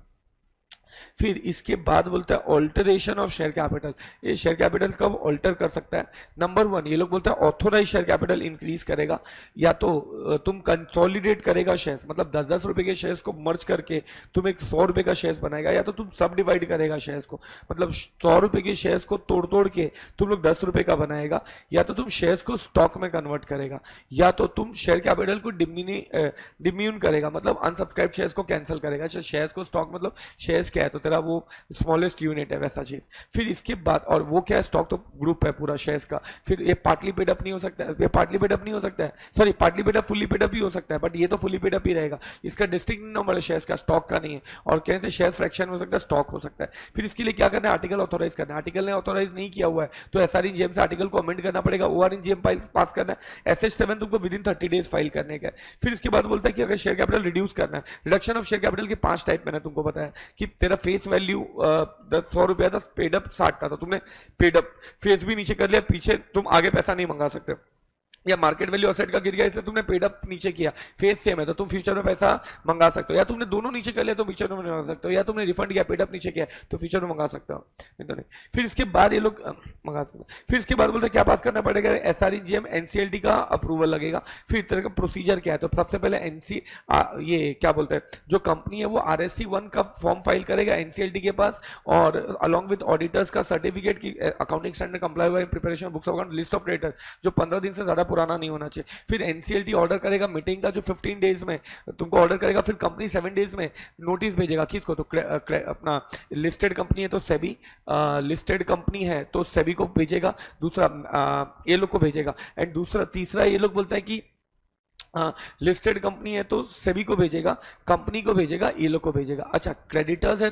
फिर इसके बाद बोलता है ऑल्टरेशन ऑफ शेयर कैपिटल। ये शेयर कैपिटल कब ऑल्टर कर सकता है? नंबर 1 ये लोग बोलते हैं ऑथोराइज शेयर कैपिटल इंक्रीज करेगा, या तो तुम कंसोलिडेट करेगा शेयर्स, मतलब 10-10 रुपए के शेयर्स को मर्ज करके तुम एक 100 रुपए का शेयर्स बनाएगा, या तो तुम सब डिवाइड करेगा शेयर्स को, मतलब 100 रुपए के शेयर्स को तोड़ तोड़ के तुम लोग 10 रुपए का बनाएगा, या तो तुम शेयर्स को स्टॉक में कन्वर्ट करेगा, या तो तुम शेयर कैपिटल को डिम्यून करेगा, मतलब अनसब्सक्राइब शेयर्स को कैंसिल करेगा। अच्छा, शेयर्स को स्टॉक मतलब शेयर्स क्या है, तो तेरा वो स्मॉलेस्ट यूनिट है वैसा चीज। फिर इसके बाद, और वो क्या है, स्टॉक तो ग्रुप है पूरा शेयर्स का। फिर ये पार्टली पेड अप नहीं हो सकता है, ये पार्टली पेड अप नहीं हो सकता है, sorry partly paid up fully paid up भी हो सकता है, बट ये तो फुल्ली पेड अप ही रहेगा। इसका डिस्टिंक्ट नंबर है शेयर्स का, स्टॉक का नहीं है। और कहते हैं शेयर फ्रैक्शन हो सकता है, स्टॉक हो सकता है। फिर इसके लिए क्या करना है, आर्टिकल ऑथोराइज करना है। आर्टिकल ने ऑथोराइज नहीं किया हुआ है तो SR-in-GM से आर्टिकल को अमेंड करना पड़ेगा, OR-in-GM पास करना है। SH7 तुमको विद इन 30 डेज फाइल करने का है। फिर इसके बाद बोलता है कि अगर शेयर कैपिटल रिड्यूस करना है, रिडक्शन ऑफ शेयर कैपिटल के 5 टाइप मैंने तुमको बताया कि तेरा फेस वैल्यू 100 रुपया था, पेड अप 60 था, तुमने पेड अप फेस भी नीचे कर लिया, पीछे तुम आगे पैसा नहीं मंगा सकते। या मार्केट वैल्यू असेट का गिर गया इसलिए तुमने पेड अप नीचे किया, फेस सेम है तो तुम फ्यूचर में पैसा मंगा सकते हो, या तुमने दोनों नीचे कर लिया तो फ्यूचर में मंगा सकते हो, या तुमने रिफंड किया पेड अप नीचे किया तो फ्यूचर में मंगा सकते हो, तो नहीं। फिर इसके बाद ये लोग मंगा सकते हो। फिर इसके बाद बोलते हैं क्या पास करना पड़ेगा, SR-in-GM NCLT का अप्रूवल लगेगा। फिर तरह का प्रोसीजर क्या है, तो सबसे पहले ये क्या बोलते हैं, जो कंपनी है वो RSC1 का फॉर्म फाइल करेगा NCLT के पास, और अलॉन्ग विद ऑडिटर्स का सर्टिफिकेट की अकाउंटिंग स्टैंडर्ड कंप्लाई हुआ है, preparation books of account, list of creditors जो 15 दिन से ज्यादा पुराना नहीं होना चाहिए। फिर NCLT ऑर्डर करेगा मीटिंग का, जो 15 डेज में तुमको ऑर्डर करेगा। फिर कंपनी 7 डेज में नोटिस भेजेगा, किसको, तो अपना लिस्टेड कंपनी है तो सेबी, लिस्टेड कंपनी है तो सेबी को भेजेगा, दूसरा ये लोग को भेजेगा, एंड तीसरा ये लोग बोलता है कि लिस्टेड कंपनी है तो सेबी को भेजेगा, कंपनी को भेजेगा, ये लोग को भेजेगा। अच्छा, क्रेडिटर्स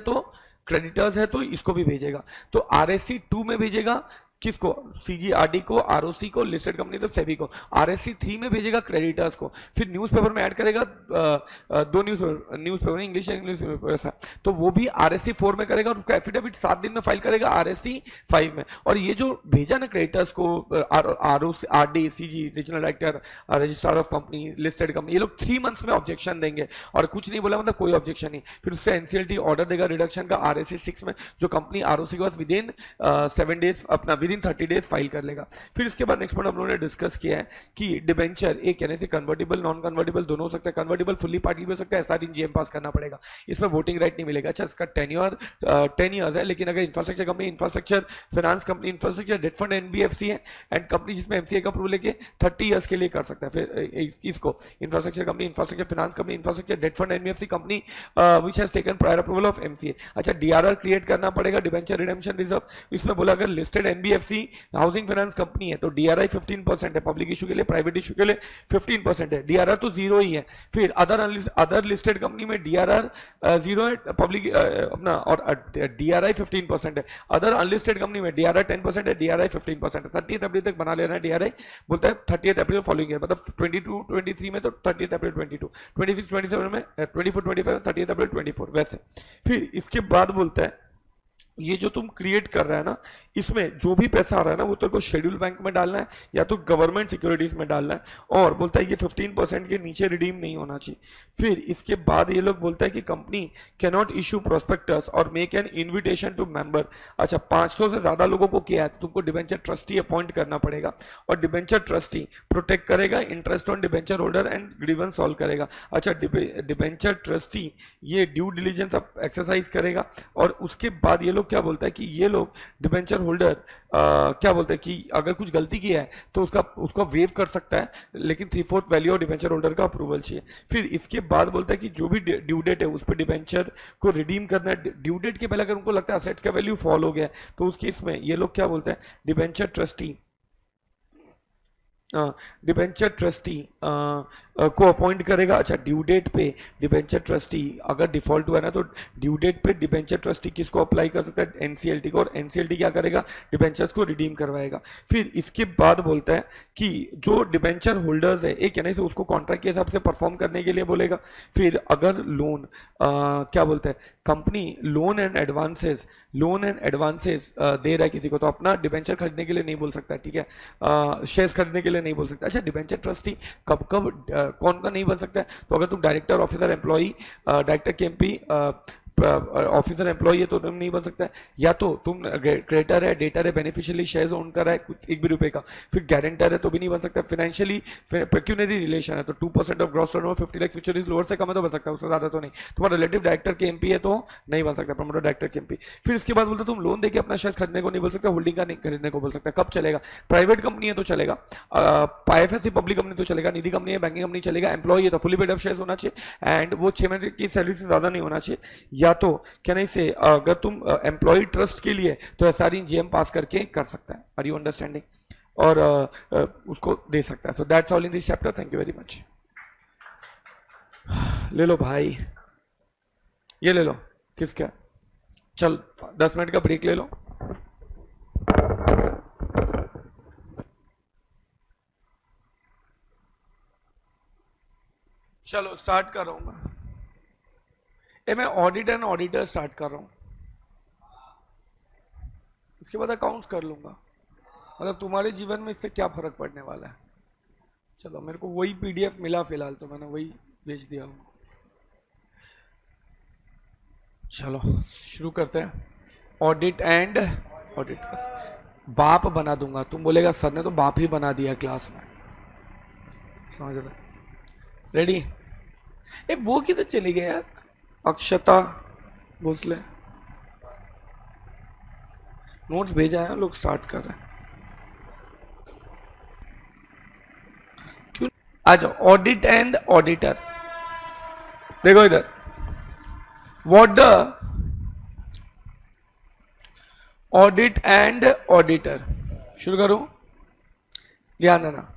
है तो इसको भी भेजेगा, तो RSC2 में भेजेगा किसको, CGRD को, ROC को, लिस्टेड कंपनी तो सेबी को। RSC3 में भेजेगा क्रेडिटर्स को। फिर न्यूज़पेपर में ऐड करेगा, 2 न्यूज़पेपर इंग्लिश ऐसा, तो वो भी RSC4 में करेगा, और उसका एफिडेविट 7 दिन में फाइल करेगा RSC5 में। और ये जो भेजा ना क्रेडिटर्स को, ROC, RD, CG, regional director, registrar of company, listed company, ये लोग 3 मंथ्स में ऑब्जेक्शन देंगे, और कुछ नहीं बोला मतलब कोई ऑब्जेक्शन नहीं। फिर उससे NCLT ऑर्डर देगा रिडक्शन का RSC6 में, जो कंपनी ROC के पास विद इन 7 डेज अपना विद इन 30 डेज फाइल कर लेगा। फिर इसके बाद नेक्स्ट पॉइंट हम लोगों ने डिस्कस किया है कि डिबेंचर एक कहने से कन्वर्टेबल, नॉन कन्वर्टेबल दोनों हो सकता है। कन्वर्टेबल फुल्ली पार्टली भी हो सकता है, SR-in-GM पास करना पड़ेगा, इसमें वोटिंग राइट नहीं मिलेगा। अच्छा, इसका टेन्योर 10 ईयर्स है, लेकिन अगर infrastructure company, infrastructure finance company, infrastructure debt fund NBFC है, एंड कंपनी जिसमें MCA का अप्रूवल लेके 30 ईयर्स के लिए कर सकता है। फिर इसको infrastructure company, infrastructure finance company, infrastructure debt fund NBFC company which has taken prior approval of MCA। अच्छा, DRR क्रिएट करना पड़ेगा, डिबेंचर रिडेम्पशन रिजर्व। इसमें बोला अगर listed NBFC housing finance company है तो DRI 15% है, पब्लिक इशू के लिए, प्राइवेट इशू के लिए 15% है, DRR तो 0 ही है। फिर अदर लिस्टेड कंपनी में DRR 0 है, पब्लिक अपना, और DRI 15% है। अदर अनलिस्टेड कंपनी में DRR 10% है, DRI 15% है। 30 अप्रैल तक बना लेना है DRI, बोलता है 30 अप्रैल फॉलोइंग है, मतलब 22-23 में तो 30 अप्रैल 22, 26-27 में, 24-25 में 30 अप्रैल 24 वैसे। फिर इसके बाद बोलता है ये जो तुम क्रिएट कर रहा है ना, इसमें जो भी पैसा आ रहा है ना वो तेरे को शेड्यूल बैंक में डालना है या तो गवर्नमेंट सिक्योरिटीज में डालना है, और बोलता है ये 15% के नीचे रिडीम नहीं होना चाहिए। फिर इसके बाद ये लोग बोलता है कि company can not issue prospectus और make an invitation to member. अच्छा, 500 से ज्यादा लोगों को किया है तो तुमको डिबेंचर ट्रस्टी अपॉइंट करना पड़ेगा, और डिबेंचर ट्रस्टी प्रोटेक्ट करेगा interest on debenture holder and grievance solve करेगा। अच्छा, डिबेंचर ट्रस्टी ये ड्यू डिलीजेंस एक्सरसाइज करेगा, और उसके बाद ये लोग लोग क्या बोलता है कि ये लोग डिबेंचर होल्डर क्या बोलते हैं कि अगर कुछ गलती किया है तो उसका वेव कर सकता है, लेकिन 3/4 वैल्यू और डिबेंचर होल्डर का अप्रूवल चाहिए। फिर इसके बाद बोलता है कि जो भी ड्यू डेट है उस पर डिबेंचर को रिडीम करना है। ड्यू डेट के पहले अगर उनको लगता है असेट्स का वैल्यू फॉल हो गया है तो उस केस में ये लोग क्या बोलते हैं, डिबेंचर ट्रस्टी डिबेंचर ट्रस्टी को अपॉइंट करेगा। अच्छा, ड्यू डेट पे डिबेंचर ट्रस्टी अगर डिफॉल्ट हुआ ना तो ड्यू डेट पे डिबेंचर ट्रस्टी किसको अप्लाई कर सकता है, एनसीएलटी को, और एनसीएलटी क्या करेगा, डिबेंचर्स को रिडीम करवाएगा। फिर इसके बाद बोलता है कि जो डिबेंचर होल्डर्स है एक यानी से उसको कॉन्ट्रैक्ट के हिसाब से परफॉर्म करने के लिए बोलेगा। फिर अगर लोन क्या बोलता है, कंपनी लोन एंड एडवांसेस दे रहा है किसी को तो अपना डिबेंचर खरीदने के लिए नहीं बोल सकता, ठीक है, शेयर्स खरीदने के लिए नहीं बोल सकता। अच्छा, डिबेंचर ट्रस्टी कब कब कौन का नहीं बन सकता है, तो अगर तुम director officer employee director KMP officer employee है तो तुम नहीं बन सकता है, या तो तुम क्रेडिटर है, डेटर है, बेनिफिशियली शेयर्स ओन कर रहा है कुछ 1 भी रुपए का, फिर गारंटर है तो भी नहीं बन सकता, फाइनेंशियली पेक्यूनरी रिलेशन है तो 2% of gross turnover 50 lakh future is lower से कम है तो बन सकता है, उससे ज्यादा तो नहीं। तुम्हारा रिलेटिव डायरेक्टर के एमपी है तो नहीं बन सकता, प्रमोटर डायरेक्टर के एमपी। फिर इसके बाद बोलते तुम लोन देके अपना शेयर खरीदने को नहीं बोल सकता, होल्डिंग का नहीं खरीदने को बोल सकता। कब चलेगा, प्राइवेट कंपनी है तो चलेगा, आईएफएससी पब्लिक कंपनी तो चलेगा, निधि कंपनी है, बैंकिंग कंपनी चलेगा, एम्प्लॉई है तो फुली पेड अप शेयर होना चाहिए एंड वो 6 महीने की सैलरी से ज्यादा नहीं होना चाहिए, या तो क्या नहीं से अगर तुम एम्प्लॉय ट्रस्ट के लिए तो एसआरई जीएम पास करके कर सकता है। आर यू अंडरस्टैंडिंग, और उसको दे सकता है। So that's all in this chapter, thank you very much. ले लो भाई, ये ले लो, किसका, चल 10 मिनट का ब्रेक ले लो। चलो स्टार्ट कर रहा हूं मैं ऑडिट एंड ऑडिटर स्टार्ट कर रहा हूं, उसके बाद अकाउंट्स कर लूंगा। मतलब तुम्हारे जीवन में इससे क्या फर्क पड़ने वाला है। चलो, मेरे को वही पीडीएफ मिला फिलहाल तो मैंने वही भेज दिया हूँ। चलो शुरू करते हैं। ऑडिट एंड ऑडिटर्स, बाप बना दूंगा, तुम बोलेगा सर ने तो बाप ही बना दिया क्लास में, समझ रहे, रेडी। ए वो किधर चली गई यार, अक्षता भोसले, नोट्स भेजा है, लोग स्टार्ट कर रहे हैं, क्यों आ जाओ। ऑडिट एंड ऑडिटर, देखो इधर, what the audit and auditor, शुरू करूं, ध्यान देना।